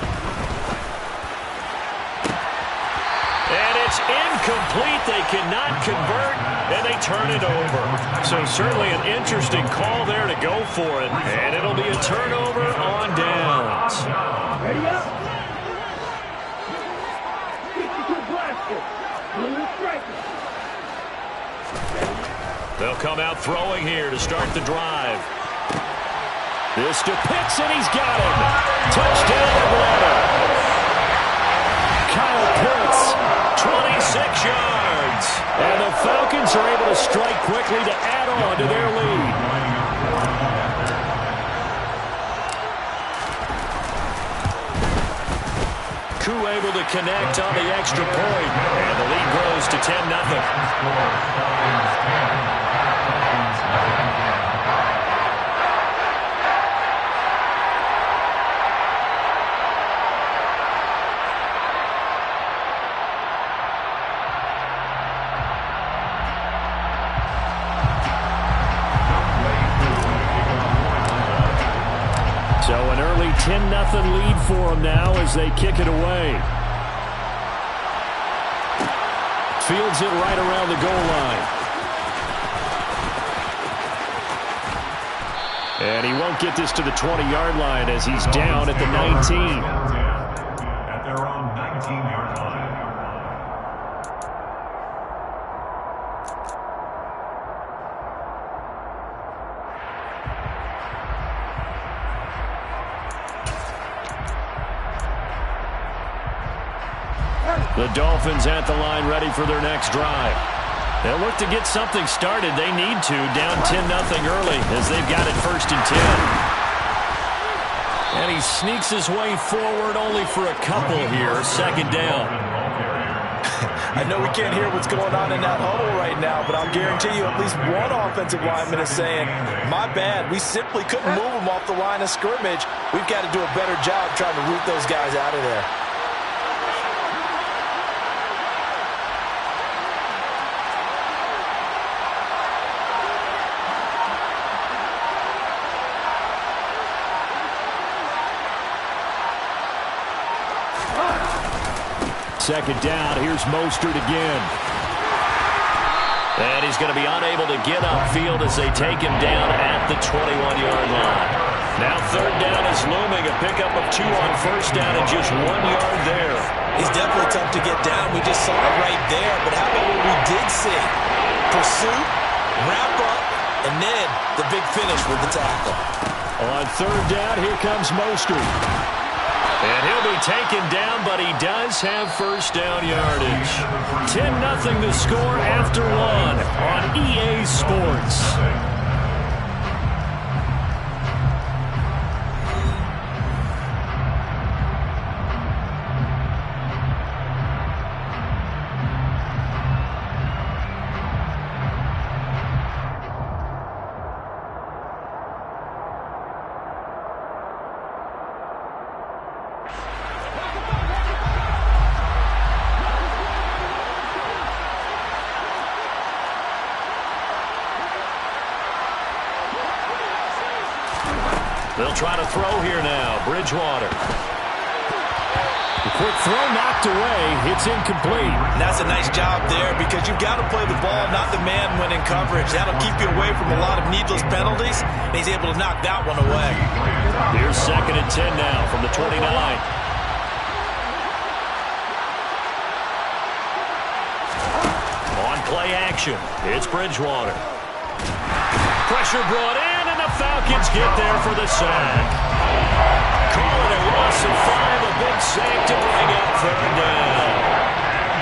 A: And it's incomplete. They cannot convert, and they turn it over. So certainly an interesting call there to go for it. And it'll be a turnover on downs.
C: Ready up. 62 blaster. Blue striker.
A: They'll come out throwing here to start the drive. This to Pitts, and he's got him. Touchdown, Atlanta.
E: Kyle Pitts,
A: 26 yards.
E: And the Falcons are able to strike quickly to add on to their lead.
A: Koo able to connect on the extra point. And the lead grows to 10-0.
E: So an early 10-0 lead for them now as they kick it away. Fields it right around the goal line. And he won't get this to the 20-yard line as he's down at the 19.
F: At their own 19-yard line.
E: The Dolphins at the line ready for their next drive.
A: They'll look to get something started. They need to, down 10-0 early as they've got it 1st and 10. And he sneaks his way forward only for a couple here, 2nd down.
B: I know we can't hear what's going on in that huddle right now, but I'll guarantee you at least one offensive lineman is saying, my bad, we simply couldn't move them off the line of scrimmage. We've got to do a better job trying to root those guys out of there.
E: Second down, here's Mostert again.
A: And he's going to be unable to get upfield as they take him down at the 21-yard line. Now third down is looming. A pickup of 2 on first down and just 1 yard there.
B: He's definitely tough to get down. We just saw it right there. But how about what we did see? Pursuit, wrap up, and then the big finish with the tackle.
E: On third down, here comes Mostert.
A: And he'll be taken down, but he does have first down yardage. 10-0 the score after 1 on EA Sports. They'll try to throw here now. Bridgewater.
E: The quick throw knocked away. It's incomplete.
B: And that's a nice job there because you've got to play the ball, not the man when in coverage. That'll keep you away from a lot of needless penalties. And he's able to knock that one away.
A: Here's 2nd and 10 now from the 29. On play action, it's Bridgewater. Pressure brought in. Falcons get there for the sack. Call it a loss of 5, a big sack to bring up third down.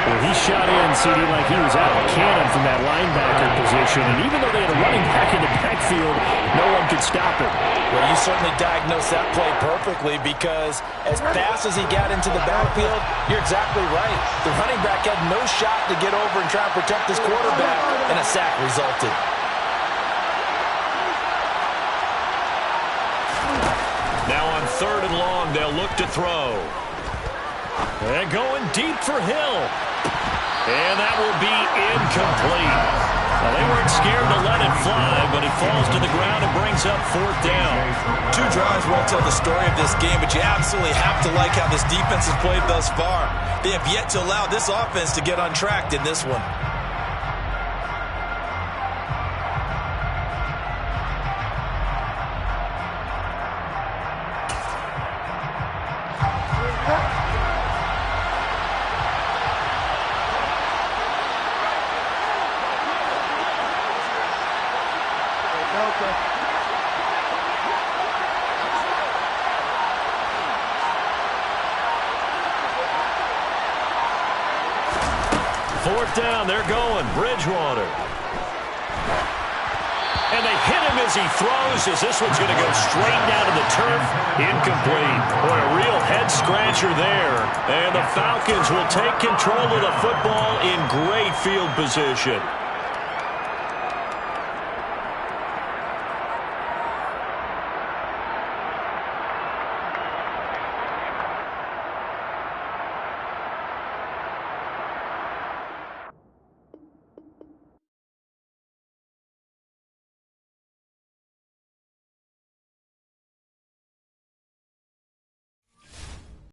E: Well, he shot in, CD, like he was out of a cannon from that linebacker position. And even though they had a running back in the backfield, no one could stop him.
B: Well, you certainly diagnosed that play perfectly because as fast as he got into the backfield, you're exactly right. The running back had no shot to get over and try and protect his quarterback, and a sack resulted.
A: Now on 3rd and long, they'll look to throw. And going deep for Hill. And that will be incomplete. Now, they weren't scared to let it fly, but he falls to the ground and brings up 4th down.
B: 2 drives won't tell the story of this game, but you absolutely have to like how this defense has played thus far. They have yet to allow this offense to get untracked in this one.
A: Fourth down, they're going. Bridgewater. And they hit him as he throws, as this one's going to go straight down to the turf. Incomplete. Boy, a real head-scratcher there. And the Falcons will take control of the football in great field position.